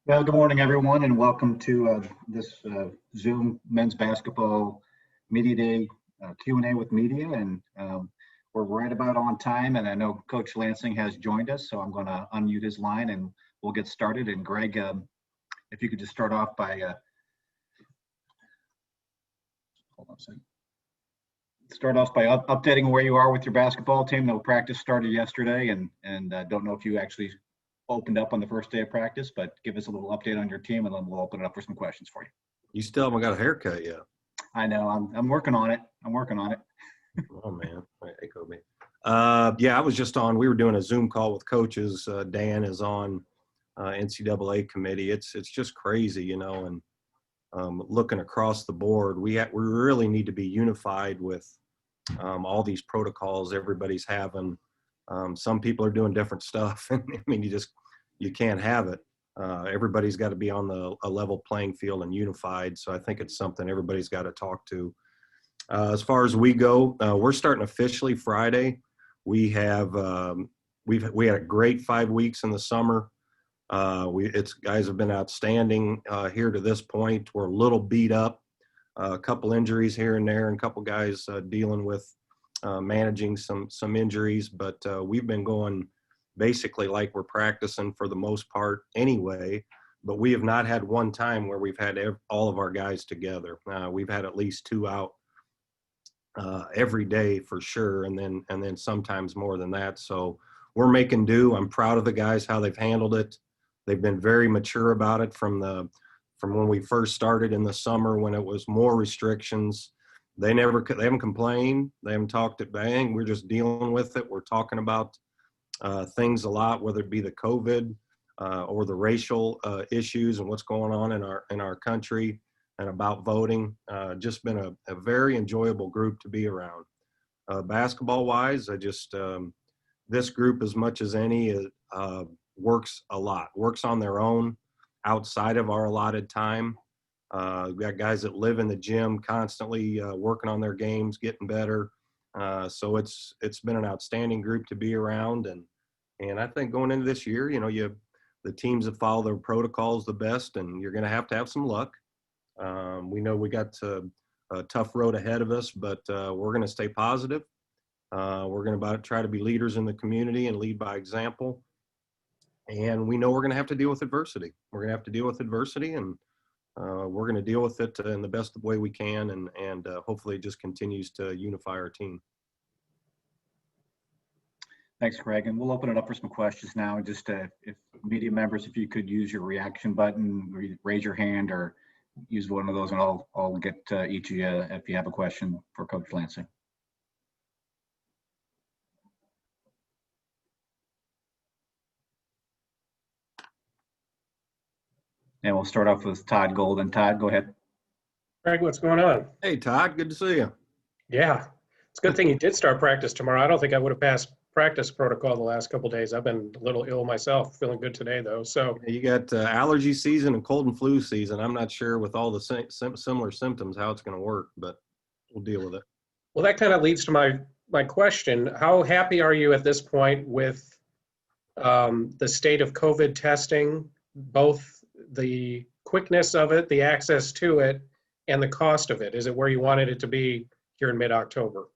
Well, good morning, everyone, and welcome to this Zoom men's basketball media day Q&A with media. And we're right about on time. And I know Coach Lansing has joined us, so I'm going to unmute his line and we'll get started. And Greg, if you could just start off by updating where you are with your basketball team. No practice started yesterday, and don't know if you actually opened up on the first day of practice, but give us a little update on your team, and then we'll open it up for some questions for you. You still haven't got a haircut yet. I know. I'm working on it. Oh man, hey Kobe. Yeah, I was just on. We were doing a Zoom call with coaches. Dan is on NCAA committee. It's just crazy, you know. And looking across the board, we really need to be unified with all these protocols everybody's having. Some people are doing different stuff. I mean, you can't have it. Everybody's got to be on a level playing field and unified. So I think it's something everybody's got to talk to. As far as we go, we're starting officially Friday. We have we had a great 5 weeks in the summer. Guys have been outstanding here to this point. We're a little beat up, a couple injuries here and there, and a couple guys dealing with managing some injuries, but we've been going basically like we're practicing for the most part anyway, but we have not had one time where we've had all of our guys together. We've had at least 2 out every day for sure, and then sometimes more than that. So we're making do. I'm proud of the guys, how they've handled it. They've been very mature about it from when we first started in the summer when it was more restrictions. They haven't complained. They haven't talked it bang. We're just dealing with it. We're talking about things a lot, whether it be the COVID or the racial issues and what's going on in our country and about voting. Just been a very enjoyable group to be around. Basketball wise, this group as much as any works a lot, works on their own outside of our allotted time. We've got guys that live in the gym constantly working on their games, getting better. So it's been an outstanding group to be around. And I think going into this year, you know, the teams that follow their protocols the best, and you're going to have some luck. We know we got a tough road ahead of us, but we're going to stay positive. We're going to try to be leaders in the community and lead by example. And we know we're going to have to deal with adversity. We're going to have to deal with adversity, and we're going to deal with it in the best way we can, and hopefully it just continues to unify our team. Thanks, Greg. And we'll open it up for some questions now. Just if media members, if you could use your reaction button, raise your hand, or use one of those, and I'll get each of you if you have a question for Coach Lansing. And we'll start off with Todd Golden. Todd, go ahead. Greg, what's going on? Hey, Todd, good to see you. Yeah, it's a good thing you did start practice tomorrow. I don't think I would have passed practice protocol the last couple of days. I've been a little ill myself, feeling good today, though. So you got allergy season and cold and flu season. I'm not sure with all the similar symptoms how it's going to work, but we'll deal with it. Well, that kind of leads to my question. How happy are you at this point with the state of COVID testing, both the quickness of it, the access to it, and the cost of it? Is it where you wanted it to be here in mid-October?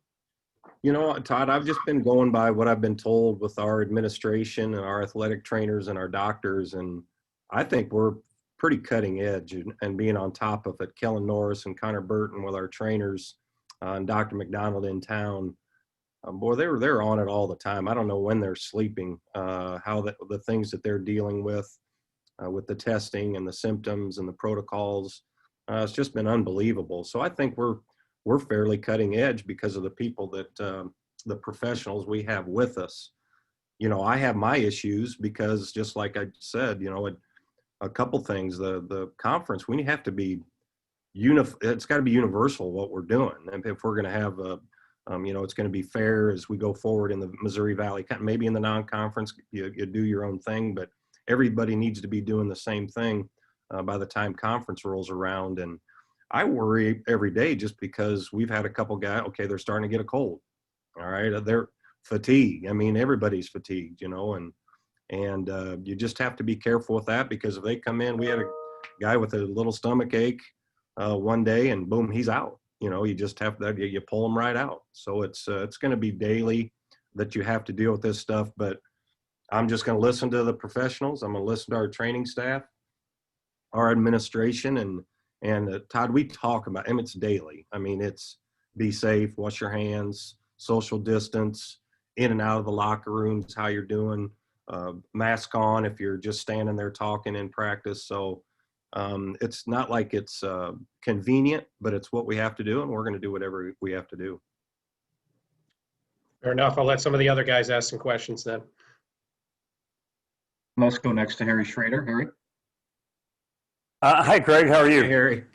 You know, Todd, I've just been going by what I've been told with our administration and our athletic trainers and our doctors, and I think we're pretty cutting edge and being on top of it. Kellen Norris and Connor Burton with our trainers and Dr. McDonald in town. Boy, they're on it all the time. I don't know when they're sleeping, how the things that they're dealing with the testing and the symptoms and the protocols. It's just been unbelievable. So I think we're fairly cutting edge because of the people that the professionals we have with us. You know, I have my issues because just like I said, you know, a couple things, the conference, we have to be it's got to be universal what we're doing. And if we're going to have you know, it's going to be fair as we go forward in the Missouri Valley, maybe in the non-conference, you do your own thing, but everybody needs to be doing the same thing by the time conference rolls around. And I worry every day just because we've had a couple guys, okay, they're starting to get a cold. All right. They're fatigued. I mean, everybody's fatigued, you know, and And you just have to be careful with that, because if they come in, we had a guy with a little stomach ache one day, and boom, he's out. You know, you just have to, you pull them right out. So it's going to be daily that you have to deal with this stuff. But I'm just going to listen to the professionals. I'm going to listen to our training staff, our administration, and Todd, we talk about, and it's daily. I mean, it's be safe, wash your hands, social distance, in and out of the locker rooms, how you're doing, mask on if you're just standing there talking in practice. So it's not like it's convenient, but it's what we have to do, and we're going to do whatever we have to do. Fair enough. I'll let some of the other guys ask some questions then. Let's go next to Harry Schroeder. Harry? Hi, Greg. How are you? Hey, Harry.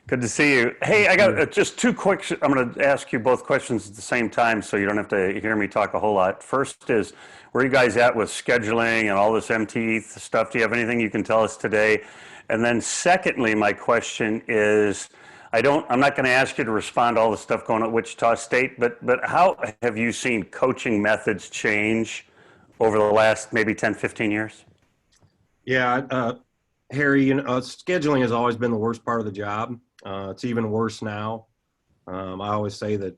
Good to see you. Hey, I got just two quick, I'm going to ask you both questions at the same time so you don't have to hear me talk a whole lot. First is, where are you guys at with scheduling and all this MTE stuff? Do you have anything you can tell us today? And then secondly, my question is, I'm not going to ask you to respond to all the stuff going on at Wichita State, but how have you seen coaching methods change over the last maybe 10, 15 years? Yeah, Harry, you know, scheduling has always been the worst part of the job. It's even worse now. I always say that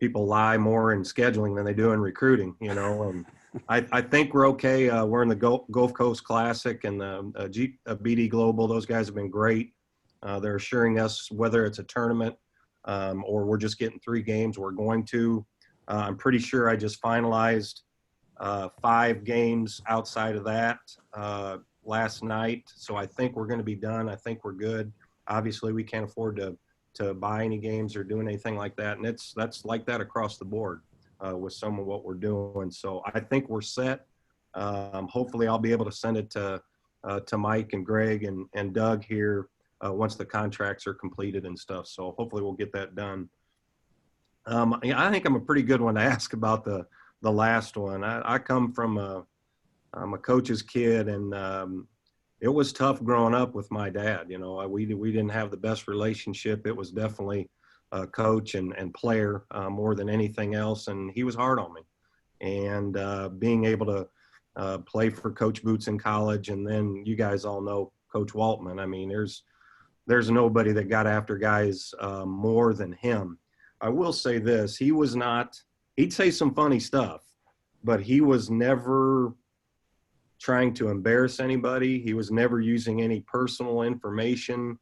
people lie more in scheduling than they do in recruiting, you know, and I think we're okay. We're in the Gulf Coast Classic and the BD Global. Those guys have been great. They're assuring us whether it's a tournament or we're just getting 3 games, we're going to. I'm pretty sure I just finalized 5 games outside of that last night. So I think we're going to be done. I think we're good. Obviously, we can't afford to buy any games or doing anything like that. And that's like that across the board with some of what we're doing. So I think we're set. Hopefully I'll be able to send it to Mike and Greg and Doug here once the contracts are completed and stuff. So hopefully we'll get that done. I think I'm a pretty good one to ask about the last one. I come from I'm a coach's kid, and it was tough growing up with my dad. You know, we didn't have the best relationship. It was definitely coach and player more than anything else, and he was hard on me. And being able to play for Coach Boots in college, and then you guys all know Coach Waltman. I mean, there's nobody that got after guys more than him. I will say this: he'd say some funny stuff, but he was never trying to embarrass anybody. He was never using any personal information,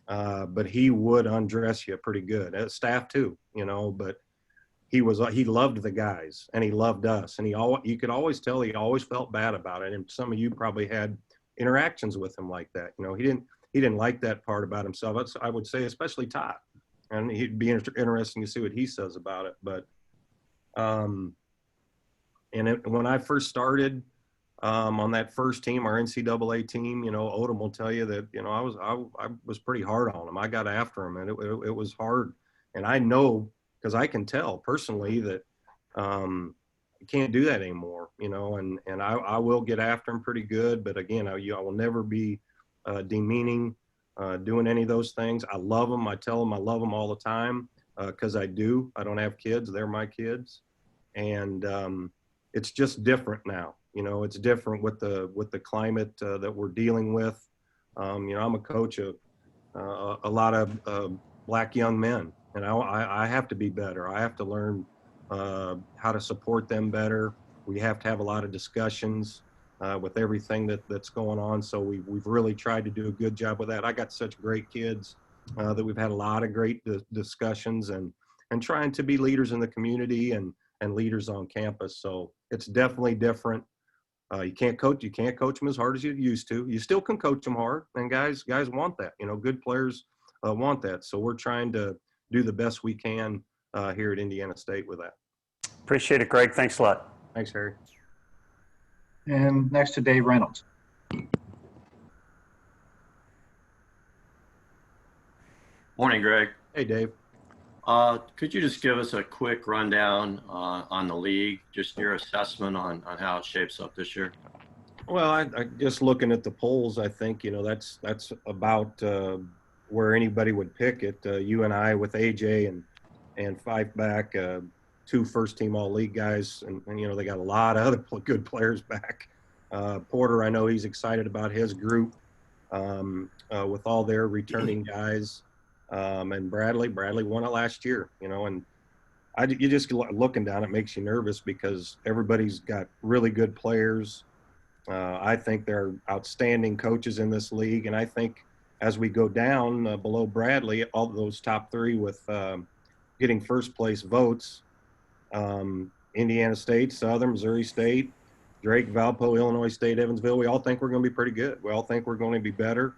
but he would undress you pretty good. Staff too, you know, but he loved the guys and he loved us. And you could always tell he always felt bad about it. And some of you probably had interactions with him like that. You know, he didn't like that part about himself. I would say, especially Todd, and he'd be interesting to see what he says about it. But, when I first started, on that first team, our NCAA team, you know, Odom will tell you that, you know, I was pretty hard on him. I got after him, and it was hard. And I know, because I can tell personally that you can't do that anymore, you know, and I will get after him pretty good. But again, I will never be demeaning, doing any of those things. I love them. I tell them I love them all the time because I do. I don't have kids. They're my kids. And it's just different now. You know, it's different with the climate that we're dealing with. You know, I'm a coach of a lot of black young men, and I have to be better. I have to learn how to support them better. We have to have a lot of discussions with everything that's going on. So we've really tried to do a good job with that. I got such great kids that we've had a lot of great discussions and trying to be leaders in the community and leaders on campus. So it's definitely different. You can't coach them as hard as you used to. You still can coach them hard, and guys want that. You know, good players want that. So we're trying to do the best we can here at Indiana State with that. Appreciate it, Greg. Thanks a lot. Thanks, Harry. And next to Dave Reynolds. Morning, Greg. Hey, Dave. Could you just give us a quick rundown on the league, just your assessment on how it shapes up this year? Well, I just looking at the polls, I think, you know, that's about where anybody would pick it. You and I with AJ and Fife back, 2 first-team all-league guys, and, you know, they got a lot of other good players back. Porter, I know he's excited about his group with all their returning guys. And Bradley won it last year, you know, and you just looking down, it makes you nervous because everybody's got really good players. I think they're outstanding coaches in this league. And I think as we go down below Bradley, all those top three with getting first place votes, Indiana State, Southern, Missouri State, Drake, Valpo, Illinois State, Evansville, we all think we're going to be pretty good. We all think we're going to be better.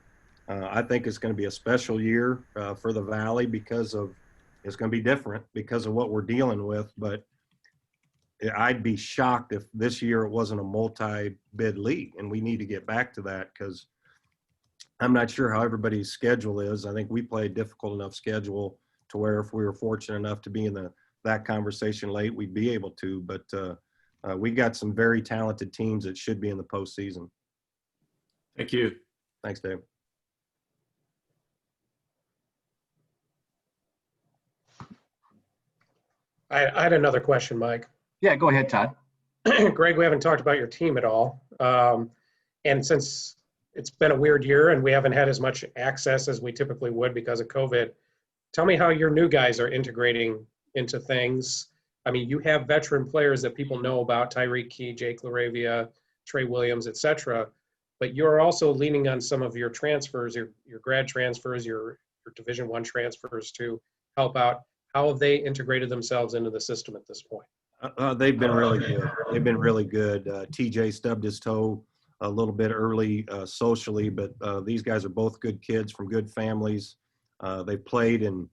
I think it's going to be a special year for the Valley because of it's going to be different because of what we're dealing with. But I'd be shocked if this year it wasn't a multi-bid league, and we need to get back to that because I'm not sure how everybody's schedule is. I think we play a difficult enough schedule to where if we were fortunate enough to be in that conversation late, we'd be able to. But we got some very talented teams that should be in the postseason. Thank you. Thanks, Dave. I had another question, Mike. Yeah, go ahead, Todd. Greg, we haven't talked about your team at all. And since it's been a weird year and we haven't had as much access as we typically would because of COVID, tell me how your new guys are integrating into things. I mean, you have veteran players that people know about, Tyreek Key, Jake LaRavia, Trey Williams, et cetera. But you're also leaning on some of your transfers, your grad transfers, your Division I transfers to help out. How have they integrated themselves into the system at this point? They've been really good. They've been really good. TJ stubbed his toe a little bit early socially, but these guys are both good kids from good families. They played in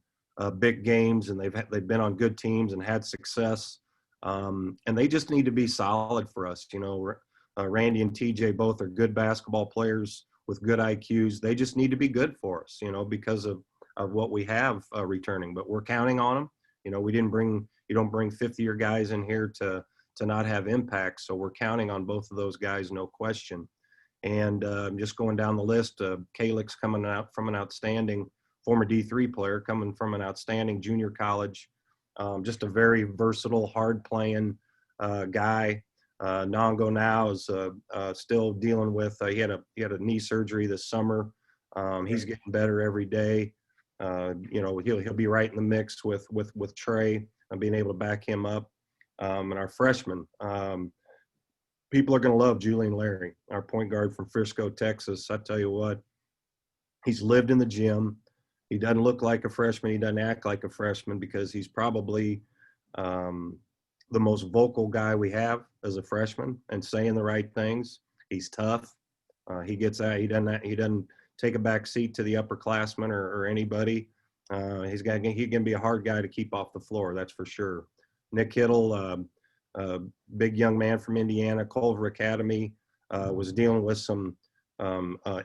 big games and they've been on good teams and had success. And they just need to be solid for us. You know, Randy and TJ both are good basketball players with good IQs. They just need to be good for us, you know, because of what we have returning. But we're counting on them. You know, you don't bring 50-year guys in here to not have impact. So we're counting on both of those guys, no question. And just going down the list, Kalix coming out from an outstanding former D3 player, coming from an outstanding junior college, just a very versatile, hard-playing guy. Nongo now is still dealing with. He had a knee surgery this summer. He's getting better every day. You know, he'll be right in the mix with Trey and being able to back him up. And our freshman, people are going to love Julian Larry, our point guard from Frisco, Texas. I tell you what, he's lived in the gym. He doesn't look like a freshman. He doesn't act like a freshman because he's probably the most vocal guy we have as a freshman and saying the right things. He's tough. He gets out. He doesn't take a back seat to the upperclassmen or anybody. He can be a hard guy to keep off the floor. That's for sure. Nick Kittle, big young man from Indiana, Culver Academy, was dealing with some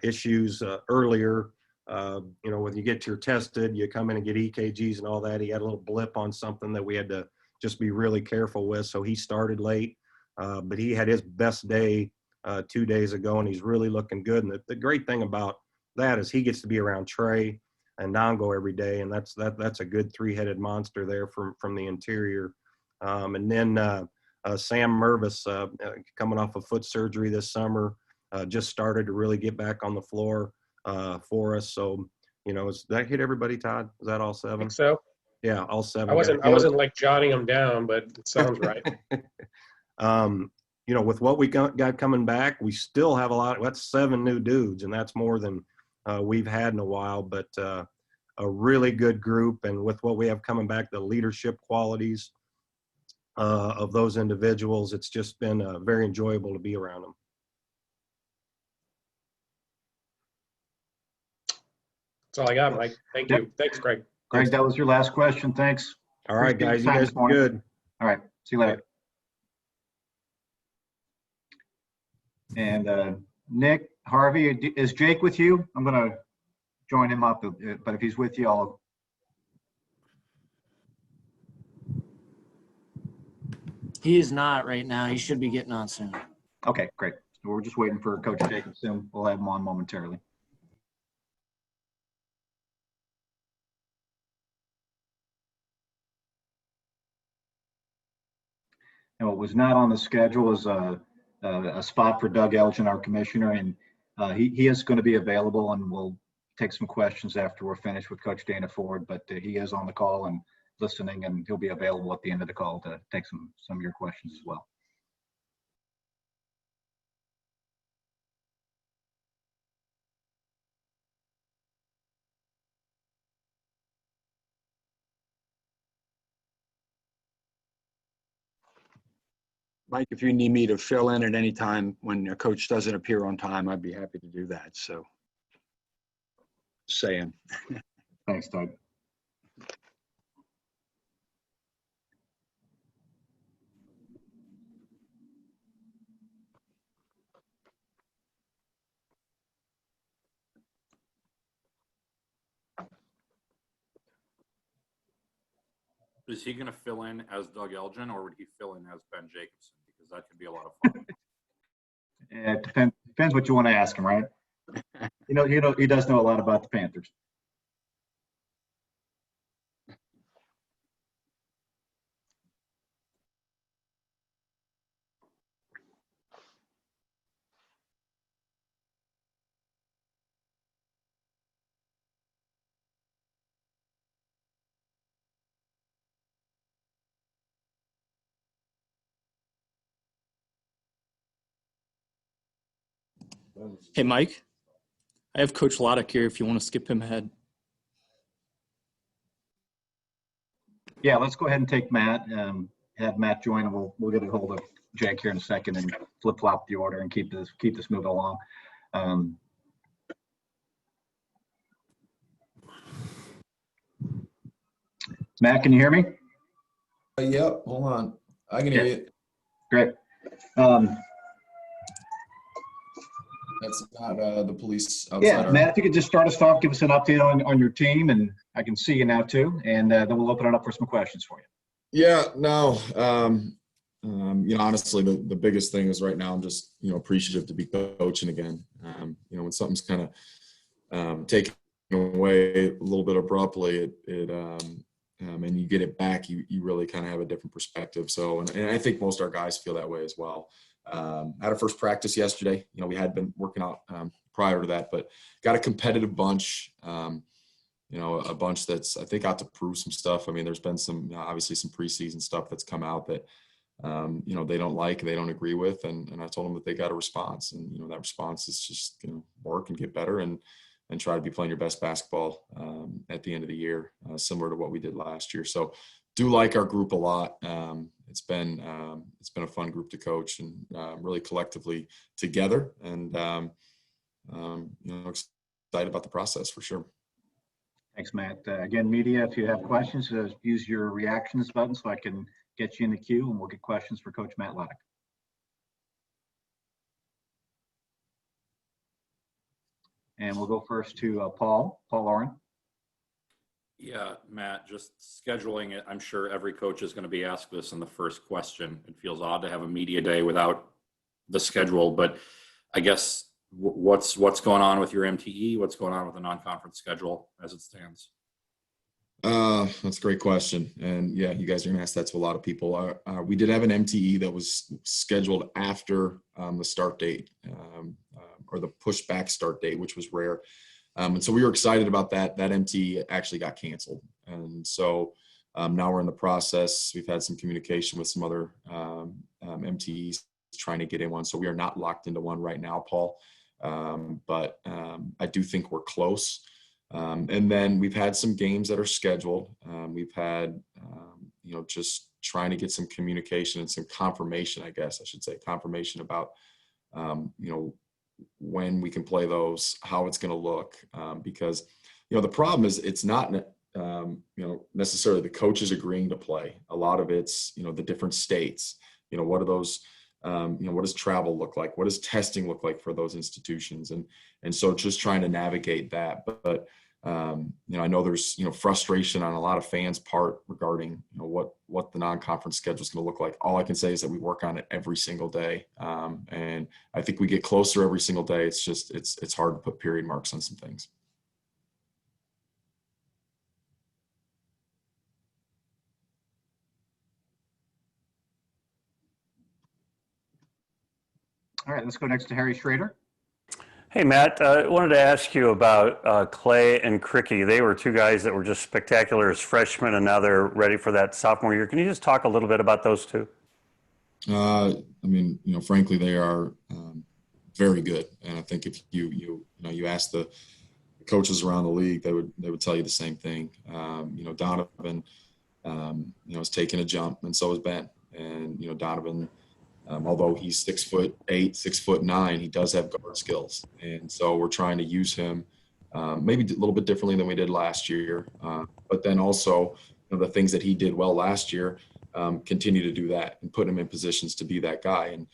issues earlier. You know, when you get your tested, you come in and get EKGs and all that. He had a little blip on something that we had to just be really careful with. So he started late, but he had his best day 2 days ago, and he's really looking good. And the great thing about that is he gets to be around Trey and Nongo every day, and that's a good three-headed monster there from the interior. And then Sam Mervis, coming off of foot surgery this summer, just started to really get back on the floor for us. So, you know, that hit everybody, Todd? Is that all seven? I think so. Yeah, all seven. I wasn't like jotting them down, but it sounds right. You know, with what we got coming back, we still have a lot. That's 7 new dudes, and that's more than we've had in a while. But a really good group, and with what we have coming back, the leadership qualities of those individuals, it's just been very enjoyable to be around them. That's all I got, Mike. Thank you. Thanks, Greg. Greg, that was your last question. Thanks. All right, guys. You Appreciate your time guys this are morning. good. All right. See you later. And Nick, Harvey, is Jake with you? I'm going to join him up, but if he's with you, I'll. He is not right now. He should be getting on soon. Okay, great. So we're just waiting for Coach Jacobson. We'll have him on momentarily. And what was not on the schedule is a spot for Doug Elgin, our commissioner, and he is going to be available, and we'll take some questions after we're finished with Coach Dana Ford. But he is on the call and listening, and he'll be available at the end of the call to take some of your questions as well. Mike, if you need me to fill in at any time when a coach doesn't appear on time, I'd be happy to do that. So, saying. Thanks, Doug. Is he going to fill in as Doug Elgin, or would he fill in as Ben Jacobson? Because that could be a lot of fun. It depends what you want to ask him, right? He does know a lot about the Panthers. Hey, Mike, I have Coach Lottich here if you want to skip him ahead. Yeah, let's go ahead and take Matt. Have Matt join, and we'll get a hold of Jake here in a second and flip flop the order and keep this moving along. Matt, can you hear me? Yep, hold on. I can hear you. Great. That's not the police outside. Yeah, Matt, if you could just start us off, give us an update on your team, and I can see you now too, and then we'll open it up for some questions for you. Yeah, no. Honestly, the biggest thing is right now I'm just appreciative to be coaching again. When something's kind of taken away a little bit abruptly, and you get it back, you really kind of have a different perspective. So, and I think most of our guys feel that way as well. Had our first practice yesterday. We had been working out prior to that, but got a competitive bunch. A bunch that's I think out to prove some stuff. I mean, there's been some obviously some preseason stuff that's come out that they don't like, they don't agree with, and I told them that they got a response, and that response is just work and get better and try to be playing your best basketball at the end of the year, similar to what we did last year. So do like our group a lot. It's been a fun group to coach, and really collectively together, and excited about the process for sure. Thanks, Matt. Again, media, if you have questions, use your reactions button so I can get you in the queue, and we'll get questions for Coach Matt Lottich. And we'll go first to Paul Oren. Yeah, Matt, just scheduling it. I'm sure every coach is going to be asked this in the first question. It feels odd to have a media day without the schedule, but I guess what's going on with your MTE? What's going on with the non-conference schedule as it stands? That's a great question. And yeah, you guys are going to ask that to a lot of people. We did have an MTE that was scheduled after the start date or the pushback start date, which was rare. And so we were excited about that. That MTE actually got canceled. And so now we're in the process. We've had some communication with some other MTEs trying to get in one. So we are not locked into one right now, Paul. But I do think we're close. And then we've had some games that are scheduled. We've had, just trying to get some communication and some confirmation, I guess I should say, confirmation about, when we can play those, how it's going to look. Because, the problem is it's not, necessarily the coaches agreeing to play. A lot of it's, the different states, what are those, what does travel look like? What does testing look like for those institutions? And so just trying to navigate that. But I know there's, frustration on a lot of fans' part regarding, what the non-conference schedule is going to look like. All I can say is that we work on it every single day. And I think we get closer every single day. It's just, it's hard to put period marks on some things. All right, let's go next to Harry Schroeder. Hey, Matt, I wanted to ask you about Clay and Cricky. They were two guys that were just spectacular as freshmen, and now they're ready for that sophomore year. Can you just talk a little bit about those two? I mean, frankly, they are very good, and I think if you ask the coaches around the league, they would tell you the same thing. Donovan, has taken a jump, and so has Ben. And Donovan, although he's 6'8", 6'9", he does have guard skills, and so we're trying to use him maybe a little bit differently than we did last year. But then also, the things that he did well last year, continue to do that and put him in positions to be that guy. And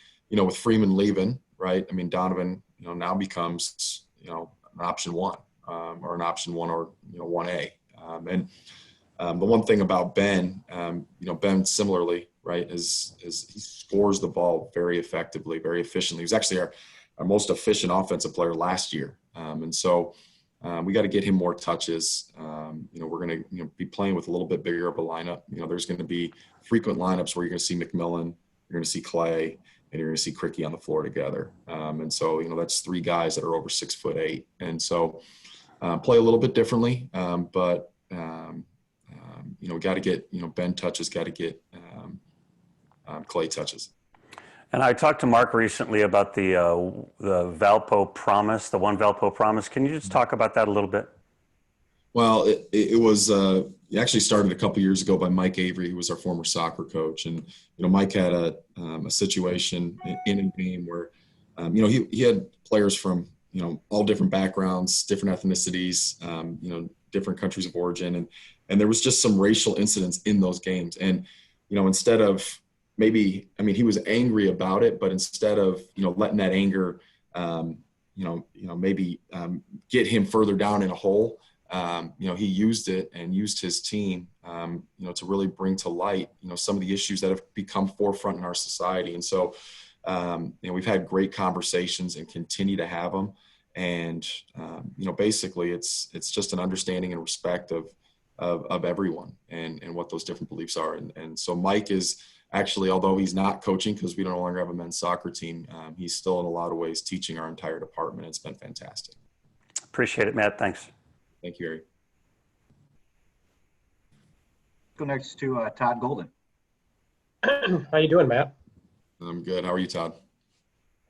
with Freeman leaving, right? I mean, Donovan, now becomes an option one, or an option one, or 1A. And the one thing about Ben, Ben similarly, right, is he scores the ball very effectively, very efficiently. He was actually our most efficient offensive player last year. And so we got to get him more touches. We're going to be playing with a little bit bigger of a lineup. There's going to be frequent lineups where you're going to see McMillan, you're going to see Clay, and you're going to see Cricky on the floor together. And so, that's three guys that are over 6'8". And so play a little bit differently, but we got to get, Ben touches, got to get Clay touches. And I talked to Mark recently about the Valpo promise, the one Valpo promise. Can you just talk about that a little bit? Well, it was it actually started a couple years ago by Mike Avery, who was our former soccer coach. And Mike had a situation in a game where he had players from all different backgrounds, different ethnicities, different countries of origin, and there was just some racial incidents in those games. And instead of maybe, he was angry about it, but instead of letting that anger maybe get him further down in a hole, he used it and used his team to really bring to light some of the issues that have become forefront in our society. And so we've had great conversations and continue to have them. And basically it's just an understanding and respect of everyone and what those different beliefs are. And so Mike is actually, although he's not coaching because we no longer have a men's soccer team, he's still in a lot of ways teaching our entire department. It's been fantastic. Appreciate it, Matt. Thanks. Thank you, Harry. Go next to Todd Golden. How you doing, Matt? I'm good. How are you, Todd?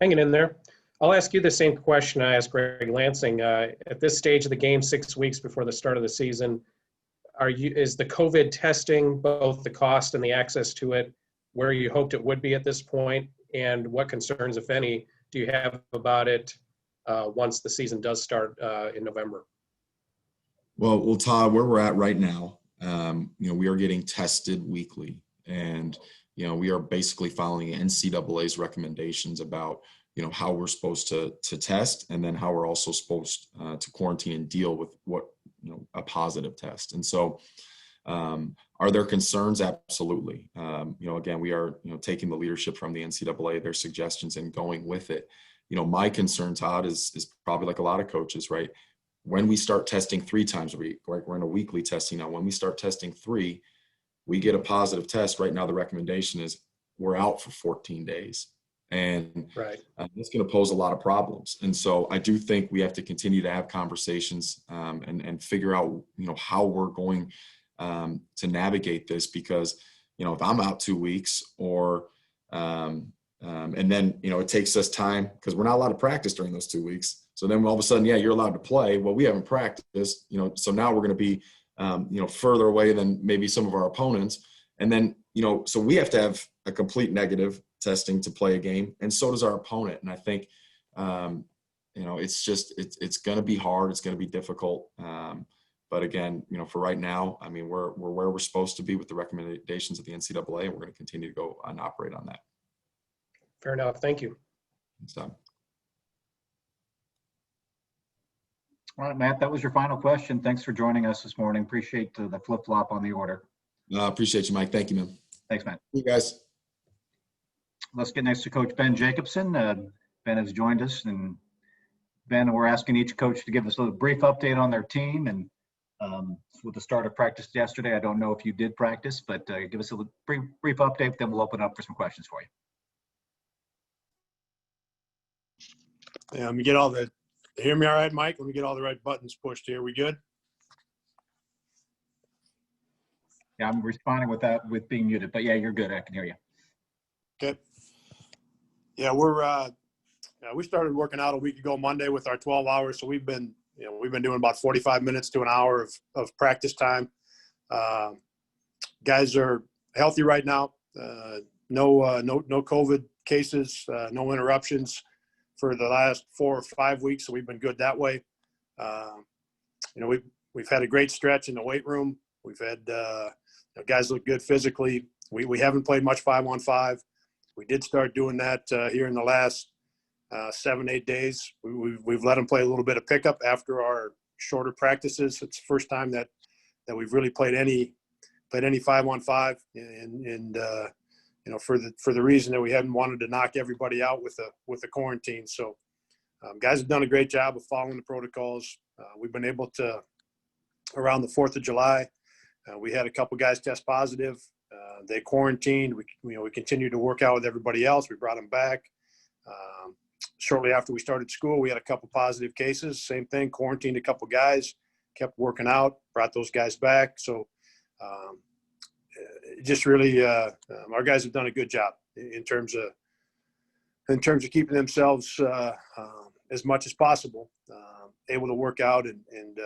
Hanging in there. I'll ask you the same question I asked Greg Lansing. At this stage of the game, 6 weeks before the start of the season, is the COVID testing, both the cost and the access to it, where you hoped it would be at this point? And what concerns, if any, do you have about it once the season does start in November? Well, Todd, where we're at right now, we are getting tested weekly, and we are basically following NCAA's recommendations about how we're supposed to test, and then how we're also supposed to quarantine and deal with what a positive test. And so, are there concerns? Absolutely. Again, we are taking the leadership from the NCAA, their suggestions, and going with it. My concern, Todd, is probably like a lot of coaches, right? When we start testing 3 times a week, right? We're in a weekly testing now. When we start testing 3, we get a positive test. Right now, the recommendation is we're out for 14 days. And right. It's going to pose a lot of problems. And so I do think we have to continue to have conversations and figure out, how we're going to navigate this, because, if I'm out 2 weeks or and then, it takes us time because we're not allowed to practice during those 2 weeks. So then all of a sudden, yeah, you're allowed to play. Well, we haven't practiced, so now we're going to be, further away than maybe some of our opponents. And then, so we have to have a complete negative testing to play a game, and so does our opponent. And I think, it's going to be hard. It's going to be difficult. But again, for right now, we're where we're supposed to be with the recommendations of the NCAA, and we're going to continue to go and operate on that. Fair enough. Thank you. So. All right, Matt, that was your final question. Thanks for joining us this morning. Appreciate the flip-flop on the order. Appreciate you, Mike. Thank you, man. Thanks, Matt. You guys. Let's get next to Coach Ben Jacobson. Ben has joined us, and Ben, we're asking each coach to give us a brief update on their team. And with the start of practice yesterday, I don't know if you did practice, but give us a brief update, then we'll open up for some questions for you. Yeah, let me get all the, hear me all right, Mike? Let me get all the right buttons pushed here. We good? Yeah, I'm responding with being muted, but yeah, you're good. I can hear you. Okay. Yeah, we started working out a week ago Monday with our 12 hours. So we've been doing about 45 minutes to an hour of practice time. Guys are healthy right now. No COVID cases, no interruptions for the last 4 or 5 weeks. So we've been good that way. We've had a great stretch in the weight room. We've had guys look good physically. We haven't played much 5-on-5. We did start doing that here in the last 7-8 days. We've let them play a little bit of pickup after our shorter practices. It's the first time that we've really played any 5-on-5, and for the reason that we hadn't wanted to knock everybody out with the quarantine. So guys have done a great job of following the protocols. We've been able to, around the 4th of July, we had a couple guys test positive. They quarantined. We continued to work out with everybody else. We brought them back. Shortly after we started school, we had a couple positive cases. Same thing, quarantined a couple guys, kept working out, brought those guys back. So just really, our guys have done a good job in terms of keeping themselves as much as possible, able to work out and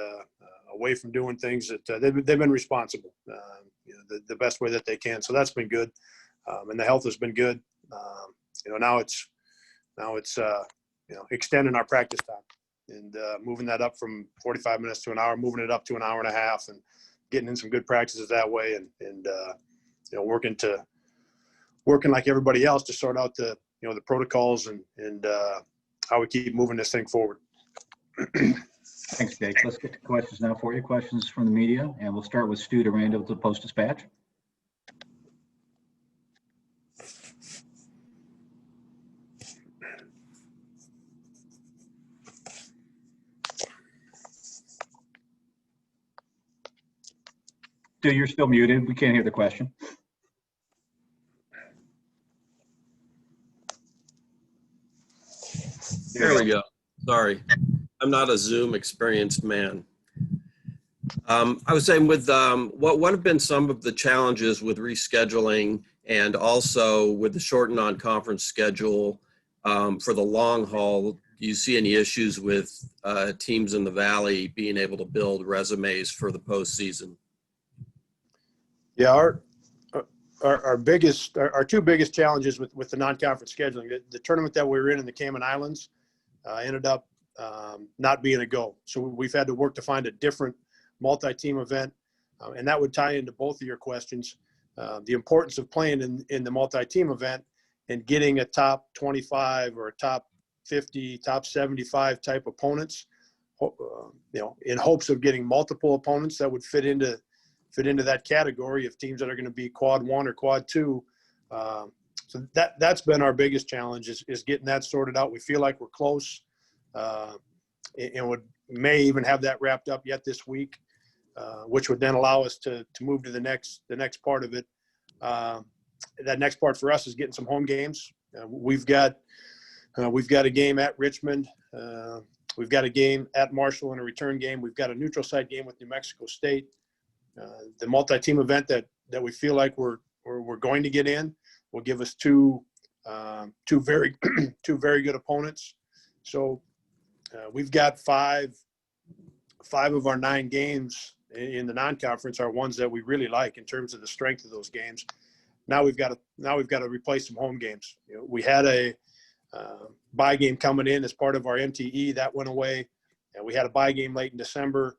away from doing things that they've been responsible the best way that they can. So that's been good, and the health has been good. Now it's extending our practice time and moving that up from 45 minutes to an hour, moving it up to an hour and a half, and getting in some good practices that way, and working like everybody else to sort out the protocols and how we keep moving this thing forward. Thanks, Jake. Let's get to questions now for you. Questions from the media, and we'll start with Stu Durand of the Post-Dispatch. Stu, you're still muted. We can't hear the question. There we go. Sorry. I'm not a Zoom experienced man. I was saying with what have been some of the challenges with rescheduling and also with the shortened non-conference schedule for the long haul? Do you see any issues with teams in the Valley being able to build resumes for the postseason? Yeah, our two biggest challenges with the non-conference scheduling, the tournament that we were in the Cayman Islands ended up not being a go. So we've had to work to find a different multi-team event, and that would tie into both of your questions. The importance of playing in the multi-team event and getting a top 25 or a top 50, top 75 type opponents, in hopes of getting multiple opponents that would fit into that category of teams that are going to be quad 1 or quad 2. So that's been our biggest challenge is getting that sorted out. We feel like we're close, and may even have that wrapped up yet this week, which would then allow us to move to the next part of it. That next part for us is getting some home games. We've got a game at Richmond. We've got a game at Marshall and a return game. We've got a neutral site game with New Mexico State. The multi-team event that we feel like we're going to get in will give us two very good opponents. So we've got five of our 9 games in the non-conference are ones that we really like in terms of the strength of those games. Now we've got to replace some home games. We had a bye game coming in as part of our MTE that went away, and we had a bye game late in December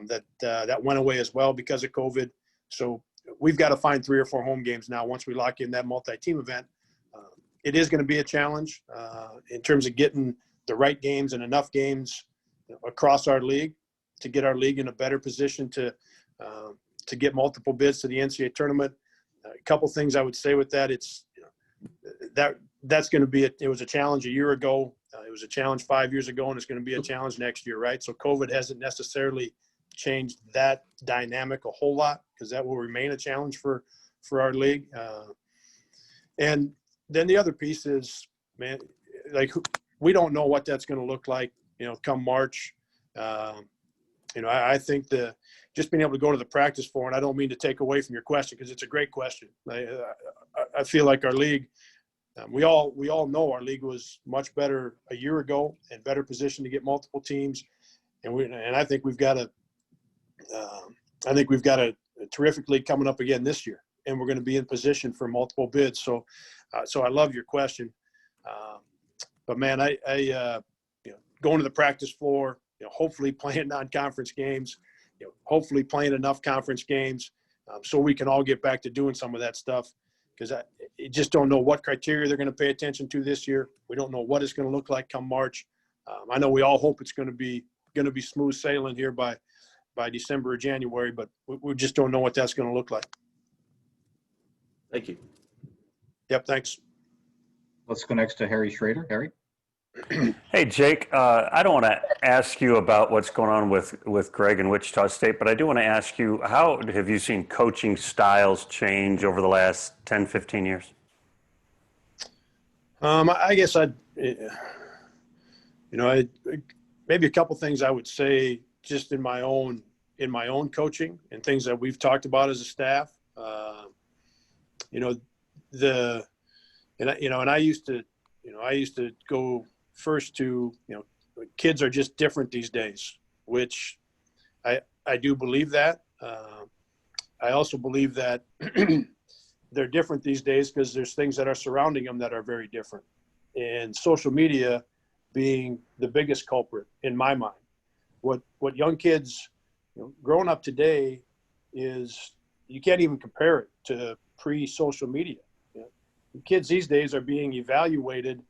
that went away as well because of COVID. So we've got to find 3 or 4 home games now once we lock in that multi-team event. It is going to be a challenge in terms of getting the right games and enough games across our league to get our league in a better position to get multiple bids to the NCAA tournament. A couple things I would say with that, that's going to be it was a challenge a year ago. It was a challenge 5 years ago, and it's going to be a challenge next year, right? So COVID hasn't necessarily changed that dynamic a whole lot because that will remain a challenge for our league. And then the other piece is, man, like we don't know what that's going to look like, come March. I think just being able to go to the practice floor, and I don't mean to take away from your question because it's a great question. I feel like our league, we all know our league was much better a year ago and better positioned to get multiple teams, and I think we've got a terrific league coming up again this year, and we're going to be in position for multiple bids. So I love your question, but man, I going to the practice floor, hopefully playing non-conference games, hopefully playing enough conference games, so we can all get back to doing some of that stuff. Because I just don't know what criteria they're going to pay attention to this year. We don't know what it's going to look like come March. I know we all hope it's going to be smooth sailing here by December or January, but we just don't know what that's going to look like. Thank you. Yep, thanks. Let's go next to Harry Schroeder. Harry? Hey, Jake, I don't want to ask you about what's going on with Greg in Wichita State, but I do want to ask you, how have you seen coaching styles change over the last 10, 15 years? I guess maybe a couple things I would say just in my own coaching and things that we've talked about as a staff. I used to go first to, kids are just different these days, which I do believe that. I also believe that they're different these days because there's things that are surrounding them that are very different. And social media being the biggest culprit in my mind. What young kids, growing up today is, you can't even compare it to pre-social media. Kids these days are being evaluated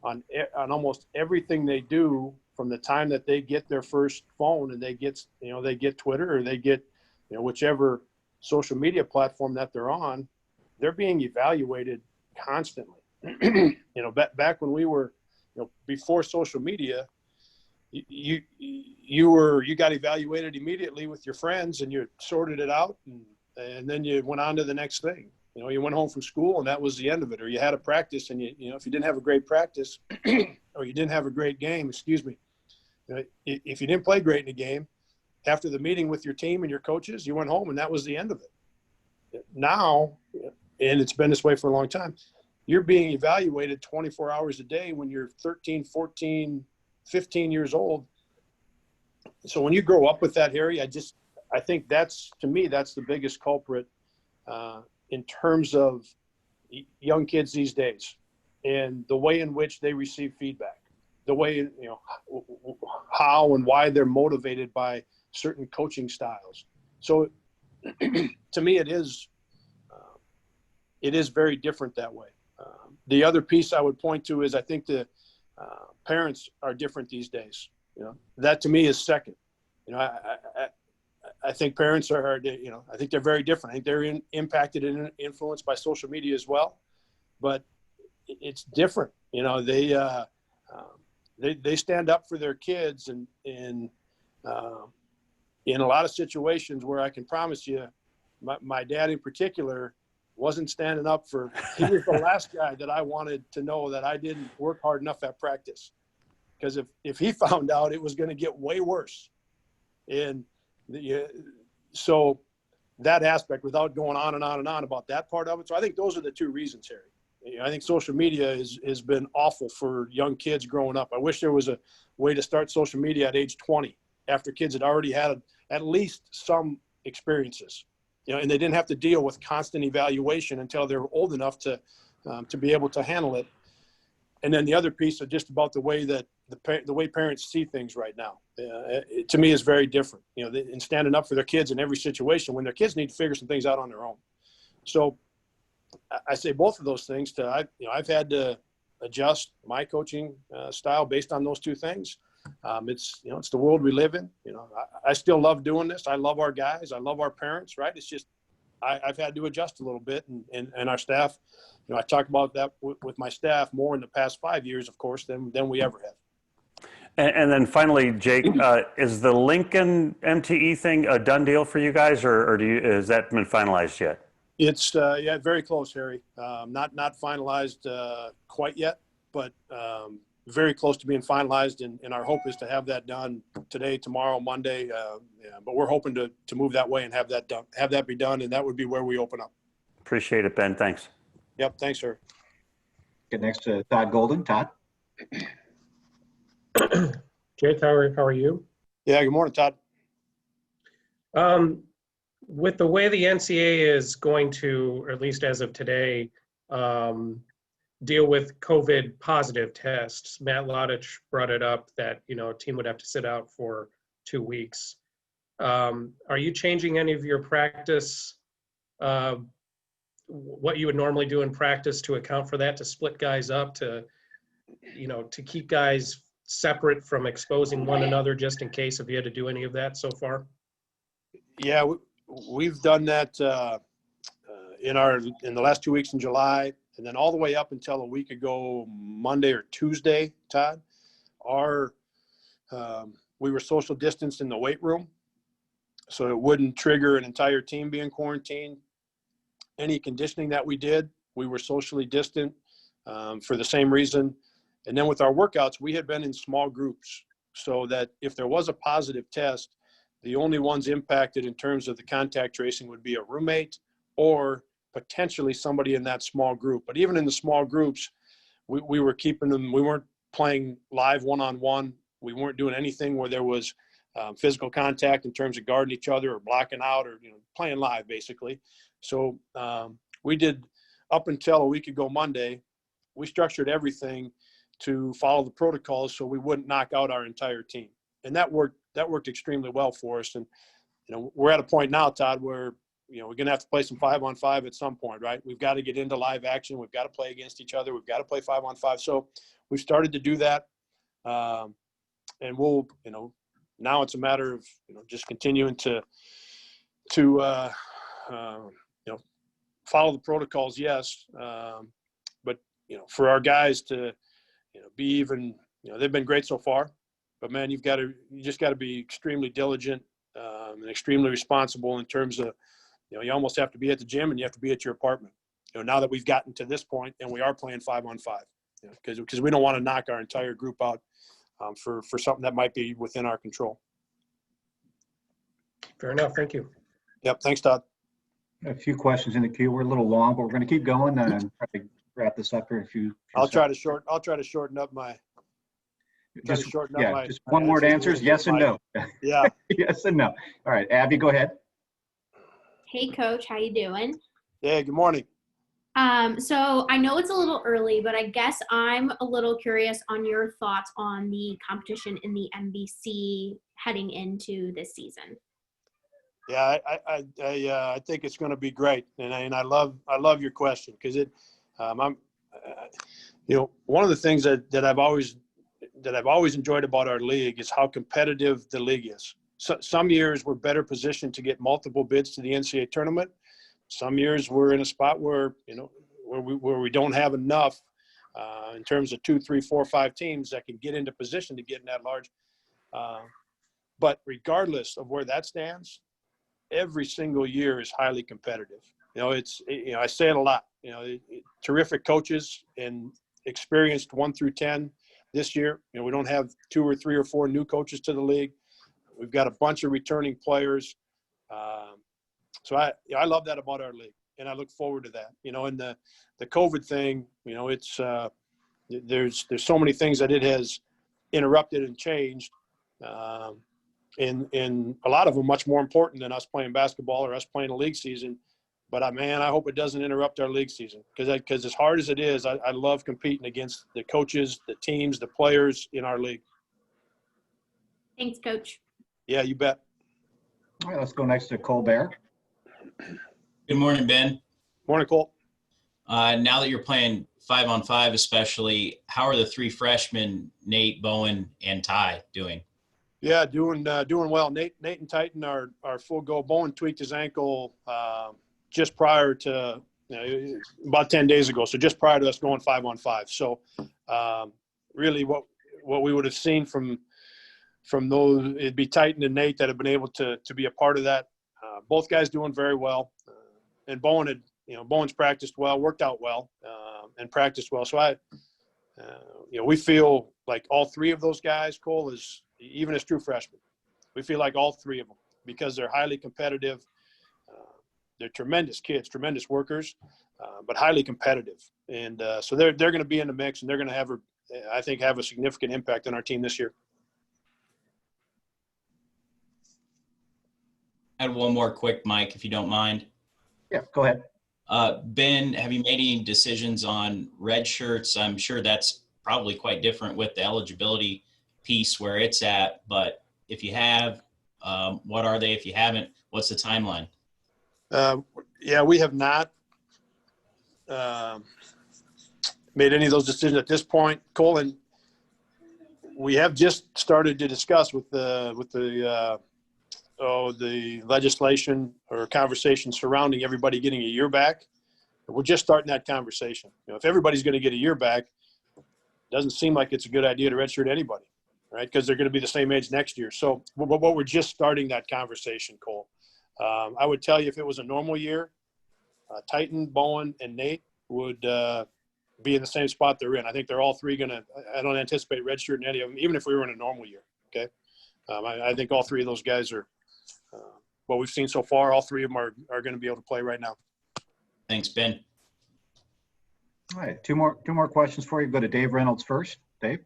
on almost everything they do from the time that they get their first phone and they get Twitter or they get, whichever social media platform that they're on. They're being evaluated constantly. Back when we were, before social media, you got evaluated immediately with your friends and you sorted it out and then you went on to the next thing. You went home from school and that was the end of it. Or you had a practice and if you didn't have a great practice or you didn't have a great game, if you didn't play great in a game, after the meeting with your team and your coaches, you went home and that was the end of it. Now, and it's been this way for a long time, you're being evaluated 24 hours a day when you're 13, 14, 15 years old. So when you grow up with that, Harry, I think that's the biggest culprit in terms of young kids these days and the way in which they receive feedback, the way, how and why they're motivated by certain coaching styles. So to me, it is very different that way. The other piece I would point to is I think the parents are different these days. That to me is second. I think parents are, I think they're very different. I think they're impacted and influenced by social media as well, but it's different. They stand up for their kids and in a lot of situations where I can promise you, my dad in particular wasn't standing up for, he was the last guy that I wanted to know that I didn't work hard enough at practice. Because if he found out, it was going to get way worse. And so that aspect, without going on and on and on about that part of it. So I think those are the two reasons, Harry. I think social media has been awful for young kids growing up. I wish there was a way to start social media at age 20 after kids had already had at least some experiences, and they didn't have to deal with constant evaluation until they were old enough to be able to handle it. And then the other piece of just about the way that the way parents see things right now, to me is very different, in standing up for their kids in every situation when their kids need to figure some things out on their own. So I say both of those things I've had to adjust my coaching style based on those two things. It's the world we live in. I still love doing this. I love our guys. I love our parents, right? It's just, I've had to adjust a little bit and our staff, I talk about that with my staff more in the past 5 years, of course, than we ever have. And then finally, Jake, is the Lincoln MTE thing a done deal for you guys, or has that been finalized yet? It's very close, Harry. Not finalized quite yet, but very close to being finalized. And our hope is to have that done today, tomorrow, Monday. Yeah, but we're hoping to move that way and have that done, have that be done. And that would be where we open up. Appreciate it, Ben. Thanks. Yep. Thanks, sir. Get next to Todd Golden. Todd? Jake, how are you? Yeah. Good morning, Todd. With the way the NCAA is going to, or at least as of today, deal with COVID positive tests, Matt Lottich brought it up that, a team would have to sit out for 2 weeks. Are you changing any of your practice, what you would normally do in practice to account for that, to split guys up, to keep guys separate from exposing one another, just in case if you had to do any of that so far? Yeah, we've done that in the last 2 weeks in July, and then all the way up until a week ago, Monday or Tuesday, Todd, we were social distanced in the weight room, so it wouldn't trigger an entire team being quarantined. Any conditioning that we did, we were socially distant for the same reason. And then with our workouts, we had been in small groups, so that if there was a positive test, the only ones impacted in terms of the contact tracing would be a roommate or potentially somebody in that small group. But even in the small groups, we were keeping them, we weren't playing live one-on-one. We weren't doing anything where there was physical contact in terms of guarding each other or blocking out or playing live, basically. So we did, up until a week ago Monday, we structured everything to follow the protocols so we wouldn't knock out our entire team. And that worked extremely well for us. And, we're at a point now, Todd, where, we're going to have to play some 5-on-5 at some point, right? We've got to get into live action. We've got to play against each other. We've got to play 5-on-5. So we've started to do that. And we'll, now it's a matter of, just continuing to follow the protocols. Yes. But, for our guys to, be even, they've been great so far, but man, you just got to be extremely diligent and extremely responsible in terms of, you almost have to be at the gym and you have to be at your apartment, now that we've gotten to this point and we are playing 5-on-5, because we don't want to knock our entire group out for something that might be within our control. Fair enough. Thank you. Yep. Thanks, Todd. A few questions in the queue. We're a little long, but we're going to keep going and try to wrap this up for a few. I'll try to shorten up my. Just one word answers, yes and no. Yeah. Yes and no. All right, Abby, go ahead. Hey, Coach, how you doing? Hey, good morning. So I know it's a little early, but I guess I'm a little curious on your thoughts on the competition in the MVC heading into this season. Yeah, I think it's going to be great, and I love your question, because I'm one of the things that I've always enjoyed about our league is how competitive the league is. So, some years we're better positioned to get multiple bids to the NCAA tournament. Some years we're in a spot where where we don't have enough in terms of 2, 3, 4, 5 teams that can get into position to get in that large. But regardless of where that stands, every single year is highly competitive. I say it a lot. Terrific coaches and experienced 1 through 10 this year. We don't have 2 or 3 or 4 new coaches to the league. We've got a bunch of returning players. So I love that about our league, and I look forward to that. And the COVID thing, it's there's so many things that it has interrupted and changed, and a lot of them much more important than us playing basketball or us playing a league season. But I hope it doesn't interrupt our league season, because as hard as it is, I love competing against the coaches, the teams, the players in our league. Thanks, Coach. Yeah, you bet. All right, let's go next to Cole Bair. Good morning, Ben. Morning, Cole. Now that you're playing 5-on-5 especially, how are the 3 freshmen, Nate, Bowen, and Ty, doing? Yeah, doing well. Nate and Titan are full go. Bowen tweaked his ankle just prior to about 10 days ago, so just prior to us going 5-on-5. So really what we would have seen from those, it'd be Titan and Nate that have been able to be a part of that. Both guys doing very well, and Bowen's practiced well, worked out well, and practiced well. So we feel like all three of those guys, Cole, is even as true freshmen. We feel like all three of them because they're highly competitive. They're tremendous kids, tremendous workers, but highly competitive. And so they're going to be in the mix, and they're going to have a significant impact on our team this year. Add one more quick, Mike, if you don't mind. Yeah, go ahead. Ben, have you made any decisions on red shirts? I'm sure that's probably quite different with the eligibility piece where it's at, but if you have, what are they? If you haven't, what's the timeline? Yeah, we have not made any of those decisions at this point, Cole, and we have just started to discuss with the legislation or conversation surrounding everybody getting a year back. We're just starting that conversation. If everybody's going to get a year back, it doesn't seem like it's a good idea to redshirt anybody, right? Because they're going to be the same age next year. So we're just starting that conversation, Cole. I would tell you if it was a normal year, Titan, Bowen, and Nate would be in the same spot they're in. I think they're all three going to – I don't anticipate redshirting any of them, even if we were in a normal year, okay? I think all three of those guys are what we've seen so far. All three of them are going to be able to play right now. Thanks, Ben. All right, two more questions for you. Go to Dave Reynolds first. Dave?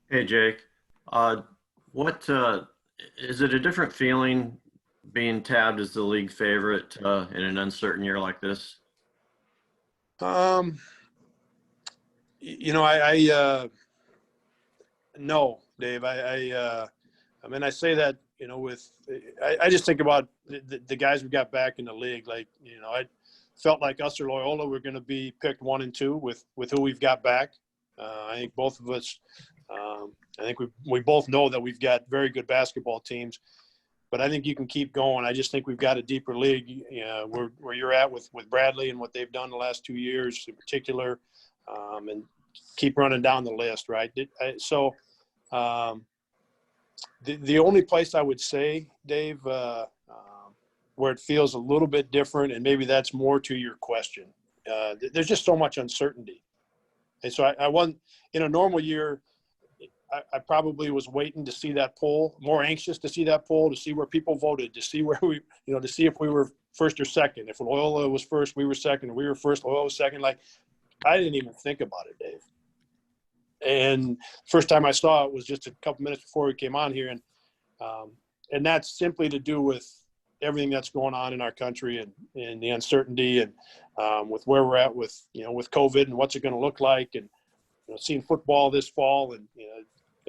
Hey, Jake. What is it a different feeling being tabbed as the league favorite in an uncertain year like this? No, Dave. I mean, I say that, I just think about the guys we got back in the league. Like, I felt like us or Loyola were going to be picked 1 and 2 with who we've got back. I think both of us, I think we both know that we've got very good basketball teams, but I think you can keep going. I just think we've got a deeper league, where you're at with Bradley and what they've done the last 2 years in particular, and keep running down the list, right? The only place I would say, Dave, where it feels a little bit different, and maybe that's more to your question, there's just so much uncertainty. And so I wasn't – in a normal year, I probably was waiting to see that poll, more anxious to see that poll, to see where people voted, to see where to see if we were first or second. If Loyola was first, we were second. If we were first, Loyola was second. Like, I didn't even think about it, Dave. And first time I saw it was just a couple minutes before we came on here. And that's simply to do with everything that's going on in our country and the uncertainty and with where we're at with COVID and what's it going to look like, and seeing football this fall and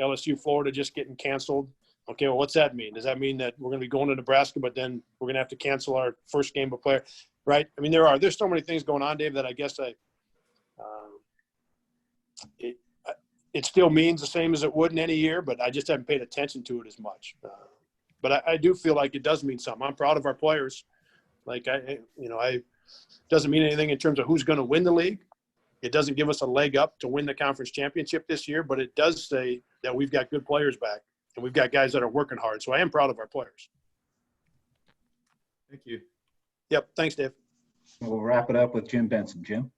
LSU Florida just getting canceled. Okay, well, what's that mean? Does that mean that we're going to be going to Nebraska, but then we're going to have to cancel our first game of player, right? I mean, there's so many things going on, Dave, that I guess it still means the same as it would in any year, but I just haven't paid attention to it as much. But I do feel like it does mean something. I'm proud of our players. Like, doesn't mean anything in terms of who's going to win the league. It doesn't give us a leg up to win the conference championship this year, but it does say that we've got good players back and we've got guys that are working hard. So I am proud of our players. Thank you. Yep. Thanks, Dave. We'll wrap it up with Jim Benson. Jim?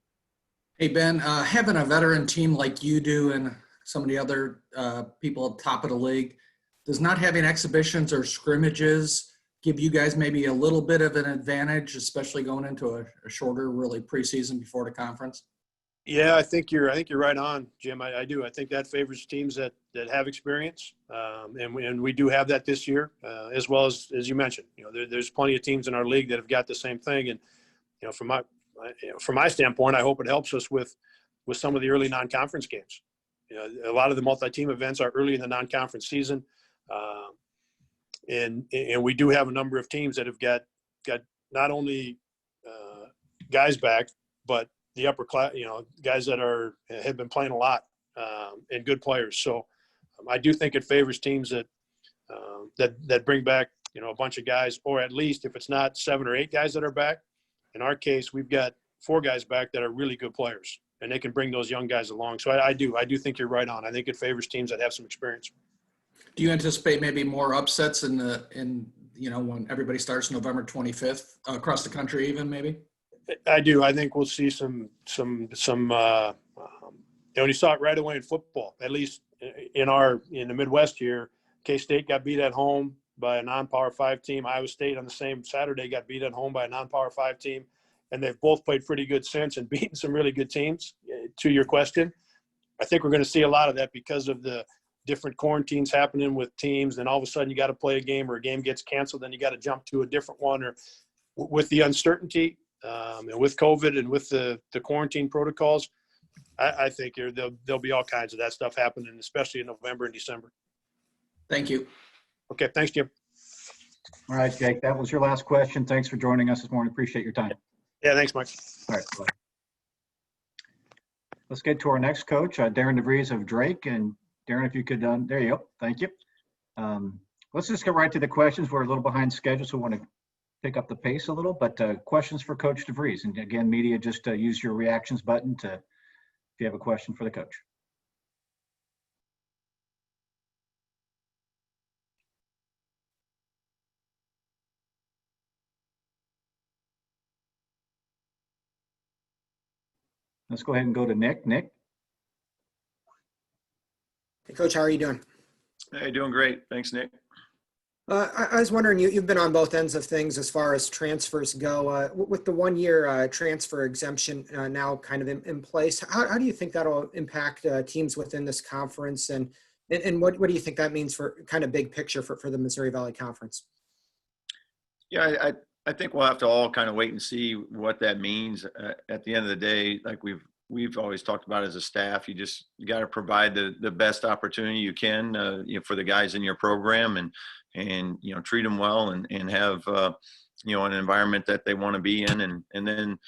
Hey, Ben, having a veteran team like you do and some of the other people at the top of the league, does not having exhibitions or scrimmages give you guys maybe a little bit of an advantage, especially going into a shorter, really preseason before the conference? Yeah, I think you're right on, Jim. I do. I think that favors teams that have experience, and we do have that this year, as well as you mentioned. There's plenty of teams in our league that have got the same thing, and from my standpoint, I hope it helps us with some of the early non-conference games. A lot of the multi-team events are early in the non-conference season, and we do have a number of teams that have got not only guys back, but the upper class, guys that have been playing a lot, and good players. So I do think it favors teams that bring back, a bunch of guys, or at least if it's not 7 or 8 guys that are back. In our case, we've got 4 guys back that are really good players, and they can bring those young guys along. So I do think you're right on. I think it favors teams that have some experience. Do you anticipate maybe more upsets when everybody starts November 25th across the country, even maybe? I do. I think we'll see some And you saw it right away in football, at least in the Midwest here. K-State got beat at home by a non-Power 5 team. Iowa State on the same Saturday got beat at home by a non-Power 5 team. And they've both played pretty good since and beaten some really good teams. To your question, I think we're going to see a lot of that because of the different quarantines happening with teams. Then all of a sudden you got to play a game, or a game gets canceled, then you got to jump to a different one. Or with the uncertainty and with COVID and with the quarantine protocols, I think there'll be all kinds of that stuff happening, especially in November and December. Thank you. Okay, thanks, Jim. All right, Jake, that was your last question. Thanks for joining us this morning. Appreciate your time. Yeah, thanks, Mike. All right, bye. Let's get to our next coach, Darian DeVries of Drake. And Darren, if you could, there you go. Thank you. Let's just get right to the questions. We're a little behind schedule, so we want to pick up the pace a little. But questions for Coach DeVries. And again, media, just use your reactions button if you have a question for the coach. Let's go ahead and go to Nick. Nick? Hey, Coach, how are you doing? Hey, doing great. Thanks, Nick. I was wondering, you've been on both ends of things as far as transfers go. With the 1-year transfer exemption now kind of in place, how do you think that'll impact teams within this conference? And what do you think that means for kind of big picture for the Missouri Valley Conference? Yeah, I think we'll have to all kind of wait and see what that means. At the end of the day, like we've always talked about as a staff, you got to provide the best opportunity you can for the guys in your program, and treat them well and have an environment that they want to be in, and then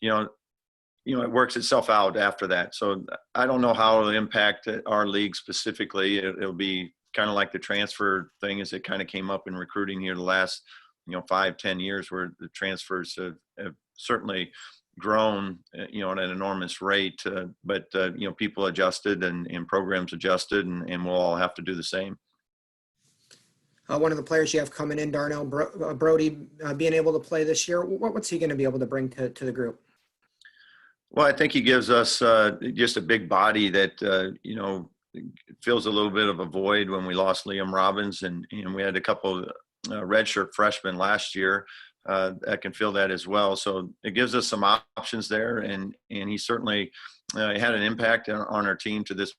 it works itself out after that. So I don't know how it'll impact our league specifically. It'll be kind of like the transfer thing as it kind of came up in recruiting here the last 5-10 years, where the transfers have certainly grown at an enormous rate, but people adjusted and programs adjusted, and we'll all have to do the same. One of the players you have coming in, Darnell Brody, being able to play this year, what's he going to be able to bring to the group? Well, I think he gives us just a big body that fills a little bit of a void when we lost Liam Robbins, and we had a couple of redshirt freshmen last year that can fill that as well. So it gives us some options there, and he certainly had an impact on our team to this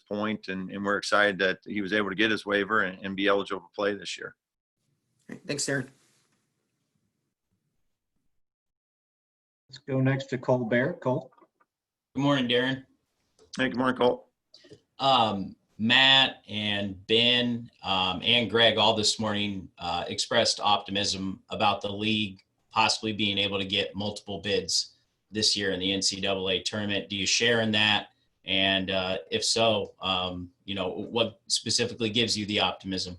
point, and we're excited that he was able to get his waiver and be eligible to play this year. Thanks, Darren. Let's go next to Cole Bair. Cole. Good morning, Darren. Hey, good morning, Cole. Matt and Ben and Greg all this morning expressed optimism about the league possibly being able to get multiple bids this year in the NCAA tournament. Do you share in that? And if so, what specifically gives you the optimism?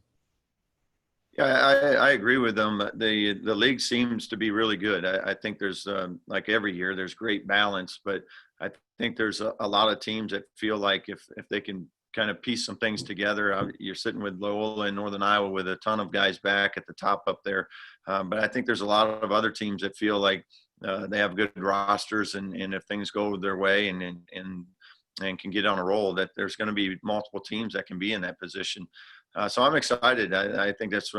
Yeah, I agree with them. The league seems to be really good. I think there's, like every year, there's great balance, but I think there's a lot of teams that feel like if they can kind of piece some things together, you're sitting with Loyola in Northern Iowa with a ton of guys back at the top up there. But I think there's a lot of other teams that feel like they have good rosters, and if things go their way and can get on a roll, that there's going to be multiple teams that can be in that position. So I'm excited. I think that's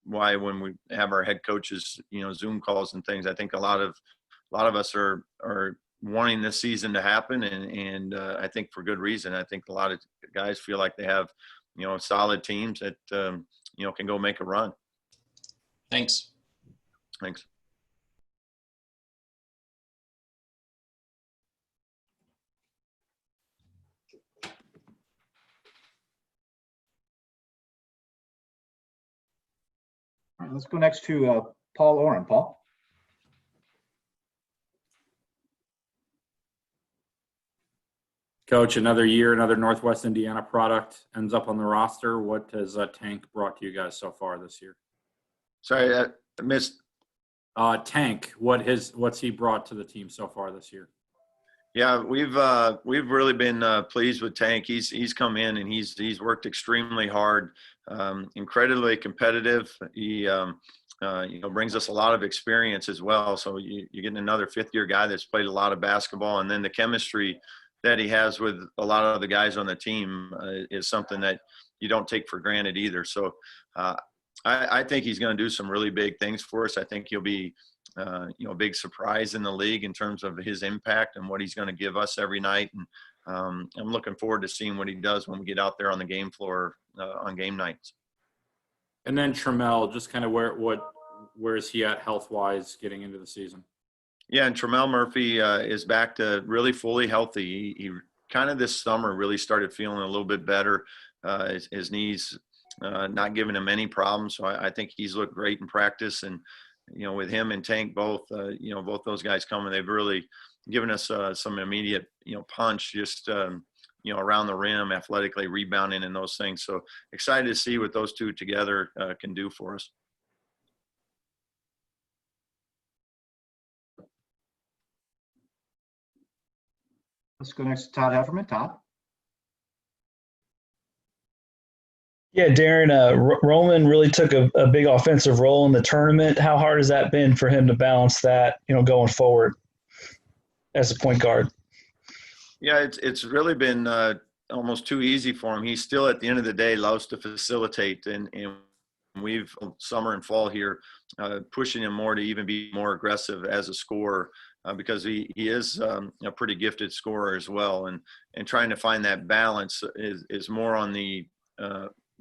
why when we have our head coaches, Zoom calls and things, I think a lot of us are wanting this season to happen, and I think for good reason. I think a lot of guys feel like they have, solid teams that can go make a run. Thanks. Thanks. All right, let's go next to Paul Oren. Paul. Coach, another year, another Northwest Indiana product ends up on the roster. What has Tank brought to you guys so far this year? Sorry, I missed. Tank, what's he brought to the team so far this year? Yeah, we've really been pleased with Tank. He's come in and he's worked extremely hard, incredibly competitive. He brings us a lot of experience as well. So you're getting another fifth-year guy that's played a lot of basketball, and then the chemistry that he has with a lot of the guys on the team is something that you don't take for granted either. So I think he's going to do some really big things for us. I think he'll be, a big surprise in the league in terms of his impact and what he's going to give us every night. And I'm looking forward to seeing what he does when we get out there on the game floor on game nights. And then Trammell, just kind of where is he at health-wise getting into the season? Yeah, and Trammell Murphy is back to really fully healthy. He kind of this summer really started feeling a little bit better. His knees not giving him any problems. So I think he's looked great in practice. And, with him and Tank both, both those guys coming, they've really given us some immediate, punch just, around the rim, athletically rebounding and those things. So excited to see what those two together can do for us. Let's go next to Todd Hefferman. Todd? Yeah, Darren, Roman really took a big offensive role in the tournament. How hard has that been for him to balance that, going forward as a point guard? Yeah, it's really been almost too easy for him. He still, at the end of the day, loves to facilitate, and we've summer and fall here pushing him more to even be more aggressive as a scorer because he is a pretty gifted scorer as well, and trying to find that balance is more on the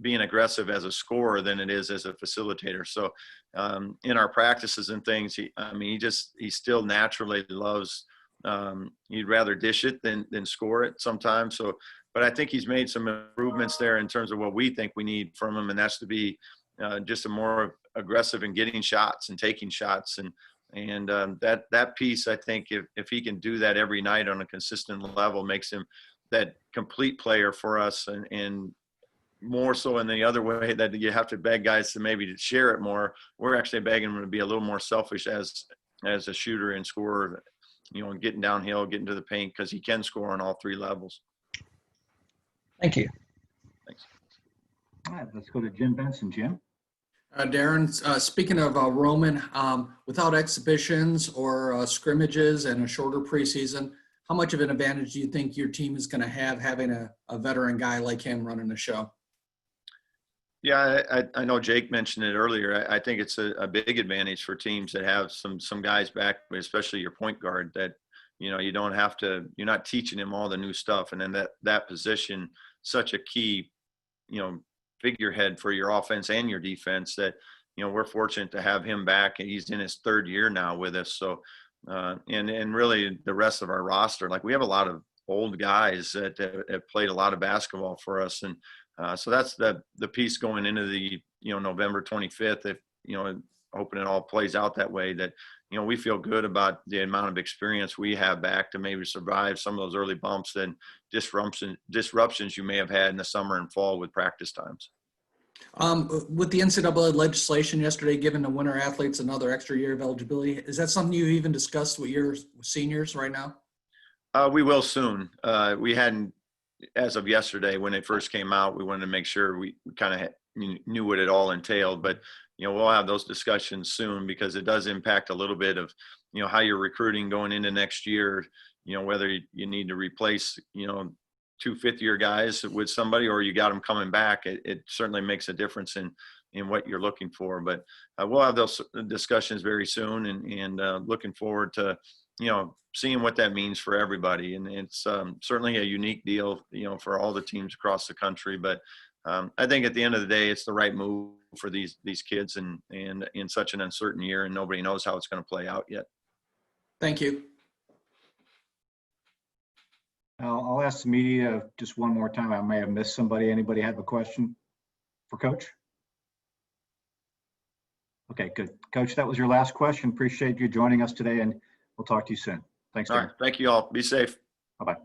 being aggressive as a scorer than it is as a facilitator. So in our practices and things, he still naturally loves. He'd rather dish it than score it sometimes. So, but I think he's made some improvements there in terms of what we think we need from him, and that's to be just a more aggressive in getting shots and taking shots, and that piece, I think, if he can do that every night on a consistent level, makes him that complete player for us, and more so in the other way that you have to beg guys to maybe to share it more. We're actually begging him to be a little more selfish as a shooter and scorer, getting downhill, getting to the paint, because he can score on all three levels. Thank you. Thanks. All right, let's go to Jim Benson. Jim? Darren, speaking of Roman, without exhibitions or scrimmages and a shorter preseason, how much of an advantage do you think your team is going to have having a veteran guy like him running the show? Yeah, I know Jake mentioned it earlier. I think it's a big advantage for teams that have some guys back, especially your point guard, that, you don't have to, you're not teaching him all the new stuff. And then that position, such a key, figurehead for your offense and your defense, that, we're fortunate to have him back, and he's in his third year now with us. So, and really the rest of our roster, like we have a lot of old guys that have played a lot of basketball for us. And, so that's the piece going into the, November 25th, if, hoping it all plays out that way, that, we feel good about the amount of experience we have back to maybe survive some of those early bumps and disruptions you may have had in the summer and fall with practice times. With the NCAA legislation yesterday giving the winter athletes another extra year of eligibility, is that something you even discussed with your seniors right now? We will soon. We hadn't, as of yesterday, when it first came out, we wanted to make sure we kind of knew what it all entailed. But, we'll have those discussions soon, because it does impact a little bit of, how you're recruiting going into next year, whether you need to replace, 2 fifth-year guys with somebody, or you got them coming back. It certainly makes a difference in what you're looking for. But we'll have those discussions very soon, and looking forward to, seeing what that means for everybody. And it's certainly a unique deal, for all the teams across the country. But I think at the end of the day, it's the right move for these kids, and in such an uncertain year, and nobody knows how it's going to play out yet. Thank you. I'll ask the media just one more time. I may have missed somebody. Anybody have a question for Coach? Okay, good. Coach, that was your last question. Appreciate you joining us today, and we'll talk to you soon. Thanks, All Darren. right. Thank you all. Be safe. Bye-bye.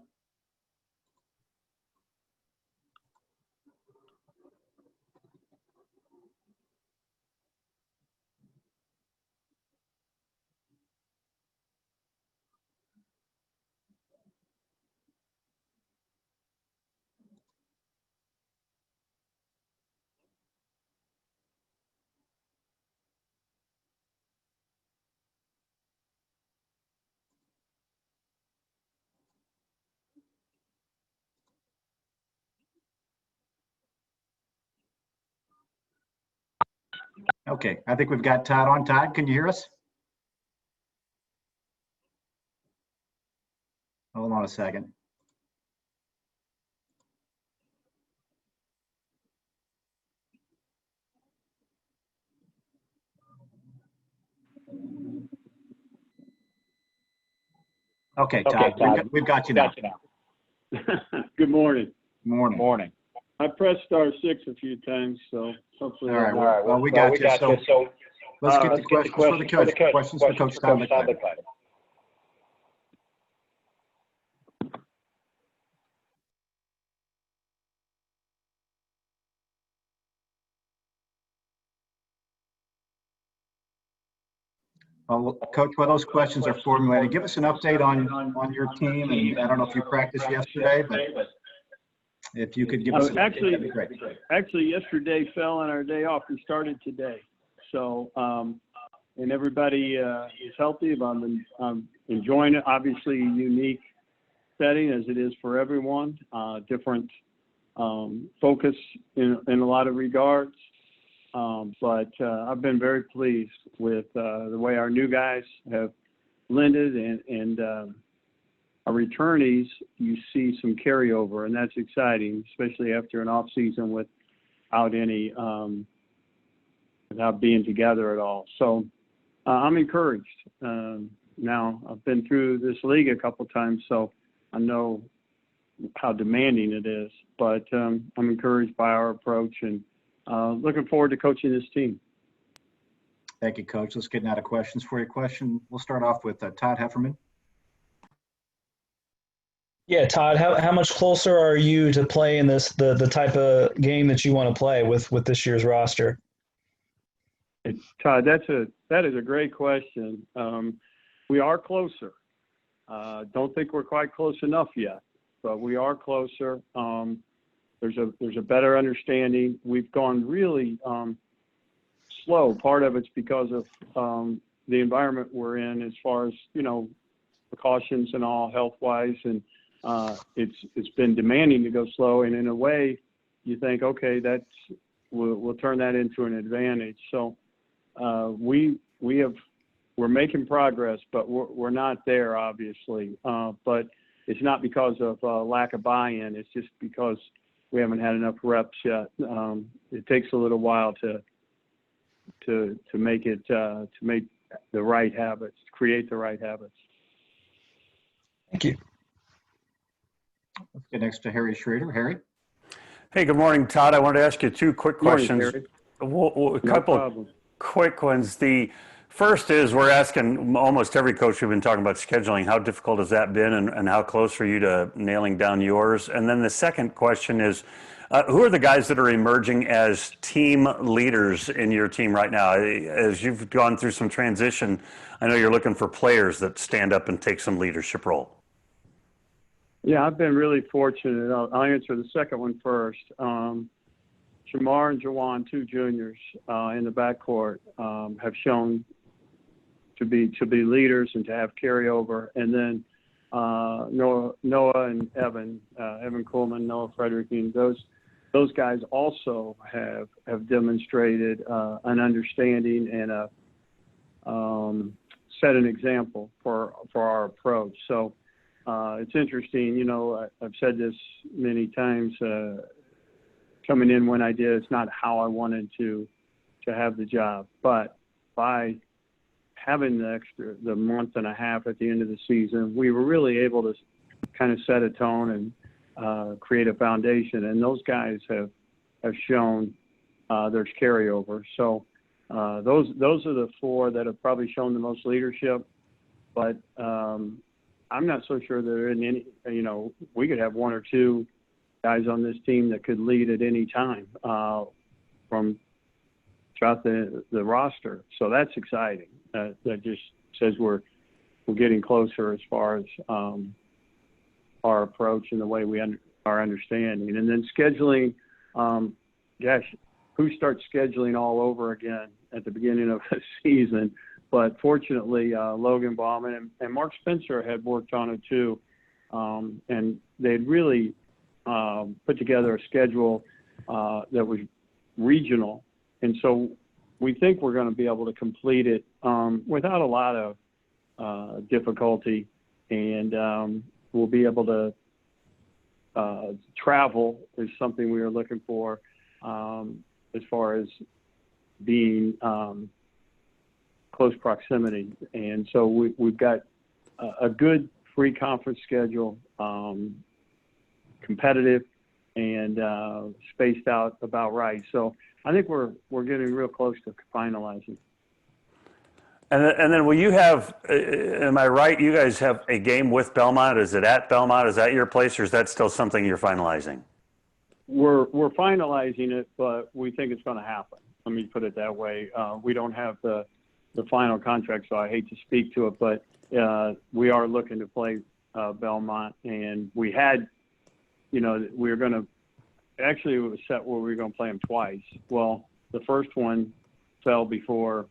Okay, I think we've got Todd on. Todd, can you hear us? Hold on a second. Okay, Todd, we've got you now. Good morning. Morning. Morning. I pressed star 6 a few times, so hopefully. All right. Well, we got you. So let's get the questions for the coach. Questions for Coach Todd McClain. Well, Coach, while those questions are formulated, give us an update on your team. And I don't know if you practiced yesterday, but if you could give us an update, that'd be great. Actually, yesterday fell on our day off. We started today. So, and everybody is healthy. I'm enjoying it. Obviously, unique setting as it is for everyone. Different focus in a lot of regards. But I've been very pleased with the way our new guys have blended and our returnees, you see some carryover, and that's exciting, especially after an off season without any, without being together at all. So I'm encouraged. Now I've been through this league a couple times, so I know how demanding it is, but I'm encouraged by our approach and looking forward to coaching this team. Thank you, Coach. Let's get out of questions for your question. We'll start off with Todd Hefferman. Yeah, Todd, how much closer are you to playing the type of game that you want to play with this year's roster? Todd, that is a great question. We are closer. Don't think we're quite close enough yet, but we are closer. There's a better understanding. We've gone really slow. Part of it's because of the environment we're in, as far as precautions and all health-wise, and it's been demanding to go slow. And in a way, you think, okay, we'll turn that into an advantage. So we're making progress, but we're not there, obviously. But it's not because of lack of buy-in. It's just because we haven't had enough reps yet. It takes a little while to make it to make the right habits, to create the right habits. Thank you. Let's get next to Harry Schroeder. Harry. Hey, good morning, Todd. I wanted to ask you two quick questions. A couple of quick ones. The first is, we're asking almost every coach we've been talking about scheduling. How difficult has that been, and how close are you to nailing down yours? And then the second question is, who are the guys that are emerging as team leaders in your team right now? As you've gone through some transition, I know you're looking for players that stand up and take some leadership role. Yeah, I've been really fortunate. I'll answer the second one first. Shamar and Jawan, two juniors in the backcourt, have shown to be leaders and to have carryover. And then Noah and Evan Coleman, Noah Frederick, those guys also have demonstrated an understanding and set an example for our approach. So it's interesting, I've said this many times, coming in when I did, it's not how I wanted to have the job, but by having the month and a half at the end of the season, we were really able to kind of set a tone and create a foundation. And those guys have shown there's carryover. So those are the four that have probably shown the most leadership. But I'm not so sure they're in any. We could have one or two guys on this team that could lead at any time from throughout the roster. So that's exciting. That just says we're getting closer as far as our approach and the way we our understanding. And then scheduling, who starts scheduling all over again at the beginning of the season? But fortunately, Logan Bauman and Mark Spencer had worked on it too. And they'd really put together a schedule that was regional. And so we think we're going to be able to complete it without a lot of difficulty, and we'll be able to travel is something we are looking for as far as being close proximity. And so we've got a good free conference schedule, competitive and spaced out about right. So I think we're getting real close to finalizing. And then will you have, am I right, you guys have a game with Belmont? Is it at Belmont? Is that your place, or is that still something you're finalizing? We're finalizing it, but we think it's going to happen. Let me put it that way. We don't have the final contract, so I hate to speak to it, but we are looking to play Belmont. And we had, we were going to, actually it was set where we were going to play them twice. Well, the first one fell before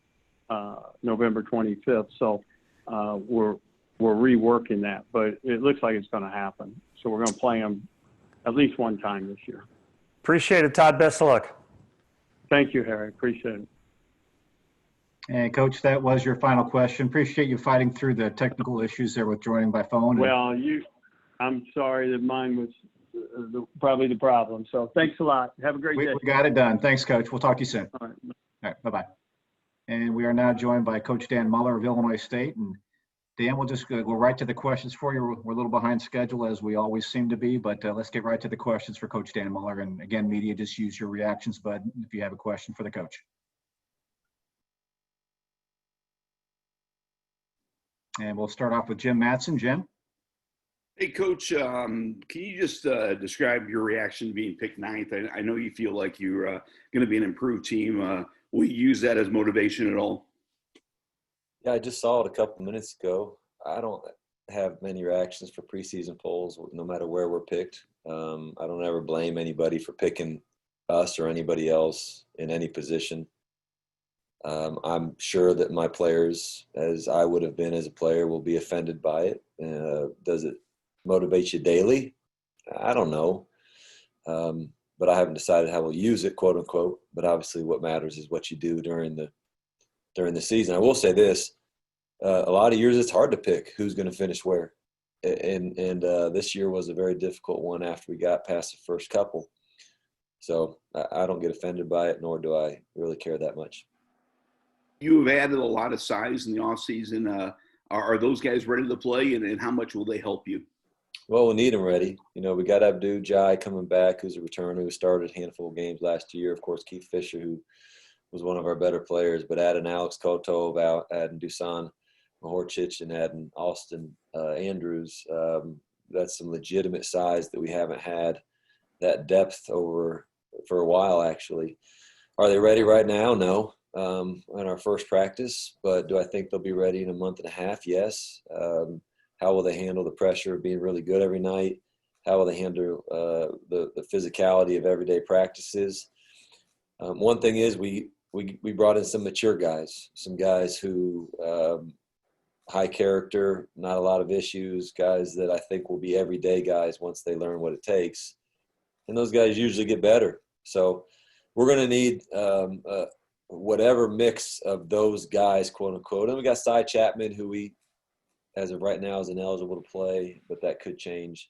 November 25th. So we're reworking that, but it looks like it's going to happen. So we're going to play them at least one time this year. Appreciate it, Todd. Best of luck. Thank you, Harry. Appreciate it. And Coach, that was your final question. Appreciate you fighting through the technical issues there with joining by phone. Well, I'm sorry that mine was probably the problem. So thanks a lot. Have a great day. We got it done. Thanks, Coach. We'll talk to you soon. All right. All right. Bye-bye. And we are now joined by Coach Dan Muller of Illinois State. And Dan, we'll just go right to the questions for you. We're a little behind schedule, as we always seem to be, but let's get right to the questions for Coach Dan Muller. And again, media, just use your reactions button if you have a question for the coach. And we'll start off with Jim Matson. Jim? Hey, Coach, can you just describe your reaction to being picked ninth? I know you feel like you're going to be an improved team. Will you use that as motivation at all? Yeah, I just saw it a couple minutes ago. I don't have many reactions for preseason polls, no matter where we're picked. I don't ever blame anybody for picking us or anybody else in any position. I'm sure that my players, as I would have been as a player, will be offended by it. Does it motivate you daily? I don't know. But I haven't decided how we'll use it, quote unquote. But obviously what matters is what you do during the season. I will say this, a lot of years it's hard to pick who's going to finish where. And this year was a very difficult one after we got past the first couple. So I don't get offended by it, nor do I really care that much. You have added a lot of size in the offseason. Are those guys ready to play, and how much will they help you? Well, we need them ready. We got Abdu Jai coming back, who's a returner who started a handful of games last year. Of course, Keith Fisher, who was one of our better players, but adding Alex Kotov, adding Dusan Mahorchich, and adding Austin Andrews, that's some legitimate size that we haven't had that depth over for a while, actually. Are they ready right now? No. In our first practice, but do I think they'll be ready in a month and a half? Yes. How will they handle the pressure of being really good every night? How will they handle the physicality of everyday practices? One thing is we brought in some mature guys, some guys who high character, not a lot of issues, guys that I think will be everyday guys once they learn what it takes. And those guys usually get better. So we're going to need whatever mix of those guys, quote unquote. And we got Cy Chapman, who we, as of right now, is ineligible to play, but that could change.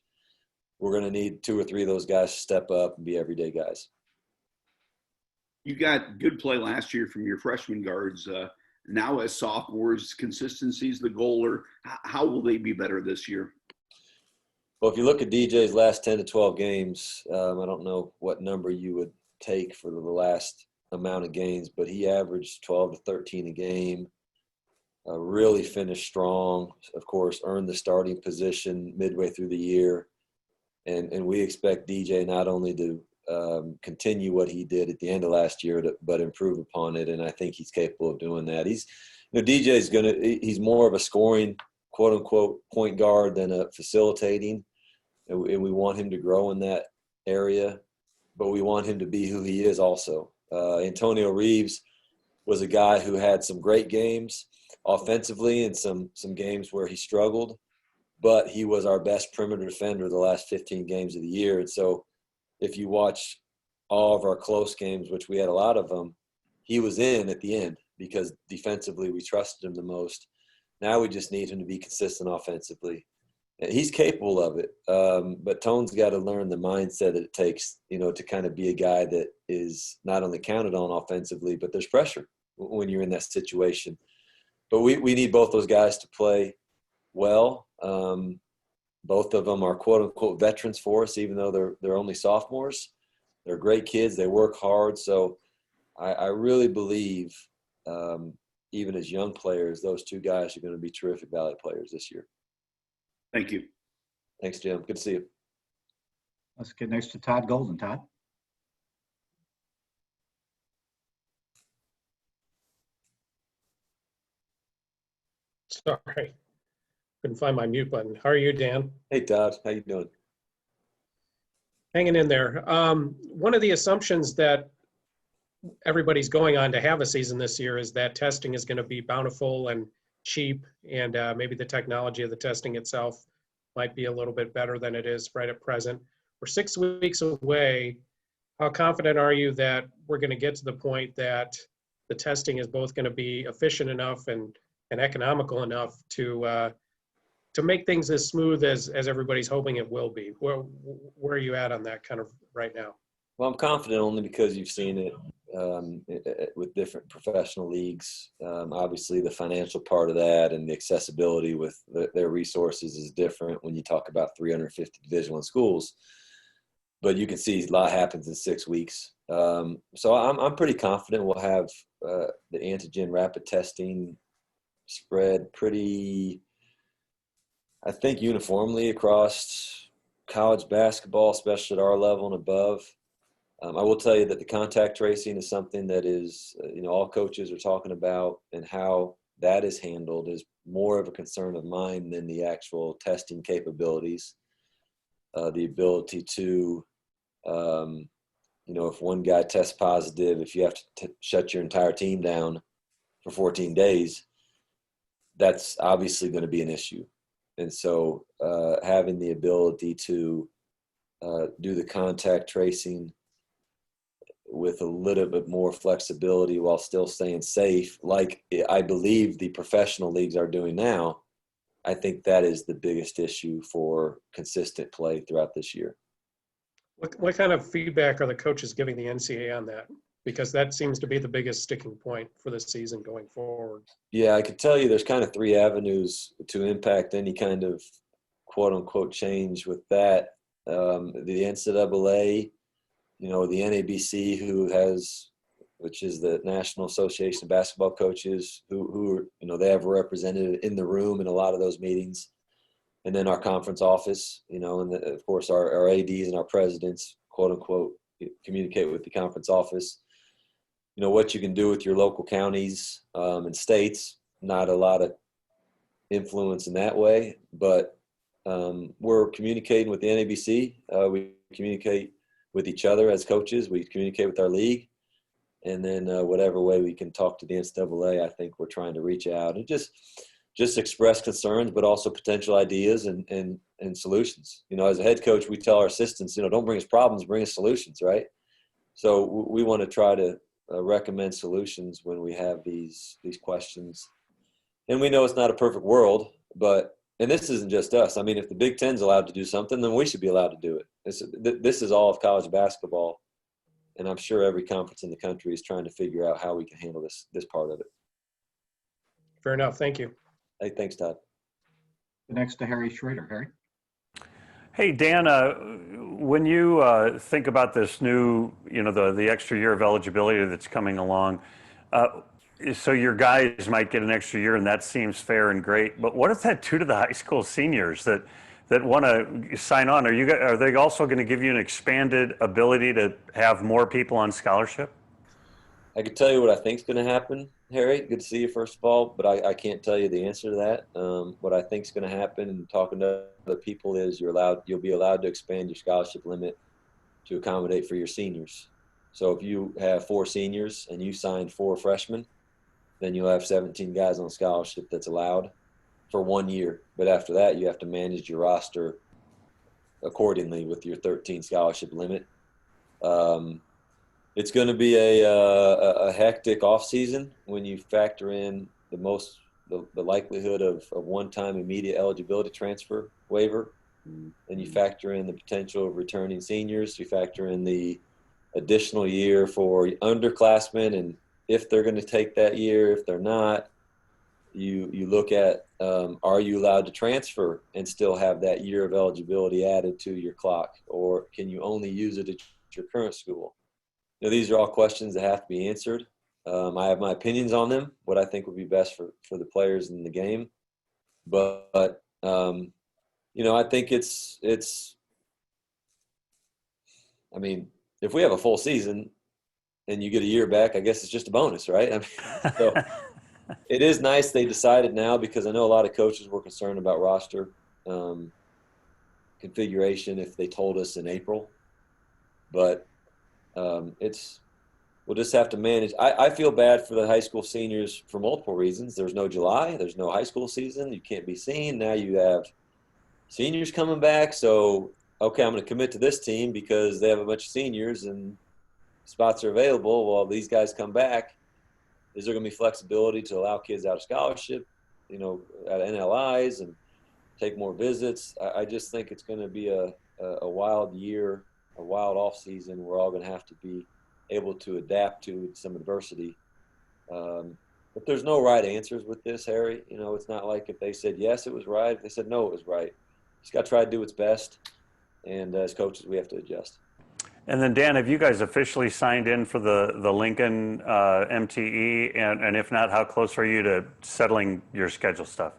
We're going to need 2 or 3 of those guys to step up and be everyday guys. You got good play last year from your freshman guards. Now as sophomores, consistency is the goal, or how will they be better this year? Well, if you look at DJ's last 10 to 12 games, I don't know what number you would take for the last amount of games, but he averaged 12 to 13 a game, really finished strong, of course, earned the starting position midway through the year. And we expect DJ not only to continue what he did at the end of last year, but improve upon it. And I think he's capable of doing that. He's more of a scoring, quote unquote, point guard than a facilitating. And we want him to grow in that area, but we want him to be who he is also. Antonio Reeves was a guy who had some great games offensively and some games where he struggled, but he was our best perimeter defender the last 15 games of the year. And so if you watch all of our close games, which we had a lot of them, he was in at the end because defensively we trusted him the most. Now we just need him to be consistent offensively. And he's capable of it, but Tone's got to learn the mindset that it takes, to kind of be a guy that is not only counted on offensively, but there's pressure when you're in that situation. But we need both those guys to play well. Both of them are quote unquote veterans for us, even though they're only sophomores. They're great kids. They work hard. So I really believe, even as young players, those two guys are going to be terrific Valley players this year. Thank you. Thanks, Jim. Good to see you. Let's get next to Todd Golden. Todd? Sorry, couldn't find my mute button. How are you, Dan? Hey, Todd. How you doing? Hanging in there. One of the assumptions that everybody's going on to have a season this year is that testing is going to be bountiful and cheap, and maybe the technology of the testing itself might be a little bit better than it is right at present. We're 6 weeks away. How confident are you that we're going to get to the point that the testing is both going to be efficient enough and economical enough to make things as smooth as everybody's hoping it will be? Where are you at on that kind of right now? Well, I'm confident only because you've seen it with different professional leagues. Obviously, the financial part of that and the accessibility with their resources is different when you talk about 350 Division I schools. But you can see a lot happens in 6 weeks. So I'm pretty confident we'll have the antigen rapid testing spread pretty, I think, uniformly across college basketball, especially at our level and above. I will tell you that the contact tracing is something that is, all coaches are talking about, and how that is handled is more of a concern of mine than the actual testing capabilities. The ability to, if one guy tests positive, if you have to shut your entire team down for 14 days, that's obviously going to be an issue. And so having the ability to do the contact tracing with a little bit more flexibility while still staying safe, like I believe the professional leagues are doing now, I think that is the biggest issue for consistent play throughout this year. What kind of feedback are the coaches giving the NCAA on that? Because that seems to be the biggest sticking point for the season going forward. Yeah, I could tell you there's kind of 3 avenues to impact any kind of quote-unquote change with that. The NCAA, the NABC, which is the National Association of Basketball Coaches, who they have a representative in the room in a lot of those meetings. And then our conference office, and of course our ADs and our presidents, quote unquote, communicate with the conference office. What you can do with your local counties and states, not a lot of influence in that way, but we're communicating with the NABC. We communicate with each other as coaches. We communicate with our league. And then whatever way we can talk to the NCAA, I think we're trying to reach out and just express concerns, but also potential ideas and solutions. As a head coach, we tell our assistants, don't bring us problems, bring us solutions, right? So we want to try to recommend solutions when we have these questions. And we know it's not a perfect world, and this isn't just us. I mean, if the Big Ten's allowed to do something, then we should be allowed to do it. This is all of college basketball, and I'm sure every conference in the country is trying to figure out how we can handle this part of it. Fair enough. Thank you. Hey, thanks, Todd. Next to Harry Schroeder. Harry? Hey, Dan, when you think about this new, the extra year of eligibility that's coming along, so your guys might get an extra year, and that seems fair and great. But what does that do to the high school seniors that want to sign on? Are they also going to give you an expanded ability to have more people on scholarship? I could tell you what I think is going to happen, Harry. Good to see you, first of all, but I can't tell you the answer to that. What I think is going to happen, and talking to other people, is you'll be allowed to expand your scholarship limit to accommodate for your seniors. So if you have 4 seniors and you signed 4 freshmen, then you'll have 17 guys on scholarship that's allowed for 1 year. But after that, you have to manage your roster accordingly with your 13 scholarship limit. It's going to be a hectic off season when you factor in the likelihood of one-time immediate eligibility transfer waiver, and you factor in the potential of returning seniors. You factor in the additional year for underclassmen, and if they're going to take that year, if they're not, you look at are you allowed to transfer and still have that year of eligibility added to your clock, or can you only use it at your current school? These are all questions that have to be answered. I have my opinions on them, what I think would be best for the players in the game. But I think I mean, if we have a full season and you get a year back, I guess it's just a bonus, right? I mean, so it is nice they decided now, because I know a lot of coaches were concerned about roster configuration if they told us in April. But we'll just have to manage. I feel bad for the high school seniors for multiple reasons. There's no July. There's no high school season. You can't be seen. Now you have seniors coming back. So, okay, I'm going to commit to this team because they have a bunch of seniors and spots are available. Well, these guys come back. Is there going to be flexibility to allow kids out of scholarship, at NLIs and take more visits? I just think it's going to be a wild year, a wild off season. We're all going to have to be able to adapt to some adversity. But there's no right answers with this, Harry. It's not like if they said yes, it was right. If they said no, it was right. Just got to try to do what's best. And as coaches, we have to adjust. And then, Dan, have you guys officially signed in for the Lincoln MTE? And if not, how close are you to settling your schedule stuff?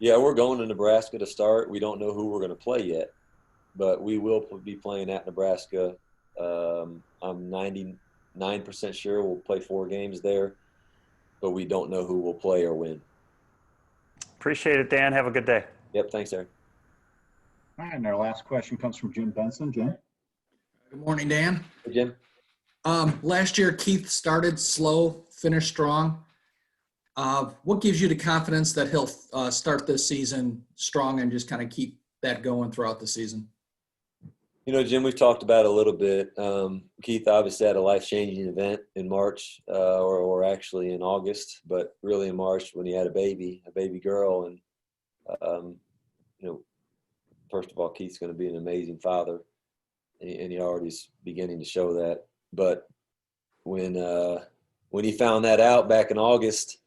Yeah, we're going to Nebraska to start. We don't know who we're going to play yet, but we will be playing at Nebraska. I'm 99% sure we'll play 4 games there, but we don't know who will play or when. Appreciate it, Dan. Have a good day. Yep, thanks, Eric. All right, and our last question comes from Jim Benson. Jim? Good morning, Dan. Hey, Jim. Last year, Keith started slow, finished strong. What gives you the confidence that he'll start this season strong and just kind of keep that going throughout the season? Jim, we've talked about it a little bit. Keith obviously had a life-changing event in March, or actually in August, but really in March when he had a baby girl. And, first of all, Keith's going to be an amazing father, and he already is beginning to show that. But when he found that out back in August,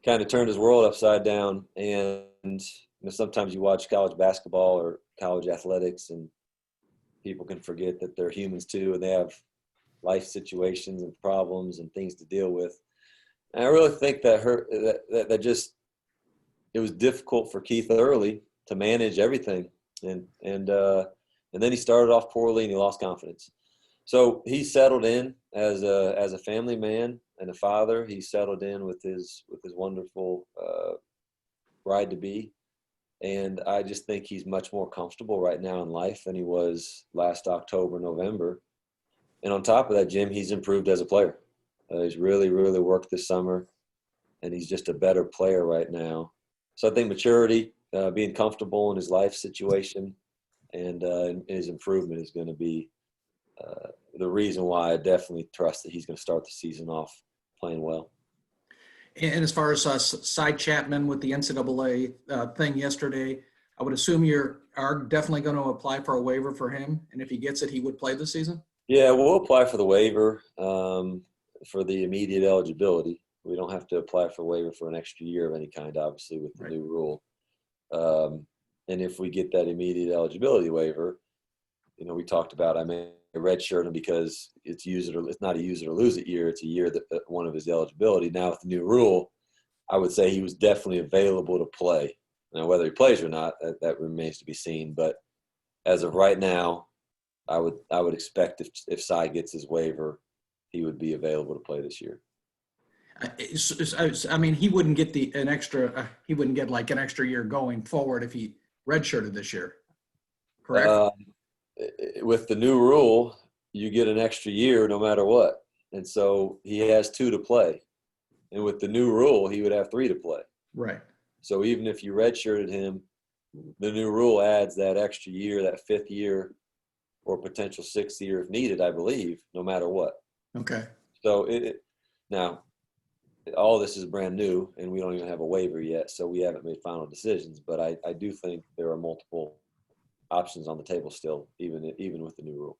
kind of turned his world upside down. And sometimes you watch college basketball or college athletics, and people can forget that they're humans too, and they have life situations and problems and things to deal with. And I really think that it was difficult for Keith early to manage everything, and then he started off poorly and he lost confidence. So he settled in as a family man and a father. He settled in with his wonderful bride to be. And I just think he's much more comfortable right now in life than he was last October, November. And on top of that, Jim, he's improved as a player. He's really, really worked this summer, and he's just a better player right now. So I think maturity, being comfortable in his life situation, and his improvement is going to be the reason why I definitely trust that he's going to start the season off playing well. And as far as Cy Chapman with the NCAA thing yesterday, I would assume you are definitely going to apply for a waiver for him. And if he gets it, he would play this season? Yeah, we'll apply for the waiver for the immediate eligibility. We don't have to apply for a waiver for an extra year of any kind, obviously, with the new rule. And if we get that immediate eligibility waiver, we talked about, I may redshirt him because it's not a use it or lose it year. It's a year that one of his eligibility. Now with the new rule, I would say he was definitely available to play. Now whether he plays or not, that remains to be seen. But as of right now, I would expect if Cy gets his waiver, he would be available to play this year. I mean, he wouldn't get an extra. He wouldn't get like an extra year going forward if he redshirted this year. Correct. With the new rule, you get an extra year no matter what. And so he has 2 to play. And with the new rule, he would have 3 to play. Right. So even if you redshirted him, the new rule adds that extra year, that 5th year, or potential 6th year if needed, I believe, no matter what. Okay. So now all this is brand new, and we don't even have a waiver yet, so we haven't made final decisions. But I do think there are multiple options on the table still, even with the new rule.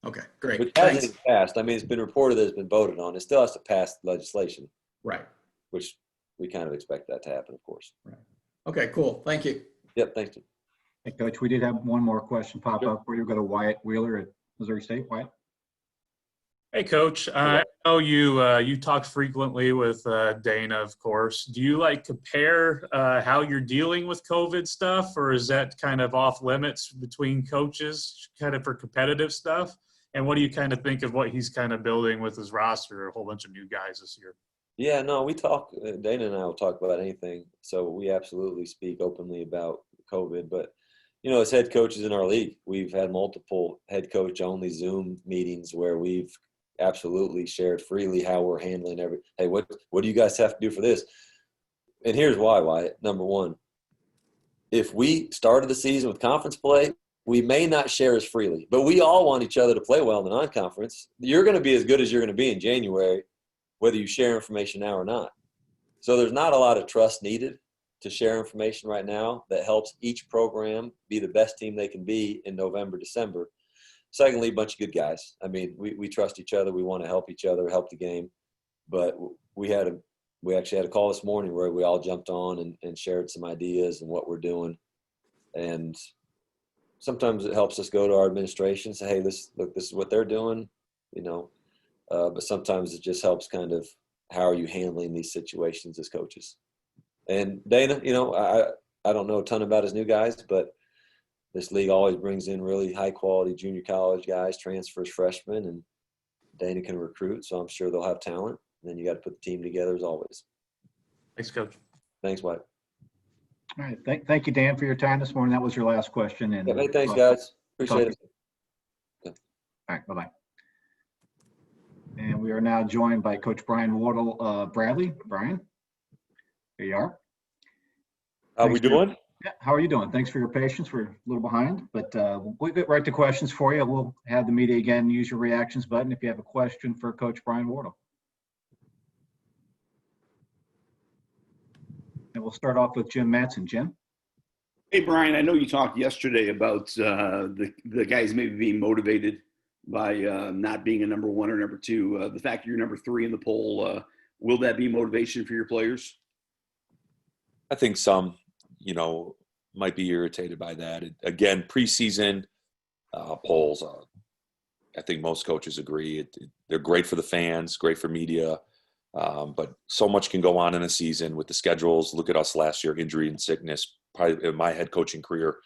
Okay, great. Which Thanks. hasn't passed. I mean, it's been reported that it's been voted on. It still has to pass legislation. Right. Which we kind of expect that to happen, of course. Right. Okay, cool. Thank you. Yep, thanks. Hey, Coach, we did have one more question pop up where you go to Wyatt Wheeler at Missouri State. Wyatt? Hey, Coach. I know you talk frequently with Dana, of course. Do you compare how you're dealing with COVID stuff, or is that kind of off limits between coaches, kind of for competitive stuff? And what do you kind of think of what he's kind of building with his roster, a whole bunch of new guys this year? Yeah, no, we talk. Dana and I will talk about anything. So we absolutely speak openly about COVID. But as head coaches in our league, we've had multiple head coach only Zoom meetings where we've absolutely shared freely how we're handling hey, what do you guys have to do for this? And here's why, Wyatt. Number one, if we started the season with conference play, we may not share as freely, but we all want each other to play well in the non-conference. You're going to be as good as you're going to be in January, whether you share information now or not. So there's not a lot of trust needed to share information right now that helps each program be the best team they can be in November, December. Secondly, a bunch of good guys. I mean, we trust each other. We want to help each other, help the game. But we actually had a call this morning where we all jumped on and shared some ideas and what we're doing. And sometimes it helps us go to our administration and say, hey, this is what they're doing, but sometimes it just helps kind of how are you handling these situations as coaches. And Dana, I don't know a ton about his new guys, but this league always brings in really high-quality junior college guys, transfers, freshmen, and Dana can recruit, so I'm sure they'll have talent. And then you got to put the team together as always. Thanks, Coach. Thanks, Mike. All right. Thank you, Dan, for your time this morning. That was your last question. And hey, thanks, guys. Appreciate it. All right. Bye-bye. And we are now joined by Coach Brian Wardle Bradley. Brian, here you are. How we doing? Yeah, how are you doing? Thanks for your patience. We're a little behind, but we'll get right to questions for you. We'll have the media again use your reactions button if you have a question for Coach Brian Wardle. And we'll start off with Jim Matson. Jim? Hey, Brian, I know you talked yesterday about the guys maybe being motivated by not being a number one or number two. The fact that you're number 3 in the poll, will that be motivation for your players? I think some, might be irritated by that. Again, preseason polls, I think most coaches agree. They're great for the fans, great for media, but so much can go on in a season with the schedules. Look at us last year, injury and sickness, probably in my head coaching career,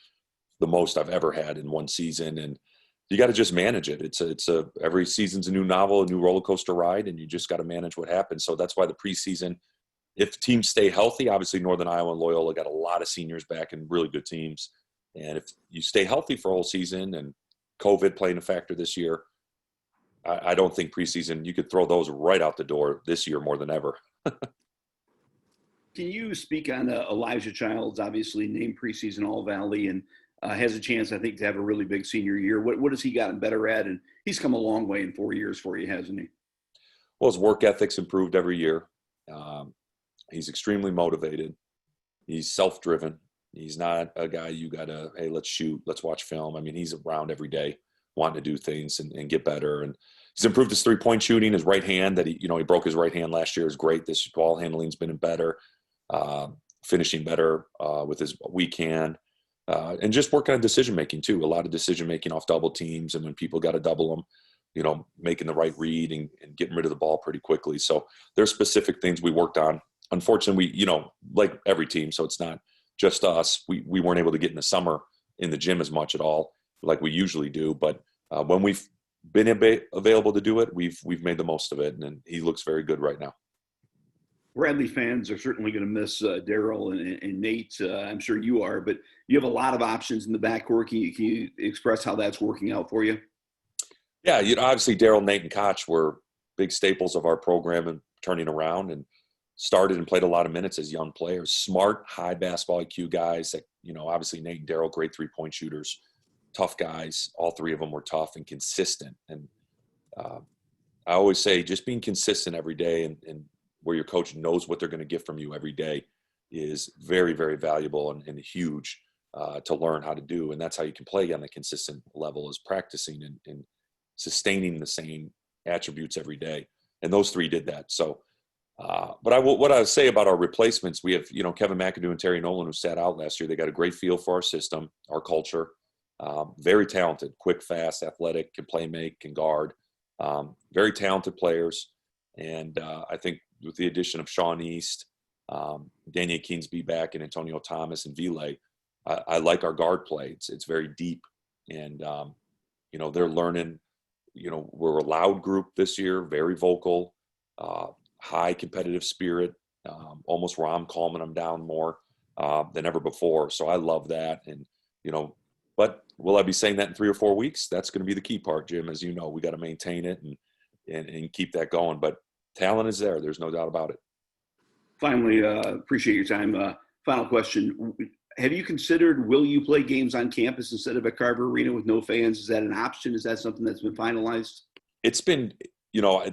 the most I've ever had in one season. And you got to just manage it. Every season's a new novel, a new roller coaster ride, and you just got to manage what happens. So that's why the preseason, if teams stay healthy, obviously Northern Iowa and Loyola got a lot of seniors back and really good teams. And if you stay healthy for a whole season and COVID playing a factor this year, I don't think preseason, you could throw those right out the door this year more than ever. Can you speak on Elijah Childs, obviously named preseason All-Valley and has a chance, I think, to have a really big senior year. What has he gotten better at? And he's come a long way in 4 years for you, hasn't he? Well, his work ethic's improved every year. He's extremely motivated. He's self-driven. He's not a guy you got to, hey, let's shoot, let's watch film. I mean, he's around every day wanting to do things and get better. And he's improved his three-point shooting, his right hand that he broke his right hand last year is great. This ball handling's been better, finishing better with his weak hand. And just working on decision-making too. A lot of decision-making off double teams. And when people got to double them, making the right read and getting rid of the ball pretty quickly. So there's specific things we worked on. Unfortunately, like every team, so it's not just us. We weren't able to get in the summer in the gym as much at all like we usually do. But when we've been available to do it, we've made the most of it. And he looks very good right now. Bradley fans are certainly going to miss Daryl and Nate. I'm sure you are, but you have a lot of options in the backcourt. Can you express how that's working out for you? Yeah, obviously Daryl, Nate, and Koch were big staples of our program and turning around and started and played a lot of minutes as young players. Smart, high basketball IQ guys that, obviously Nate and Daryl, great three-point shooters, tough guys. All three of them were tough and consistent. And I always say just being consistent every day and where your coach knows what they're going to get from you every day is very, very valuable and huge to learn how to do. And that's how you can play on a consistent level, is practicing and sustaining the same attributes every day. And those three did that. So, but what I would say about our replacements, we have, Kevin McAdoo and Terry Nolan, who sat out last year. They got a great feel for our system, our culture. Very talented, quick, fast, athletic, can play make, can guard. Very talented players. And I think with the addition of Sean East, Daniel Kingsby back, and Antonio Thomas and Vile, I like our guard play. It's very deep. And, they're learning. We're a loud group this year, very vocal, high competitive spirit, almost where I'm calming them down more than ever before. So I love that. And, but will I be saying that in 3 or 4 weeks? That's going to be the key part, Jim. As you know, we got to maintain it and keep that going. But talent is there. There's no doubt about it. Finally, appreciate your time. Final question. Have you considered, will you play games on campus instead of at Carver Arena with no fans? Is that an option? Is that something that's been finalized? It's been,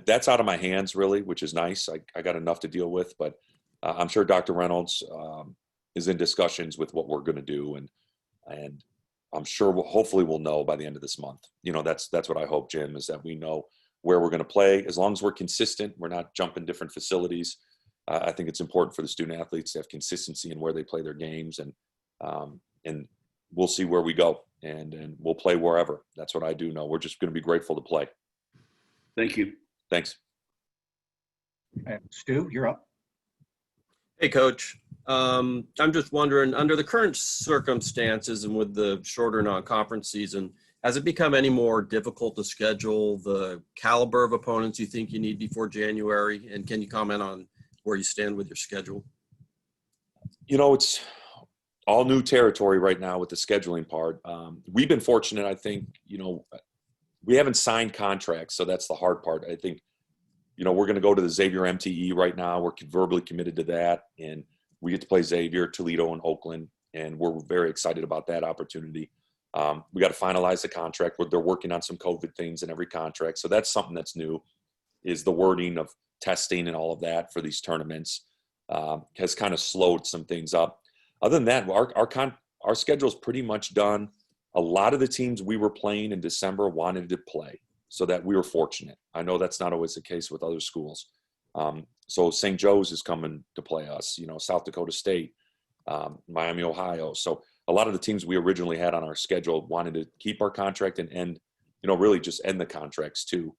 that's out of my hands, really, which is nice. I got enough to deal with. But I'm sure Dr. Reynolds is in discussions with what we're going to do. And I'm sure hopefully we'll know by the end of this month. That's what I hope, Jim, is that we know where we're going to play. As long as we're consistent, we're not jumping different facilities. I think it's important for the student athletes to have consistency in where they play their games, and we'll see where we go, and we'll play wherever. That's what I do know. We're just going to be grateful to play. Thank you. Thanks. Stu, you're up. Hey, Coach. I'm just wondering, under the current circumstances and with the shorter non-conference season, has it become any more difficult to schedule the caliber of opponents you think you need before January? And can you comment on where you stand with your schedule? It's all new territory right now with the scheduling part. We've been fortunate, I think. We haven't signed contracts, so that's the hard part. I think, we're going to go to the Xavier MTE right now. We're verbally committed to that, and we get to play Xavier, Toledo, and Oakland, and we're very excited about that opportunity. We got to finalize the contract. They're working on some COVID things in every contract, so that's something that's new, is the wording of testing and all of that for these tournaments has kind of slowed some things up. Other than that, our schedule's pretty much done. A lot of the teams we were playing in December wanted to play, so that we were fortunate. I know that's not always the case with other schools. So St. Joe's is coming to play us, South Dakota State, Miami, Ohio. So a lot of the teams we originally had on our schedule wanted to keep our contract and end, really just end the contracts too.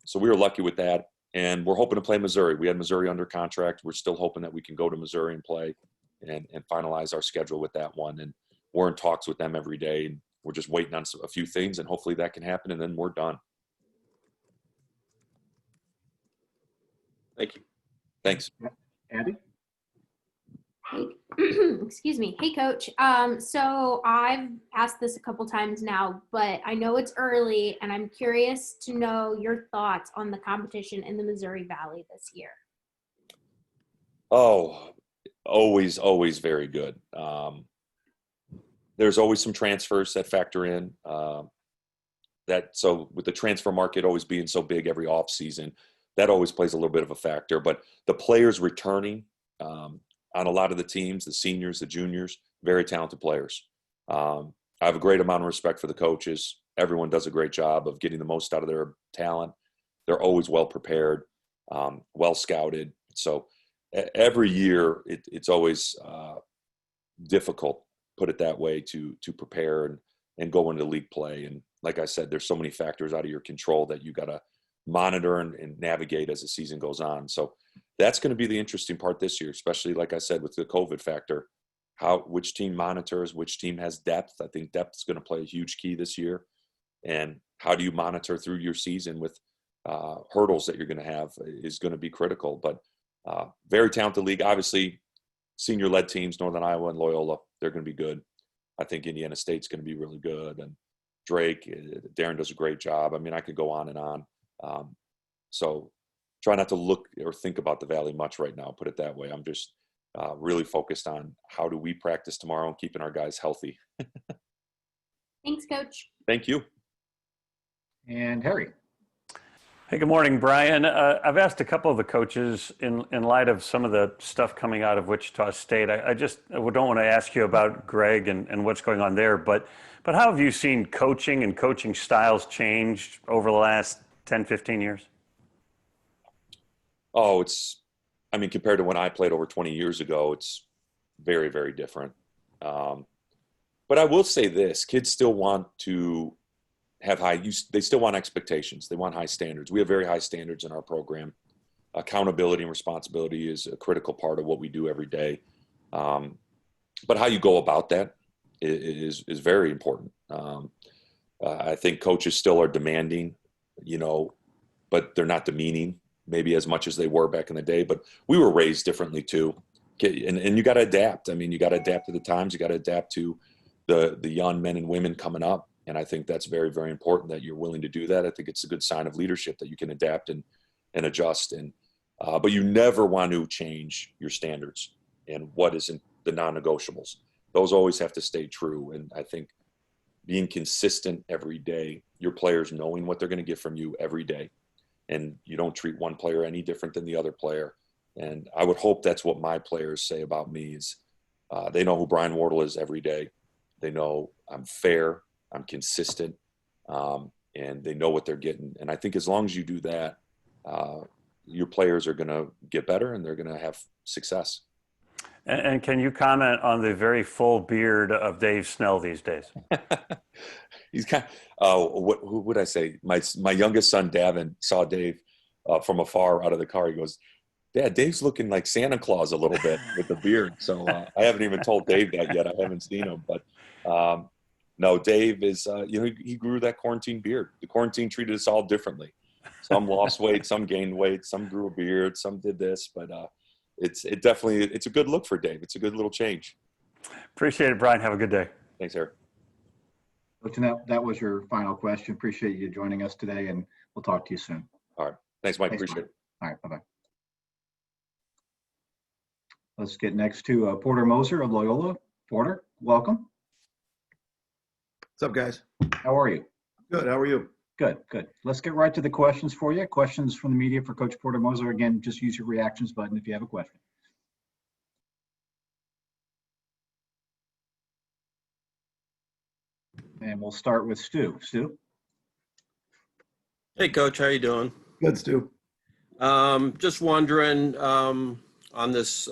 So we were lucky with that. And we're hoping to play Missouri. We had Missouri under contract. We're still hoping that we can go to Missouri and play and finalize our schedule with that one. And we're in talks with them every day. And we're just waiting on a few things, and hopefully that can happen, and then we're done. Thank you. Thanks. Andy? Hey, excuse me. Hey, Coach. So I've asked this a couple times now, but I know it's early, and I'm curious to know your thoughts on the competition in the Missouri Valley this year. Oh, always very good. There's always some transfers that factor in. So with the transfer market always being so big every off season, that always plays a little bit of a factor. But the players returning on a lot of the teams, the seniors, the juniors, very talented players. I have a great amount of respect for the coaches. Everyone does a great job of getting the most out of their talent. They're always well prepared, well scouted. So every year it's always difficult, put it that way, to prepare and go into league play. And like I said, there's so many factors out of your control that you got to monitor and navigate as the season goes on. So that's going to be the interesting part this year, especially, like I said, with the COVID factor, which team monitors, which team has depth. I think depth is going to play a huge key this year. And how do you monitor through your season with hurdles that you're going to have is going to be critical. But very talented league. Obviously, senior-led teams, Northern Iowa and Loyola, they're going to be good. I think Indiana State's going to be really good. And Drake, Darren does a great job. I mean, I could go on and on. So try not to look or think about the Valley much right now, put it that way. I'm just really focused on how do we practice tomorrow and keeping our guys healthy. Thanks, Coach. Thank you. And Harry. Hey, good morning, Brian. I've asked a couple of the coaches in light of some of the stuff coming out of Wichita State. I don't want to ask you about Greg and what's going on there, but how have you seen coaching and coaching styles change over the last 10, 15 years? Oh, compared to when I played over 20 years ago, it's very, very different. But I will say this, kids still want to have they still want expectations. They want high standards. We have very high standards in our program. Accountability and responsibility is a critical part of what we do every day. But how you go about that is very important. I think coaches still are demanding, but they're not demeaning maybe as much as they were back in the day. But we were raised differently too. And you got to adapt. I mean, you got to adapt to the times. You got to adapt to the young men and women coming up. And I think that's very, very important that you're willing to do that. I think it's a good sign of leadership that you can adapt and adjust. But you never want to change your standards and what isn't the non-negotiables. Those always have to stay true. And I think being consistent every day, your players knowing what they're going to get from you every day, and you don't treat one player any different than the other player. And I would hope that's what my players say about me is they know who Brian Wardle is every day. They know I'm fair. I'm consistent, and they know what they're getting. And I think as long as you do that, your players are going to get better and they're going to have success. And can you comment on the very full beard of Dave Snell these days? He's kind who would I say? My youngest son, Davin, saw Dave from afar out of the car. He goes, "Dad, Dave's looking like Santa Claus a little bit with the beard." So I haven't even told Dave that yet. I haven't seen him, but no, Dave is, he grew that quarantine beard. The quarantine treated us all differently. Some lost weight, some gained weight, some grew a beard, some did this, but it's a good look for Dave. It's a good little change. Appreciate it, Brian. Have a good day. Thanks, Eric. Coach, that was your final question. Appreciate you joining us today, and we'll talk to you soon. All right. Thanks, Mike. Appreciate it. All right. Bye-bye. Let's get next to Porter Moser of Loyola. Porter, welcome. What's up, guys? How are you? Good. How are you? Good, good. Let's get right to the questions for you. Questions from the media for Coach Porter Moser. Again, just use your reactions button if you have a question. And we'll start with Stu. Stu? Hey, Coach. How you doing? Good, Stu. Just wondering on this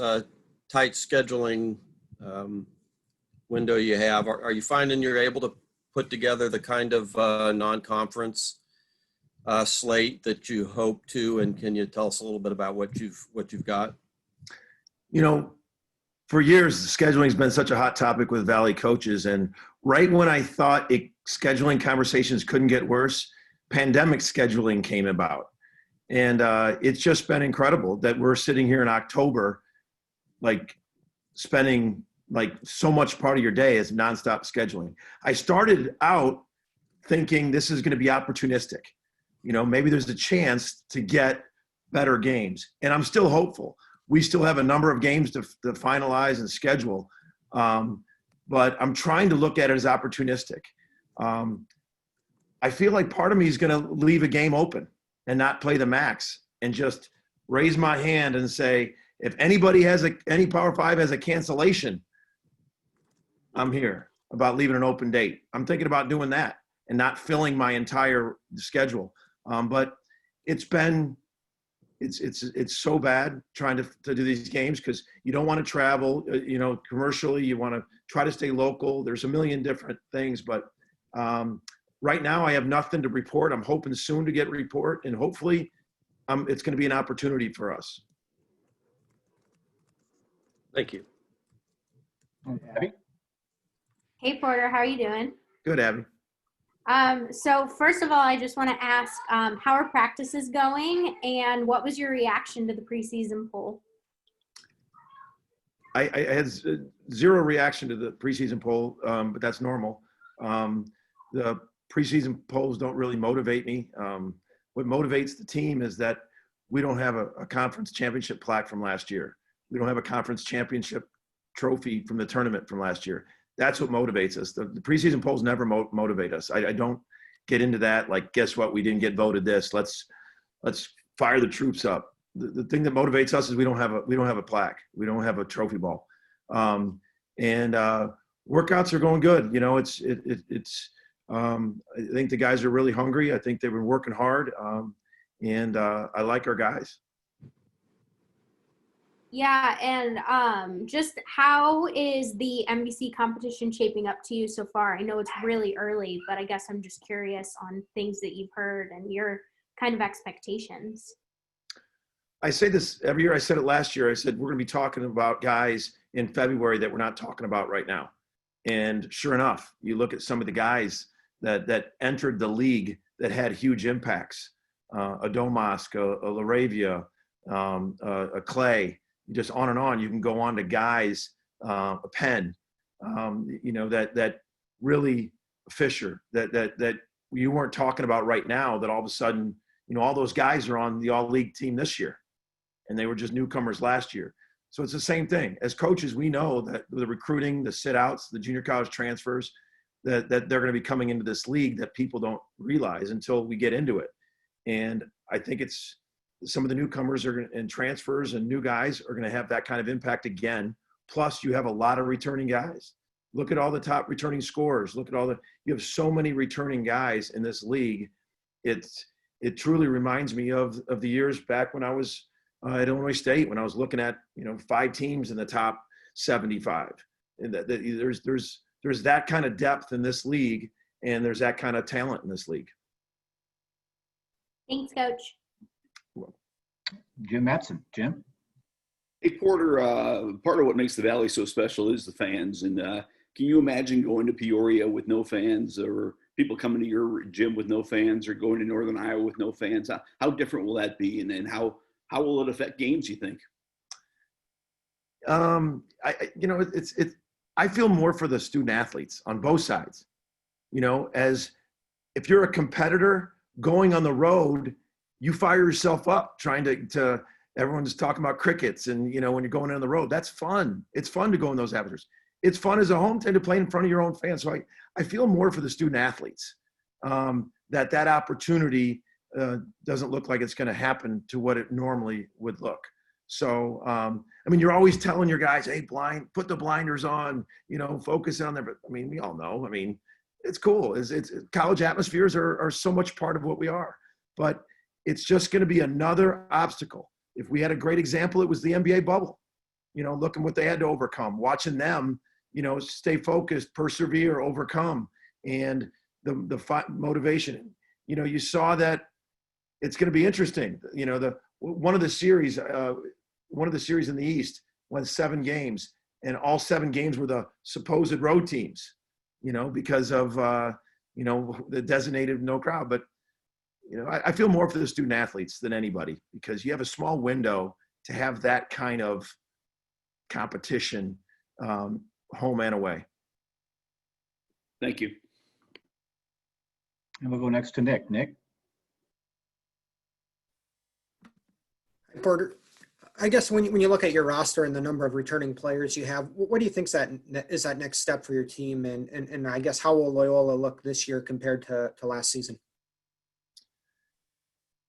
tight scheduling window you have, are you finding you're able to put together the kind of non-conference slate that you hope to, and can you tell us a little bit about what you've got? For years, scheduling has been such a hot topic with Valley coaches, and right when I thought scheduling conversations couldn't get worse, pandemic scheduling came about. And it's just been incredible that we're sitting here in October, spending so much part of your day is nonstop scheduling. I started out thinking this is going to be opportunistic. Maybe there's a chance to get better games. And I'm still hopeful. We still have a number of games to finalize and schedule. But I'm trying to look at it as opportunistic. I feel like part of me is going to leave a game open and not play the max and just raise my hand and say, if anybody has any Power 5 has a cancellation, I'm here about leaving an open date. I'm thinking about doing that and not filling my entire schedule. But it's so bad trying to do these games because you don't want to travel, commercially. You want to try to stay local. There's a million different things, but right now I have nothing to report. I'm hoping soon to get a report, and hopefully it's going to be an opportunity for us. Thank you. Abby? Hey, Porter, how are you doing? Good, Abby. So first of all, I just want to ask, how are practices going, and what was your reaction to the preseason poll? I had zero reaction to the preseason poll, but that's normal. The preseason polls don't really motivate me. What motivates the team is that we don't have a conference championship plaque from last year. We don't have a conference championship trophy from the tournament from last year. That's what motivates us. The preseason polls never motivate us. I don't get into that. Guess what? We didn't get voted this. Let's let's fire the troops up. The thing that motivates us is we don't have a plaque. We don't have a trophy ball. And workouts are going good. You know, I think the guys are really hungry. I think they've been working hard. And I like our guys. Yeah, and just how is the MVC competition shaping up to you so far? I know it's really early, but I guess I'm just curious on things that you've heard and your kind of expectations. I say this every year. I said it last year. I said, we're going to be talking about guys in February that we're not talking about right now. And sure enough, you look at some of the guys that entered the league that had huge impacts. A Domask, a Laravia, a Clay, just on and on. You can go on to guys, a Penn, you know, that really Fisher, that you weren't talking about right now, that all of a sudden, you know, all those guys are on the all-league team this year, and they were just newcomers last year. So it's the same thing. As coaches, we know that the recruiting, the sit-outs, the junior college transfers, that they're going to be coming into this league that people don't realize until we get into it. And I think it's some of the newcomers and transfers and new guys are going to have that kind of impact again. Plus, you have a lot of returning guys. Look at all the top returning scorers. Look at you have so many returning guys in this league. It truly reminds me of the years back when I was at Illinois State, when I was looking at, you know, 5 teams in the top 75. And there's that kind of depth in this league, and there's that kind of talent in this league. Thanks, Coach. Jim Matson. Jim? Hey, Porter, part of what makes the Valley so special is the fans. And can you imagine going to Peoria with no fans, or people coming to your gym with no fans, or going to Northern Iowa with no fans? How different will that be? And then how will it affect games, you think? I feel more for the student athletes on both sides. You know, as if you're a competitor going on the road, you fire yourself up trying to everyone's talking about crickets, and, you know, when you're going on the road, that's fun. It's fun to go in those atmospheres. It's fun as a home team to play in front of your own fans. So I feel more for the student athletes, that opportunity doesn't look like it's going to happen to what it normally would look. So, I mean, you're always telling your guys, hey, put the blinders on, you know, focus on them. But I mean, we all know, I mean, it's cool. It's college atmospheres are so much part of what we are, but it's just going to be another obstacle. If we had a great example, it was the NBA bubble, you know, looking what they had to overcome, watching them, you know, stay focused, persevere, overcome, and the motivation. You know, you saw that it's going to be interesting. You know, one of the series in the East went 7 games, and all 7 games were the supposed road teams, you know, because of, you know, the designated no crowd. But, you know, I feel more for the student athletes than anybody, because you have a small window to have that kind of competition, home and away. Thank you. And we'll go next to Nick. Nick? Porter, I guess when you look at your roster and the number of returning players you have, what do you think is that next step for your team? And I guess how will Loyola look this year compared to last season?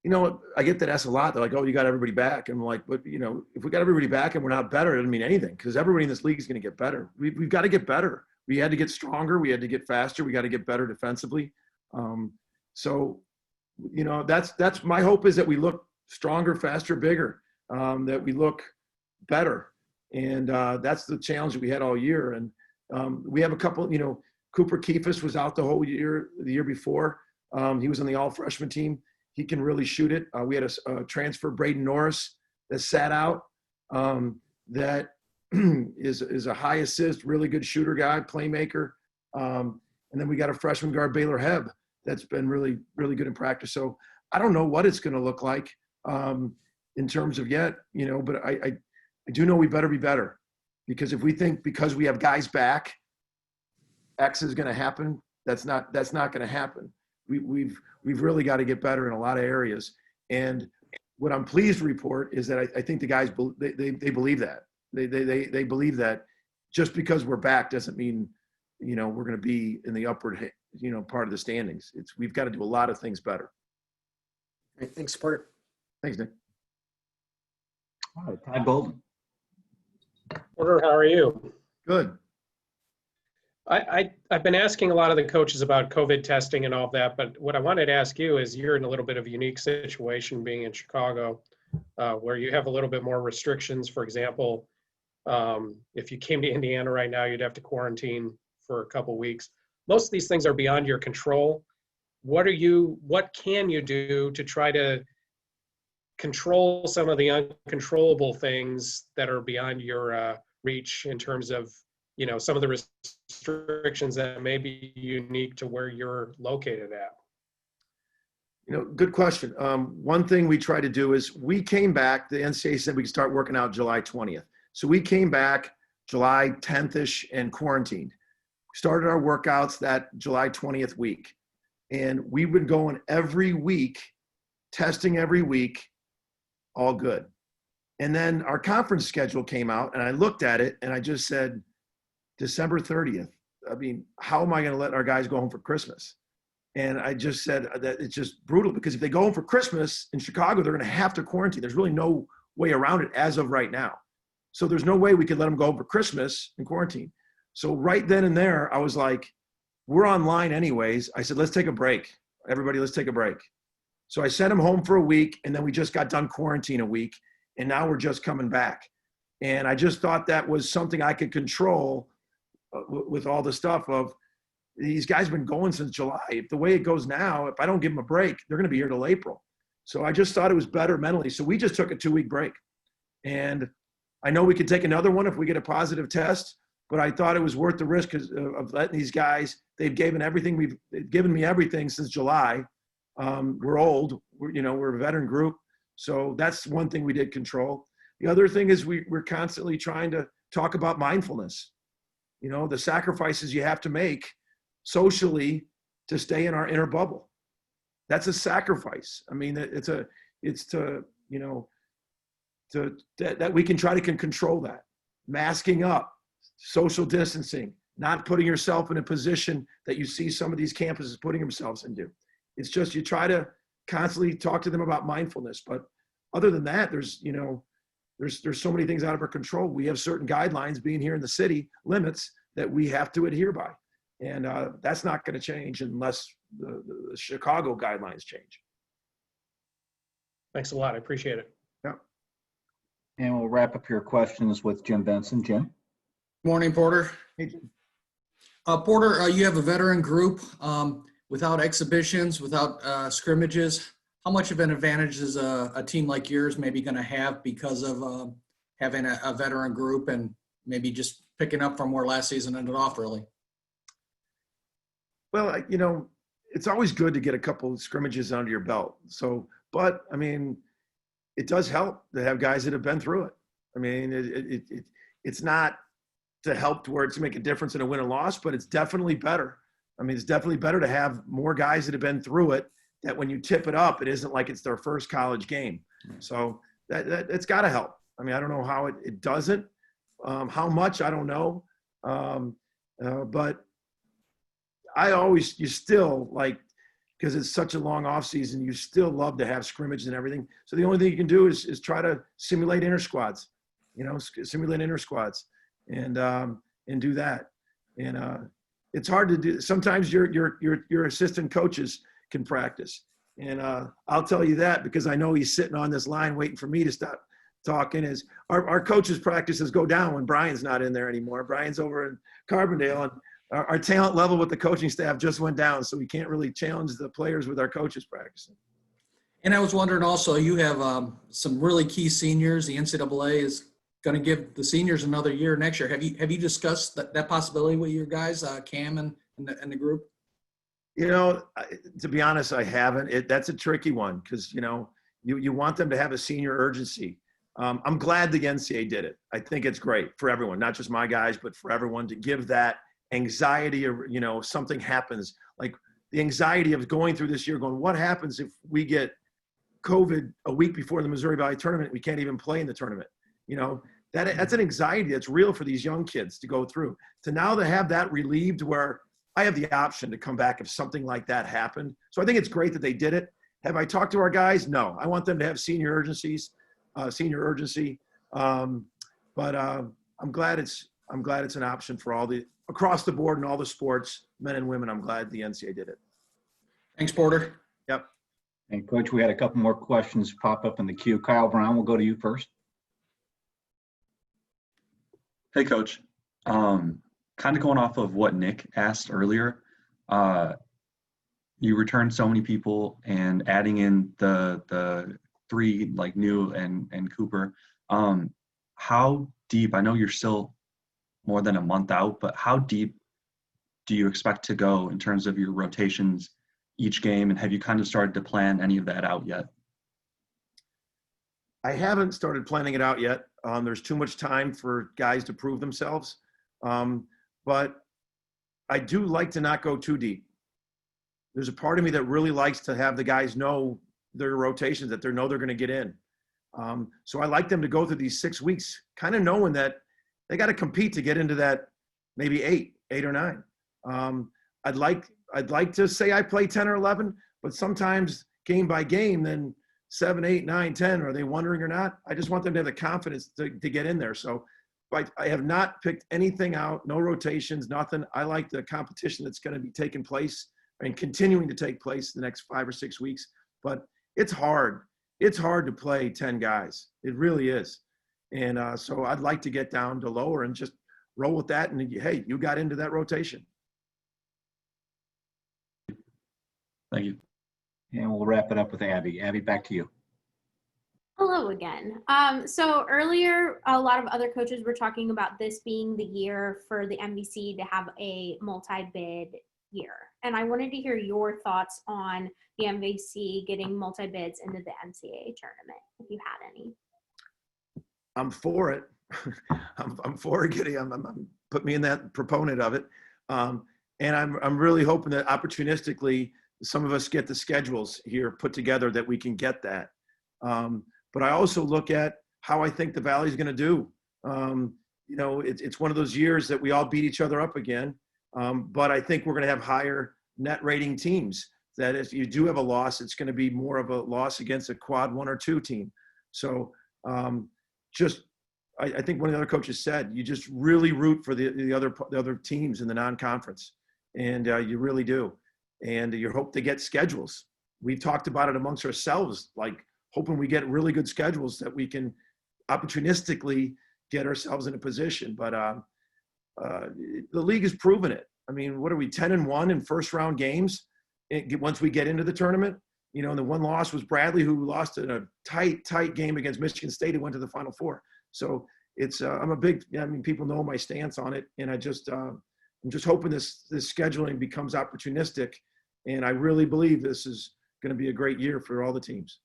You know, I get that asked a lot. They're like, oh, you got everybody back. And I'm like, but, you know, if we got everybody back and we're not better, it doesn't mean anything, because everybody in this league is going to get better. We've got to get better. We had to get stronger. We had to get faster. We got to get better defensively. So, you know, that's my hope, is that we look stronger, faster, bigger, that we look better. And that's the challenge that we had all year. And we have a couple, you know, Cooper Keefus was out the whole year, the year before. He was on the all-freshman team. He can really shoot it. We had a transfer, Braden Norris, that sat out, that is a high assist, really good shooter guy, playmaker. And then we got a freshman guard, Baylor Hebb, that's been really, really good in practice. So I don't know what it's going to look like in terms of yet, you know, but I do know we better be better, because if we think because we have guys back, X is going to happen, that's not going to happen. We've really got to get better in a lot of areas. And what I'm pleased to report is that I think the guys, they believe that. They believe that just because we're back doesn't mean, you know, we're going to be in the upward, you know, part of the standings. We've got to do a lot of things better. All right, thanks, Porter. Thanks, Nick. All right, Todd Golden. Porter, how are you? Good. I've been asking a lot of the coaches about COVID testing and all of that, but what I wanted to ask you is you're in a little bit of a unique situation being in Chicago, where you have a little bit more restrictions. For example, if you came to Indiana right now, you'd have to quarantine for a couple weeks. Most of these things are beyond your control. What can you do to try to control some of the uncontrollable things that are beyond your reach in terms of, you know, some of the restrictions that may be unique to where you're located at? You know, good question. One thing we try to do is we came back, the NCAA said we could start working out July 20th. So we came back July 10th-ish and quarantined. Started our workouts that July 20th week. And we've been going every week, testing every week, all good. And then our conference schedule came out and I looked at it and I just said, December 30th. I mean, how am I going to let our guys go home for Christmas? And I just said that it's just brutal because if they go home for Christmas in Chicago, they're going to have to quarantine. There's really no way around it as of right now. So there's no way we could let them go home for Christmas and quarantine. So right then and there, I was like, we're online anyways. I said, let's take a break. Everybody, let's take a break. So I sent them home for a week and then we just got done quarantine a week and now we're just coming back. And I just thought that was something I could control with all the stuff of these guys been going since July. If the way it goes now, if I don't give them a break, they're going to be here till April. So I just thought it was better mentally. So we just took a 2-week break. And I know we could take another one if we get a positive test, but I thought it was worth the risk of letting these guys, they've given me everything since July. We're old, we're a veteran group. So that's one thing we did control. The other thing is we're constantly trying to talk about mindfulness. You know, the sacrifices you have to make socially to stay in our inner bubble. That's a sacrifice. I mean, it's to that we can try to control that. Masking up, social distancing, not putting yourself in a position that you see some of these campuses putting themselves into. It's just, you try to constantly talk to them about mindfulness. But other than that, there's so many things out of our control. We have certain guidelines being here in the city, limits that we have to adhere by. And that's not going to change unless the Chicago guidelines change. Thanks a lot. I appreciate it. Yeah. And we'll wrap up your questions with Jim Benson. Jim? Morning, Porter. Hey, Jim. Porter, you have a veteran group without exhibitions, without scrimmages. How much of an advantage is a team like yours maybe going to have because of having a veteran group and maybe just picking up from where last season ended off, really? Well, it's always good to get a couple of scrimmages under your belt. So, but I mean, it does help to have guys that have been through it. I mean, it's not to help towards to make a difference in a win or loss, but it's definitely better. I mean, it's definitely better to have more guys that have been through it, that when you tip it up, it isn't like it's their first college game. So that it's got to help. I mean, I don't know how it doesn't. How much, I don't know. But you still like, because it's such a long off season, you still love to have scrimmages and everything. So the only thing you can do is try to simulate inter squads, simulate inter squads and do that. And it's hard to do. Sometimes your assistant coaches can practice. And I'll tell you that because I know he's sitting on this line waiting for me to stop talking. Is our coaches' practices go down when Brian's not in there anymore. Brian's over in Carbondale, and our talent level with the coaching staff just went down, so we can't really challenge the players with our coaches practicing. And I was wondering also, you have some really key seniors. The NCAA is going to give the seniors another year next year. Have you discussed that possibility with your guys, Cam and the group? To be honest, I haven't. That's a tricky one because, you want them to have a senior urgency. I'm glad the NCAA did it. I think it's great for everyone, not just my guys, but for everyone to give that anxiety of, something happens. Like the anxiety of going through this year going, what happens if we get COVID a week before the Missouri Valley tournament? We can't even play in the tournament. That's an anxiety that's real for these young kids to go through. To now to have that relieved where I have the option to come back if something like that happened. So I think it's great that they did it. Have I talked to our guys? No. I want them to have senior urgency. But I'm glad it's an option for all the across the board in all the sports, men and women. I'm glad the NCAA did it. Thanks, Porter. Yep. And Coach, we had a couple more questions pop up in the queue. Kyle Brown, we'll go to you first. Hey, Coach. Kind of going off of what Nick asked earlier, you returned so many people and adding in the three like New and Cooper. How deep? I know you're still more than a month out, but how deep do you expect to go in terms of your rotations each game? And have you kind of started to plan any of that out yet? I haven't started planning it out yet. There's too much time for guys to prove themselves. But I do like to not go too deep. There's a part of me that really likes to have the guys know their rotations, that they know they're going to get in. So I like them to go through these 6 weeks, kind of knowing that they got to compete to get into that maybe eight or nine. I'd like to say I play 10 or 11, but sometimes game by game, then 7, 8, 9, 10, are they wondering or not? I just want them to have the confidence to get in there. So I have not picked anything out, no rotations, nothing. I like the competition that's going to be taking place and continuing to take place the next 5 or 6 weeks. But it's hard. It's hard to play 10 guys. It really is. And so I'd like to get down to lower and just roll with that. And hey, you got into that rotation. Thank you. And we'll wrap it up with Abby. Abby, back to you. Hello again. So earlier, a lot of other coaches were talking about this being the year for the MVC to have a multi-bid year. And I wanted to hear your thoughts on the MVC getting multi-bids into the NCAA tournament, if you had any. I'm for it. I'm for it. Put me in that proponent of it. And I'm really hoping that opportunistically, some of us get the schedules here put together that we can get that. But I also look at how I think the Valley is going to do. It's one of those years that we all beat each other up again. But I think we're going to have higher net rating teams, that if you do have a loss, it's going to be more of a loss against a quad 1 or 2 team. So I think one of the other coaches said, you just really root for the other teams in the non-conference. And you really do. And you hope they get schedules. We've talked about it amongst ourselves, like hoping we get really good schedules that we can opportunistically get ourselves in a position. But the league has proven it. I mean, what are we, 10-1 in first round games once we get into the tournament? And the one loss was Bradley, who lost in a tight game against Michigan State and went to the Final Four. So it's people know my stance on it, and I'm just hoping this scheduling becomes opportunistic, and I really believe this is going to be a great year for all the teams.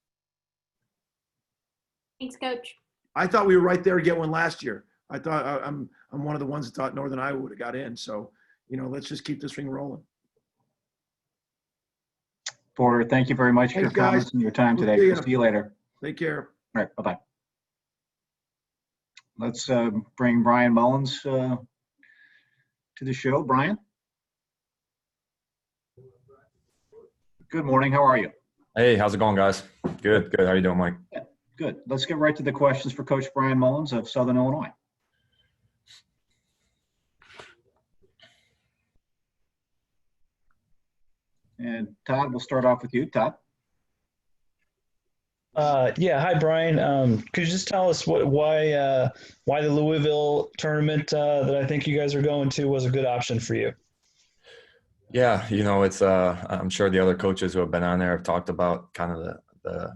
Thanks, Coach. I thought we were right there to get one last year. I thought I'm one of the ones that thought Northern Iowa would have got in. So, let's just keep this thing rolling. Porter, thank you very much for your comments and your time today. We'll see you later. Take care. All right, bye-bye. Let's bring Brian Mullins to the show. Brian? Good morning. How are you? Hey, how's it going, guys? Good. How you doing, Mike? Yeah, good. Let's get right to the questions for Coach Brian Mullins of Southern Illinois. And Todd, we'll start off with you. Todd? Hi, Brian. Could you just tell us why the Louisville tournament that I think you guys are going to was a good option for you? Yeah, it's I'm sure the other coaches who have been on there have talked about kind of the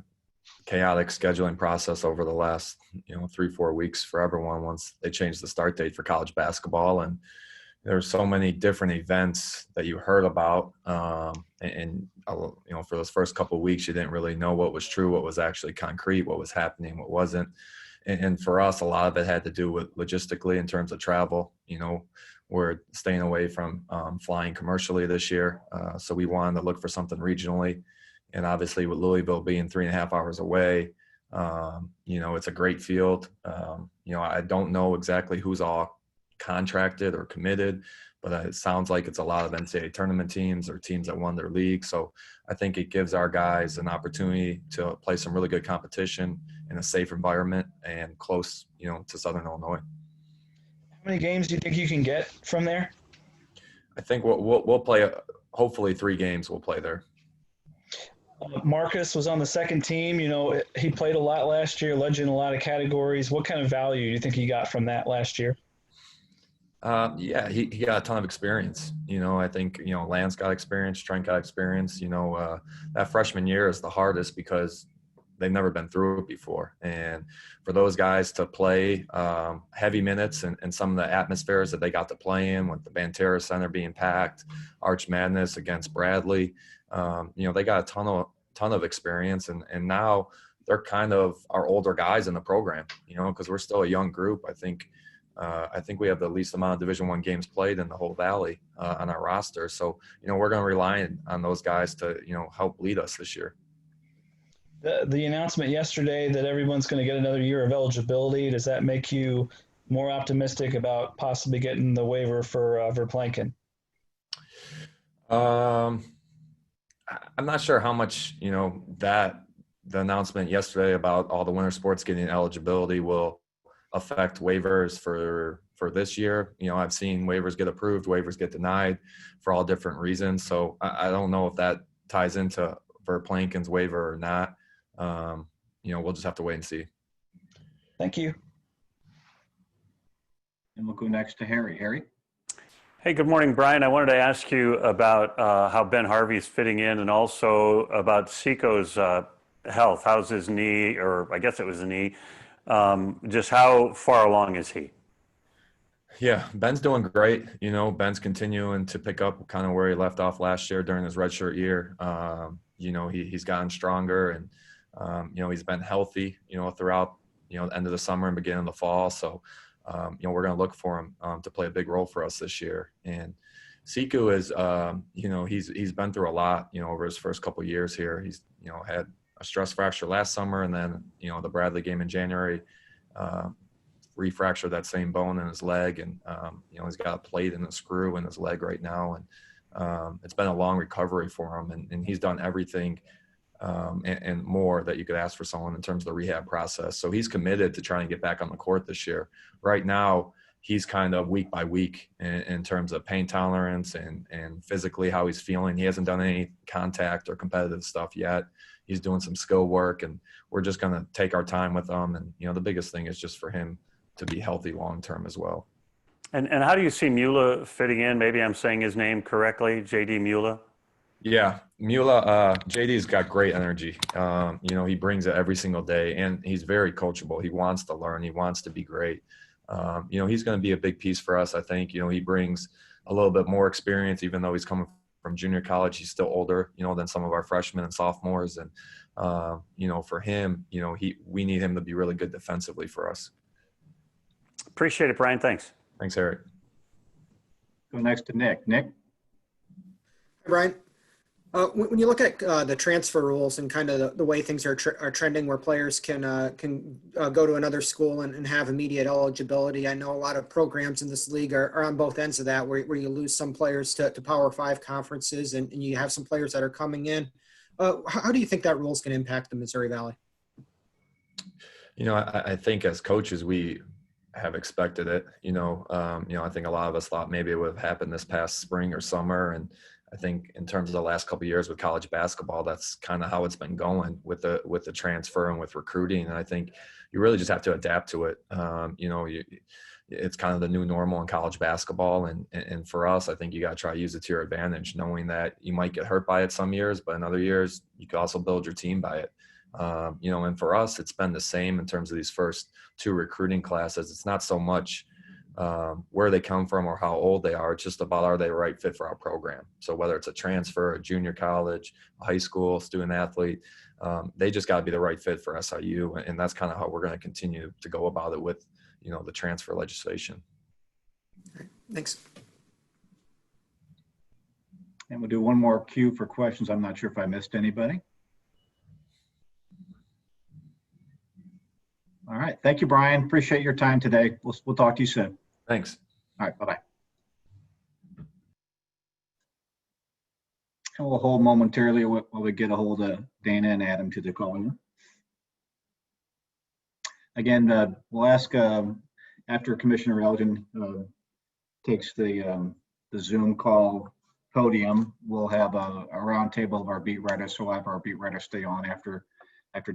chaotic scheduling process over the last 3-4 weeks for everyone once they changed the start date for college basketball. And there's so many different events that you heard about, and for those first couple of weeks, you didn't really know what was true, what was actually concrete, what was happening, what wasn't. And for us, a lot of it had to do with logistically in terms of travel. We're staying away from flying commercially this year, so we wanted to look for something regionally. And obviously, with Louisville being 3.5 hours away, it's a great field. I don't know exactly who's all contracted or committed, but it sounds like it's a lot of NCAA tournament teams or teams that won their league. So I think it gives our guys an opportunity to play some really good competition in a safe environment and close, to Southern Illinois. How many games do you think you can get from there? I think we'll play, hopefully 3 games we'll play there. Marcus was on the second team. He played a lot last year, led you in a lot of categories. What kind of value do you think he got from that last year? Yeah, he got a ton of experience. I think, Lance got experience, Trent got experience. That freshman year is the hardest because they've never been through it before. And for those guys to play heavy minutes and some of the atmospheres that they got to play in with the Banterra Center being packed, Arch Madness against Bradley, they got a ton of experience. And now they're kind of our older guys in the program, because we're still a young group. I think we have the least amount of Division I games played in the whole Valley on our roster. So, we're going to rely on those guys to, help lead us this year. The announcement yesterday that everyone's going to get another year of eligibility, does that make you more optimistic about possibly getting the waiver for Verplanken? I'm not sure how much, that the announcement yesterday about all the winter sports getting eligibility will affect waivers for this year. I've seen waivers get approved, waivers get denied for all different reasons. So I don't know if that ties into Verplanken's waiver or not. We'll just have to wait and see. Thank you. And we'll go next to Harry. Harry? Hey, good morning, Brian. I wanted to ask you about how Ben Harvey's fitting in and also about Seiko's health. How's his knee, or I guess it was the knee. Just how far along is he? Yeah, Ben's doing great. Ben's continuing to pick up kind of where he left off last year during his redshirt year. He's gotten stronger and, he's been healthy, throughout, the end of the summer and beginning of the fall. So, we're going to look for him to play a big role for us this year. And Siku is, he's been through a lot, over his first couple of years here. He's, had a stress fracture last summer, and then, the Bradley game in January, refractured that same bone in his leg. And, he's got a plate and a screw in his leg right now. And it's been a long recovery for him. And he's done everything and more that you could ask for someone in terms of the rehab process. So he's committed to trying to get back on the court this year. Right now, he's kind of week by week in terms of pain tolerance and physically how he's feeling. He hasn't done any contact or competitive stuff yet. He's doing some skill work, and we're just going to take our time with him. And, the biggest thing is just for him to be healthy long-term as well. And how do you see Mula fitting in? Maybe I'm saying his name correctly, J.D. Mula. Yeah, Mula, JD's got great energy. He brings it every single day, and he's very coachable. He wants to learn. He wants to be great. He's going to be a big piece for us, I think. He brings a little bit more experience, even though he's coming from junior college. He's still older, than some of our freshmen and sophomores. And, for him, we need him to be really good defensively for us. Appreciate it, Brian. Thanks. Thanks, Eric. Go next to Nick. Nick? Hi, Brian. When you look at the transfer rules and kind of the way things are trending, where players can go to another school and have immediate eligibility, I know a lot of programs in this league are on both ends of that, where you lose some players to Power 5 conferences and you have some players that are coming in. How do you think that rule is going to impact the Missouri Valley? I think as coaches, we have expected it. I think a lot of us thought maybe it would have happened this past spring or summer. And I think in terms of the last couple of years with college basketball, that's kind of how it's been going with the transfer and with recruiting. And I think you really just have to adapt to it. It's kind of the new normal in college basketball. And for us, I think you got to try to use it to your advantage, knowing that you might get hurt by it some years, but in other years, you can also build your team by it. And for us, it's been the same in terms of these first 2 recruiting classes. It's not so much where they come from or how old they are. It's just about, are they the right fit for our program? So whether it's a transfer, a junior college, a high school, student athlete, they just got to be the right fit for SIU. And that's kind of how we're going to continue to go about it with, the transfer legislation. All right, thanks. And we'll do one more queue for questions. I'm not sure if I missed anybody. All right. Thank you, Brian. Appreciate your time today. We'll talk to you soon. Thanks. All right. Bye-bye. And we'll hold momentarily while we get a hold of Dana and add him to the call. Again, we'll ask after Commissioner Elgin takes the Zoom call podium, we'll have a round table of our beat writers. So we'll have our beat writers stay on after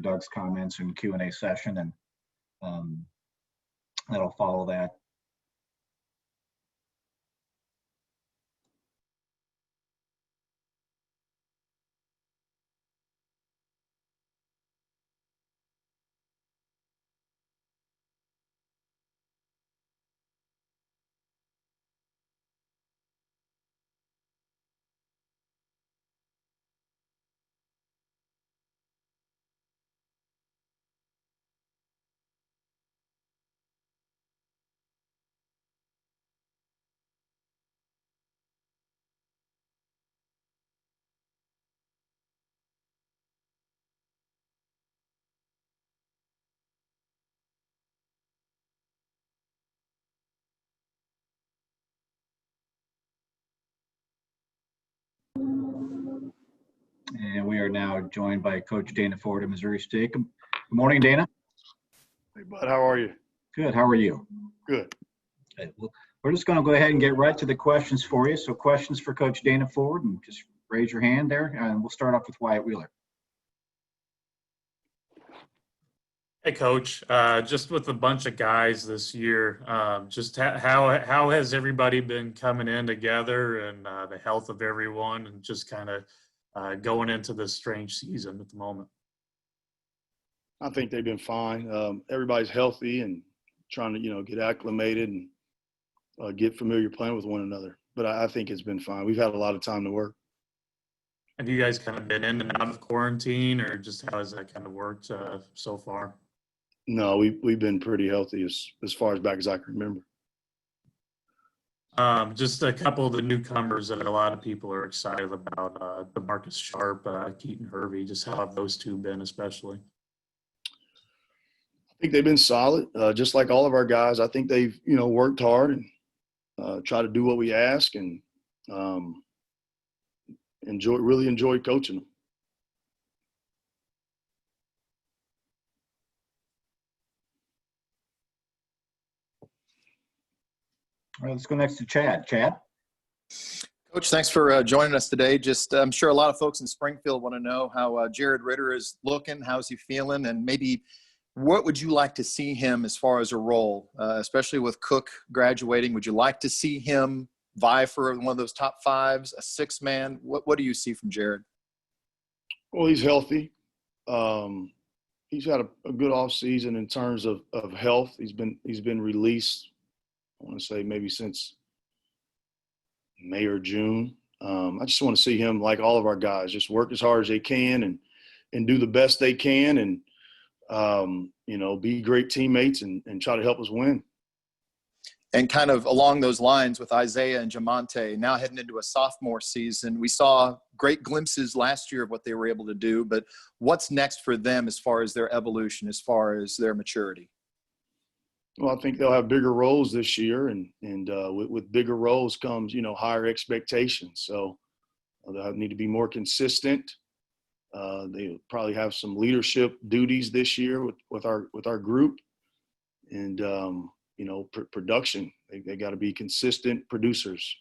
Doug's comments and Q&A session, and that'll follow that. And we are now joined by Coach Dana Ford of Missouri State. Good morning, Dana. Hey, bud, how are you? Good. How are you? Good. Okay. Well, we're just going to go ahead and get right to the questions for you. So questions for Coach Dana Ford, and just raise your hand there, and we'll start off with Wyatt Wheeler. Hey, Coach. Just with a bunch of guys this year, just how has everybody been coming in together, and the health of everyone, and just kind of going into this strange season at the moment? I think they've been fine. Everybody's healthy and trying to, get acclimated and get familiar playing with one another. But I think it's been fine. We've had a lot of time to work. Have you guys kind of been in and out of quarantine, or just how has that kind of worked so far? No, we've been pretty healthy as far as back as I can remember. Just a couple of the newcomers that a lot of people are excited about, DeMarcus Sharp, Keaton Hervey. Just how have those two been, especially? I think they've been solid, just like all of our guys. I think they've, worked hard and try to do what we ask, and really enjoy coaching them. All right, let's go next to Chad. Chad? Coach, thanks for joining us today. Just, I'm sure a lot of folks in Springfield want to know how Jared Ritter is looking. How's he feeling? And maybe what would you like to see him as far as a role, especially with Cook graduating? Would you like to see him vie for one of those top fives, a sixth man? What do you see from Jared? Well, he's healthy. He's had a good off season in terms of health. He's been released, I want to say maybe since May or June. I just want to see him, like all of our guys, just work as hard as they can and do the best they can, and be great teammates and try to help us win. And kind of along those lines with Isaiah and Jamonte, now heading into a sophomore season, we saw great glimpses last year of what they were able to do, but what's next for them as far as their evolution, as far as their maturity? Well, I think they'll have bigger roles this year, and with bigger roles comes, higher expectations. So they'll need to be more consistent. They'll probably have some leadership duties this year with our group, and production. They got to be consistent producers.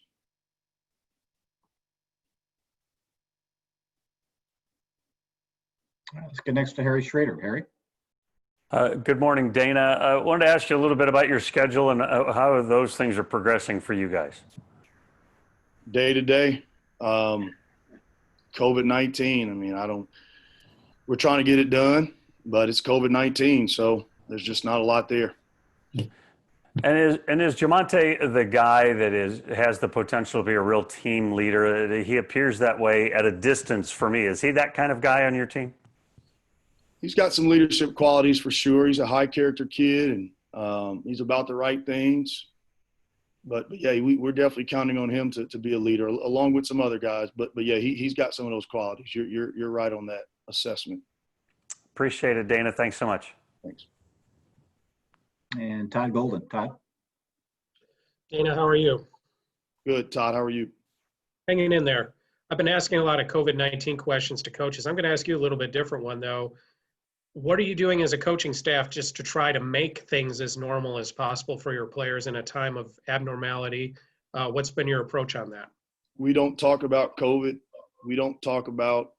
All right, let's get next to Harry Schroeder. Harry? Good morning, Dana. I wanted to ask you a little bit about your schedule and how those things are progressing for you guys. Day to day, COVID-19. I mean, we're trying to get it done, but it's COVID-19, so there's just not a lot there. And is Jamonte the guy that has the potential to be a real team leader? He appears that way at a distance for me. Is he that kind of guy on your team? He's got some leadership qualities for sure. He's a high character kid, and he's about the right things. But yeah, we're definitely counting on him to be a leader, along with some other guys. But yeah, he's got some of those qualities. You're right on that assessment. Appreciate it, Dana. Thanks so much. Thanks. And Todd Golden. Todd? Dana, how are you? Good. Todd, how are you? Hanging in there. I've been asking a lot of COVID-19 questions to coaches. I'm going to ask you a little bit different one, though. What are you doing as a coaching staff just to try to make things as normal as possible for your players in a time of abnormality? What's been your approach on that? We don't talk about COVID. We don't talk about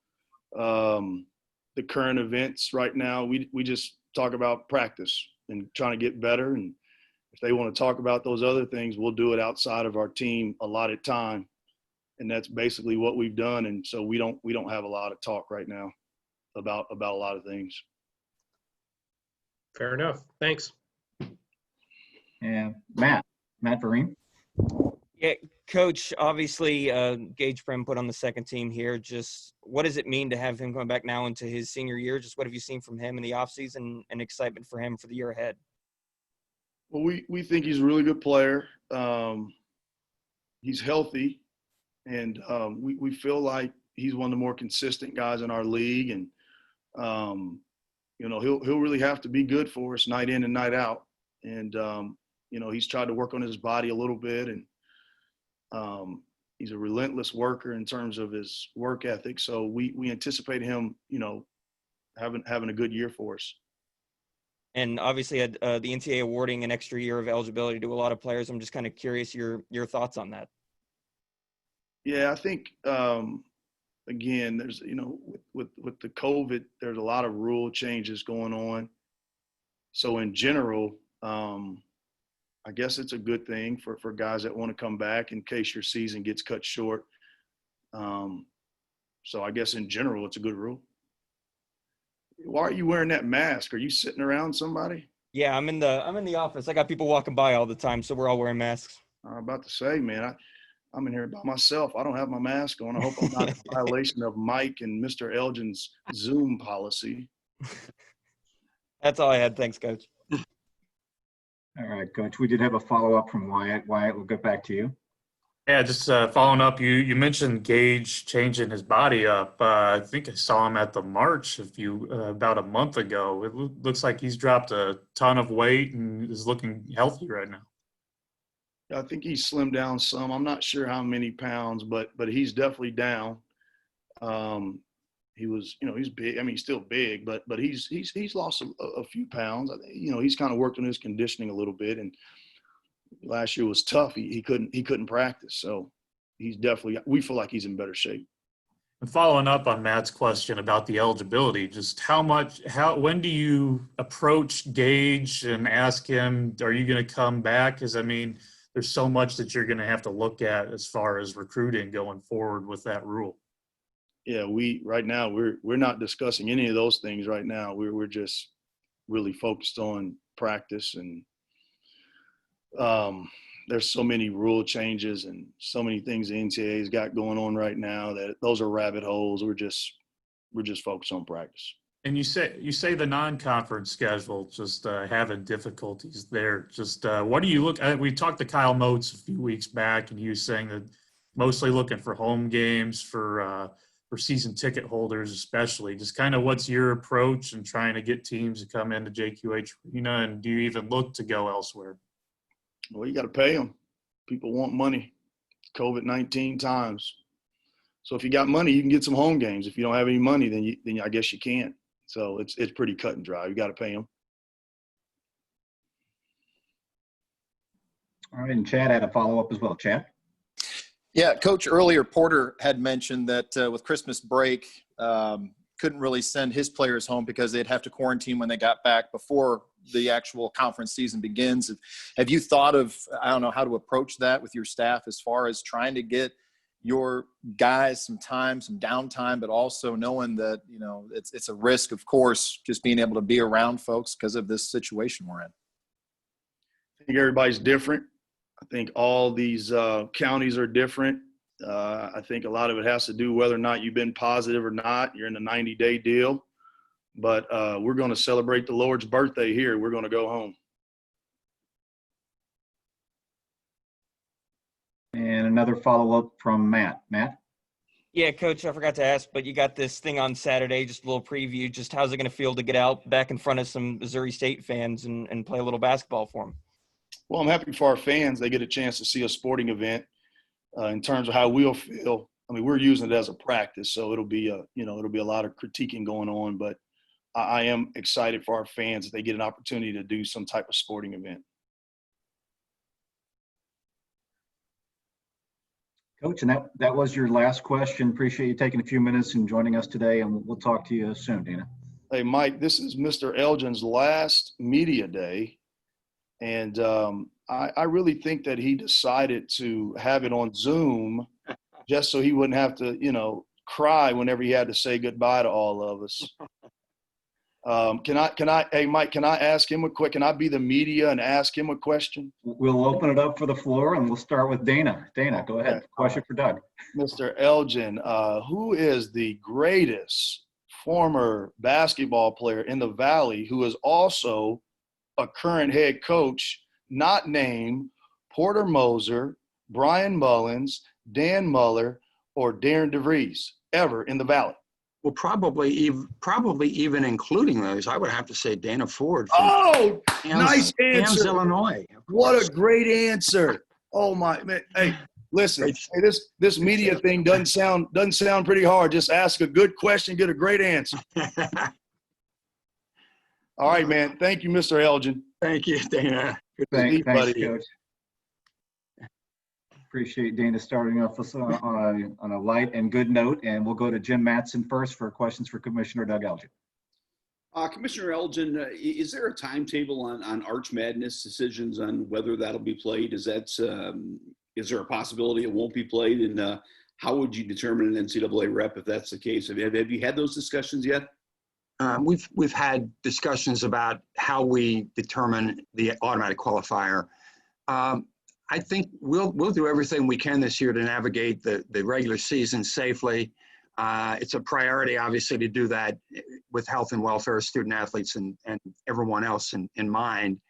the current events right now. We just talk about practice and trying to get better. And if they want to talk about those other things, we'll do it outside of our team allotted time. And that's basically what we've done. And so we don't have a lot of talk right now about a lot of things. Fair enough. Thanks. And Matt Vereen. Yeah, Coach, obviously Gage Prim put on the second team here. Just what does it mean to have him going back now into his senior year? Just what have you seen from him in the offseason and excitement for him for the year ahead? Well, we think he's a really good player. He's healthy, and we feel like he's one of the more consistent guys in our league. And, he'll really have to be good for us night in and night out. And, he's tried to work on his body a little bit, and he's a relentless worker in terms of his work ethic. So we anticipate him, having a good year for us. And obviously the NCAA awarding an extra year of eligibility to a lot of players. I'm just kind of curious your thoughts on that. Yeah, I think, again, there's, with the COVID, there's a lot of rule changes going on. So in general, I guess it's a good thing for guys that want to come back in case your season gets cut short. So I guess in general, it's a good rule. Why are you wearing that mask? Are you sitting around somebody? Yeah, I'm in the office. I got people walking by all the time, so we're all wearing masks. I'm about to say, man, I'm in here by myself. I don't have my mask on. I hope I'm not in violation of Mike and Mr. Elgin's Zoom policy. That's all I had. Thanks, Coach. All right, Coach. We did have a follow-up from Wyatt. Wyatt, we'll get back to you. Yeah, just following up, you mentioned Gage changing his body up. I think I saw him at the March about a month ago. It looks like he's dropped a ton of weight and is looking healthy right now. I think he's slimmed down some. I'm not sure how many pounds, but he's definitely down. He was, he's big. I mean, he's still big, but he's lost a few pounds. He's kind of worked on his conditioning a little bit, and last year was tough. He couldn't practice, so he's definitely. We feel like he's in better shape. And following up on Matt's question about the eligibility, just when do you approach Gage and ask him, are you going to come back? Because there's so much that you're going to have to look at as far as recruiting going forward with that rule. Yeah, right now we're not discussing any of those things right now. We're just really focused on practice, and there's so many rule changes and so many things the NCAA's got going on right now that those are rabbit holes. We're just focused on practice. And you say the non-conference schedule, just having difficulties there. Just what do you look at? We talked to Kyle Motes a few weeks back, and he was saying that mostly looking for home games for season ticket holders, especially. Just kind of what's your approach in trying to get teams to come into JQH Arena, and do you even look to go elsewhere? Well, you got to pay them. People want money. COVID-19 times. So if you got money, you can get some home games. If you don't have any money, then I guess you can't. So it's pretty cut and dry. You got to pay them. All right, and Chad had a follow-up as well. Chad? Yeah, Coach, earlier Porter had mentioned that with Christmas break, couldn't really send his players home because they'd have to quarantine when they got back before the actual conference season begins. Have you thought of, I don't know, how to approach that with your staff as far as trying to get your guys some time, some downtime, but also knowing that, it's a risk, of course, just being able to be around folks because of this situation we're in? I think everybody's different. I think all these counties are different. I think a lot of it has to do whether or not you've been positive or not. You're in a 90-day deal. But we're going to celebrate the Lord's birthday here. We're going to go home. And another follow-up from Matt. Matt? Yeah, Coach, I forgot to ask, but you got this thing on Saturday, just a little preview. Just how's it going to feel to get out back in front of some Missouri State fans and play a little basketball for them? Well, I'm happy for our fans. They get a chance to see a sporting event in terms of how we'll feel. I mean, we're using it as a practice, so it'll be a lot of critiquing going on, but I am excited for our fans that they get an opportunity to do some type of sporting event. Coach, and that was your last question. Appreciate you taking a few minutes and joining us today, and we'll talk to you soon, Dana. Hey, Mike, this is Mr. Elgin's last media day, and I really think that he decided to have it on Zoom just so he wouldn't have to, cry whenever he had to say goodbye to all of us. Hey, Mike, can I ask him can I be the media and ask him a question? We'll open it up for the floor, and we'll start with Dana. Dana, go ahead. Question for Doug. Mr. Elgin, who is the greatest former basketball player in the Valley who is also a current head coach, not named Porter Moser, Brian Mullins, Dan Muller, or Darian DeVries ever in the Valley? Well, probably even including those, I would have to say Dana Ford. Oh, nice answer. Hams, Illinois. What a great answer. Oh my man. Hey, listen, hey, this media thing doesn't sound pretty hard. Just ask a good question, get a great answer. All right, man. Thank you, Mr. Elgin. Thank you, Dana. Thanks, Coach. Appreciate Dana starting off on a light and good note, and we'll go to Jim Mattson first for questions for Commissioner Doug Elgin. Commissioner Elgin, is there a timetable on Arch Madness decisions on whether that'll be played? Is there a possibility it won't be played? And how would you determine an NCAA rep if that's the case? Have you had those discussions yet? We've had discussions about how we determine the automatic qualifier. I think we'll do everything we can this year to navigate the regular season safely. It's a priority, obviously, to do that with health and welfare of student athletes and everyone else in mind.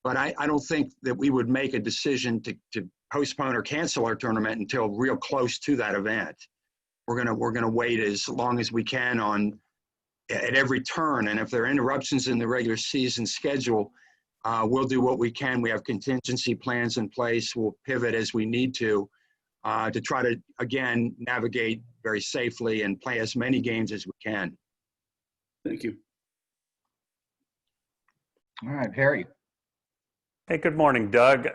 But I don't think that we would make a decision to postpone or cancel our tournament until real close to that event. We're gonna wait as long as we can at every turn, and if there are interruptions in the regular season schedule, we'll do what we can. We have contingency plans in place. We'll pivot as we need to try to, again, navigate very safely and play as many games as we can. Thank you. All right, Harry. Hey, good morning, Doug.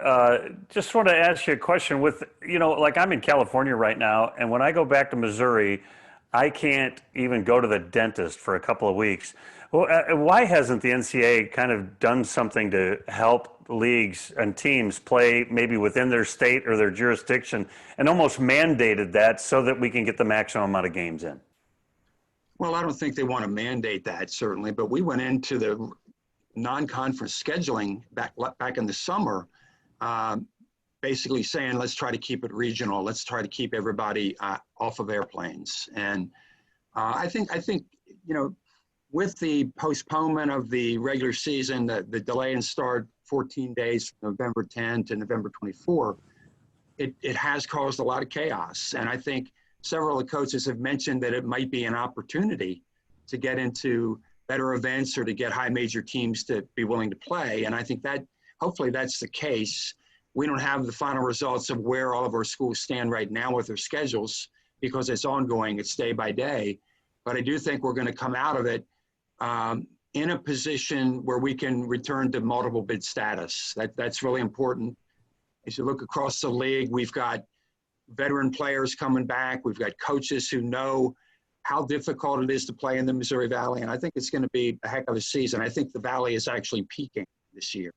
Just want to ask you a question with, like I'm in California right now, and when I go back to Missouri, I can't even go to the dentist for a couple of weeks. Well, why hasn't the NCAA kind of done something to help leagues and teams play maybe within their state or their jurisdiction and almost mandated that so that we can get the maximum amount of games in? Well, I don't think they want to mandate that, certainly, but we went into the non-conference scheduling back in the summer, basically saying, let's try to keep it regional. Let's try to keep everybody off of airplanes. And I think, with the postponement of the regular season, the delay in start 14 days from November 10 to November 24, it has caused a lot of chaos. And I think several of the coaches have mentioned that it might be an opportunity to get into better events or to get high major teams to be willing to play. And I think that hopefully that's the case. We don't have the final results of where all of our schools stand right now with their schedules because it's ongoing, it's day by day. But I do think we're going to come out of it in a position where we can return to multiple bid status. That's really important. As you look across the league, we've got veteran players coming back. We've got coaches who know how difficult it is to play in the Missouri Valley. And I think it's going to be a heck of a season. I think the Valley is actually peaking this year.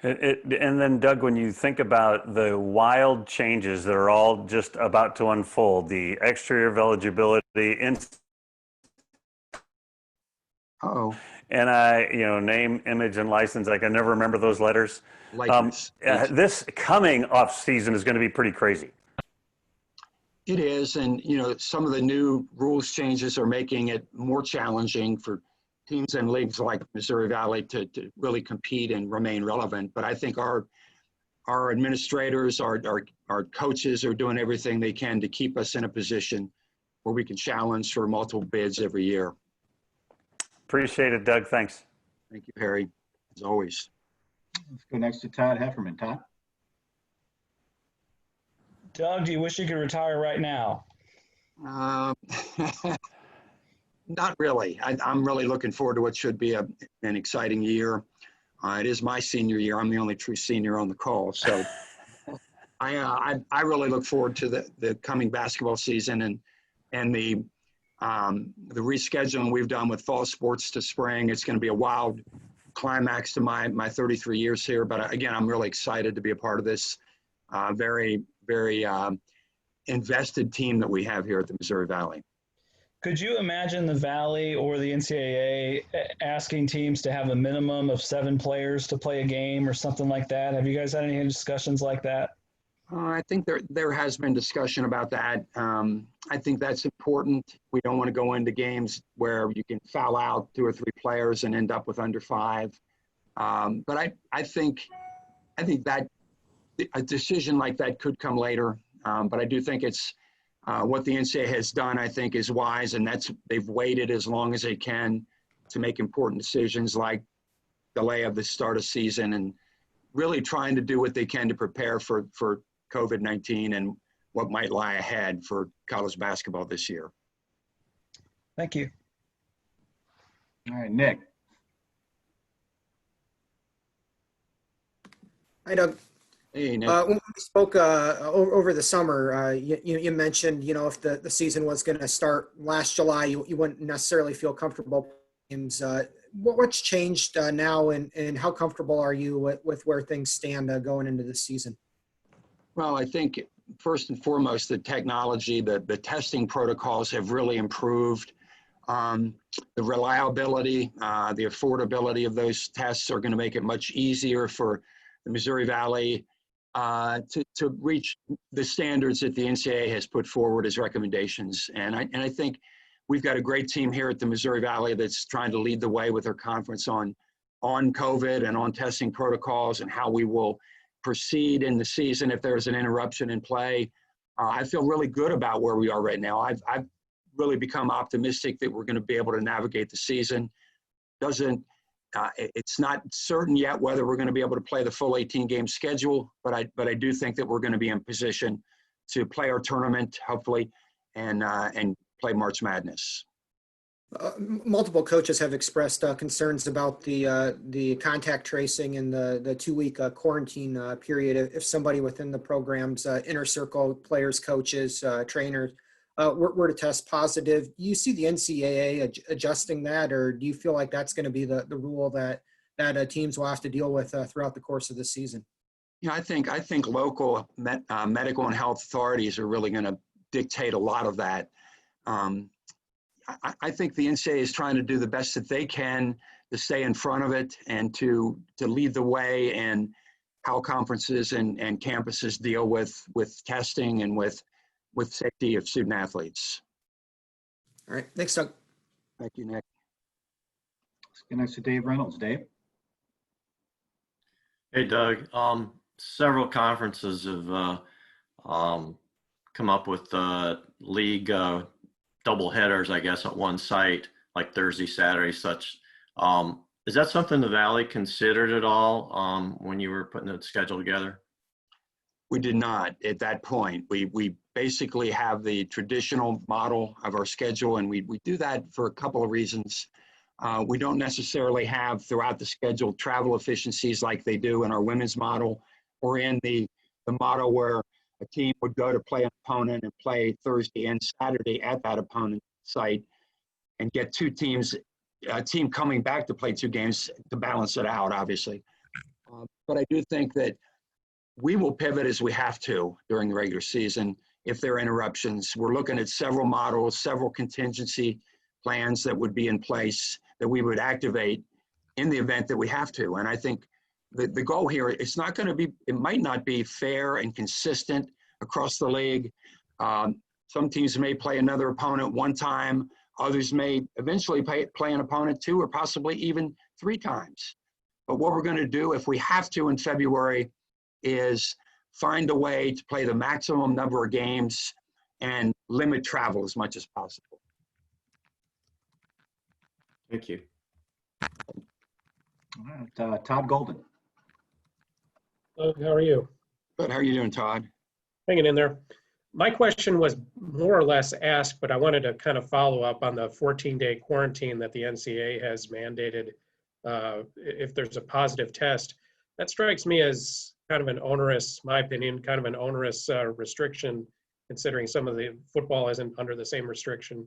And then, Doug, when you think about the wild changes that are all just about to unfold, the extra year of eligibility, and name, image, and license, I can never remember those letters. This coming off season is going to be pretty crazy. It is, and some of the new rules changes are making it more challenging for teams and leagues like Missouri Valley to really compete and remain relevant. But I think our administrators, our coaches are doing everything they can to keep us in a position where we can challenge for multiple bids every year. Appreciate it, Doug. Thanks. Thank you, Harry, as always. Let's go next to Todd Hefferman. Todd? Doug, do you wish you could retire right now? Uh, Not really. I'm really looking forward to what should be an exciting year. It is my senior year. I'm the only true senior on the call. So I really look forward to the coming basketball season and the rescheduling we've done with fall sports to spring. It's going to be a wild climax to my 33 years here. But again, I'm really excited to be a part of this very, very invested team that we have here at the Missouri Valley. Could you imagine the Valley or the NCAA asking teams to have a minimum of 7 players to play a game or something like that? Have you guys had any discussions like that? I think there has been discussion about that. I think that's important. We don't want to go into games where you can foul out 2 or 3 players and end up with under 5. But I think that a decision like that could come later. But I do think it's what the NCAA has done, I think, is wise, and they've waited as long as they can to make important decisions like delay of the start of season and really trying to do what they can to prepare for COVID-19 and what might lie ahead for college basketball this year. Thank you. All right, Nick. Hi, Doug. Hey, Nick. When we spoke over the summer, you mentioned, if the season was going to start last July, you wouldn't necessarily feel comfortable. What's changed now, and how comfortable are you with where things stand going into the season? Well, I think first and foremost, the technology, the testing protocols have really improved. The reliability, the affordability of those tests are going to make it much easier for the Missouri Valley to reach the standards that the NCAA has put forward as recommendations. And I think we've got a great team here at the Missouri Valley that's trying to lead the way with our conference on COVID and on testing protocols and how we will proceed in the season if there's an interruption in play. I feel really good about where we are right now. I've really become optimistic that we're going to be able to navigate the season. It's not certain yet whether we're going to be able to play the full 18-game schedule, but I do think that we're going to be in position to play our tournament, hopefully, and play March Madness. Multiple coaches have expressed concerns about the contact tracing and the 2-week quarantine period. If somebody within the program's inner circle, players, coaches, trainers, were to test positive, do you see the NCAA adjusting that, or do you feel like that's going to be the rule that teams will have to deal with throughout the course of the season? Yeah, I think local medical and health authorities are really going to dictate a lot of that. I think the NCAA is trying to do the best that they can to stay in front of it and to lead the way in how conferences and campuses deal with testing and with safety of student athletes. All right. Thanks, Doug. Thank you, Nick. Let's get next to Dave Reynolds. Dave? Hey, Doug. Several conferences have come up with league double headers, I guess, at one site, like Thursday, Saturday, such. Is that something the Valley considered at all when you were putting the schedule together? We did not at that point. We basically have the traditional model of our schedule, and we do that for a couple of reasons. We don't necessarily have throughout the schedule travel efficiencies like they do in our women's model or in the model where a team would go to play an opponent and play Thursday and Saturday at that opponent's site and get a team coming back to play 2 games to balance it out, obviously. But I do think that we will pivot as we have to during the regular season if there are interruptions. We're looking at several models, several contingency plans that would be in place that we would activate in the event that we have to. And I think the goal here, it might not be fair and consistent across the league. Some teams may play another opponent 1 time. Others may eventually play an opponent 2 or possibly even 3 times. But what we're going to do if we have to in February is find a way to play the maximum number of games and limit travel as much as possible. Thank you. All right, Todd Golden. Doug, how are you? Good. How are you doing, Todd? Hanging in there. My question was more or less asked, but I wanted to kind of follow up on the 14-day quarantine that the NCAA has mandated if there's a positive test. That strikes me as kind of an onerous, my opinion, kind of an onerous restriction, considering some of the football isn't under the same restriction.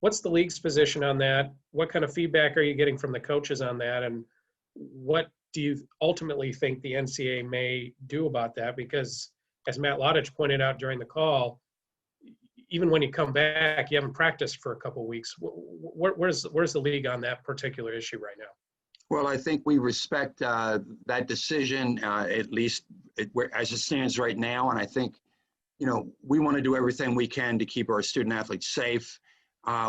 What's the league's position on that? What kind of feedback are you getting from the coaches on that? And what do you ultimately think the NCAA may do about that? Because as Matt Lottich pointed out during the call, even when you come back, you haven't practiced for a couple of weeks. Where's the league on that particular issue right now? Well, I think we respect that decision, at least as it stands right now. And I think, we want to do everything we can to keep our student athletes safe.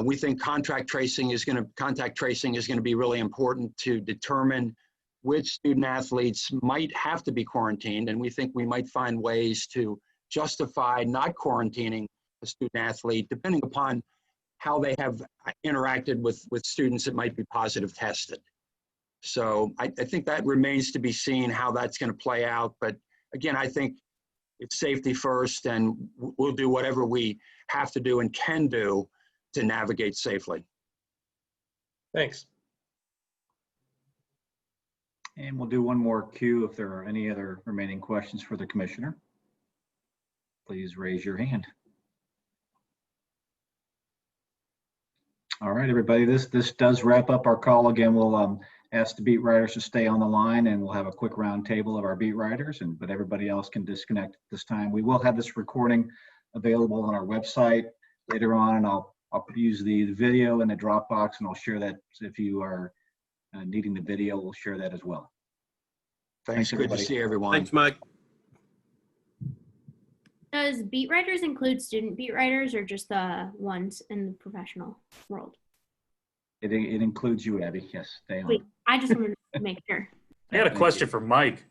We think contact tracing is going to be really important to determine which student athletes might have to be quarantined. And we think we might find ways to justify not quarantining a student athlete, depending upon how they have interacted with students that might be positive tested. So I think that remains to be seen how that's going to play out. But again, I think it's safety first, and we'll do whatever we have to do and can do to navigate safely. Thanks. And we'll do one more cue if there are any other remaining questions for the commissioner. Please raise your hand. All right, everybody, this does wrap up our call. Again, we'll ask the beat writers to stay on the line, and we'll have a quick round table of our beat writers, but everybody else can disconnect at this time. We will have this recording available on our website later on, and I'll use the video in the Dropbox, and I'll share that. If you are needing the video, we'll share that as well. Thanks. Good to see everyone. Thanks, Mike. Does beat writers include student beat writers or just the ones in the professional world? It includes you, Abby. Yes, stay on. Wait, I just wanted to make sure. I got a question for Mike.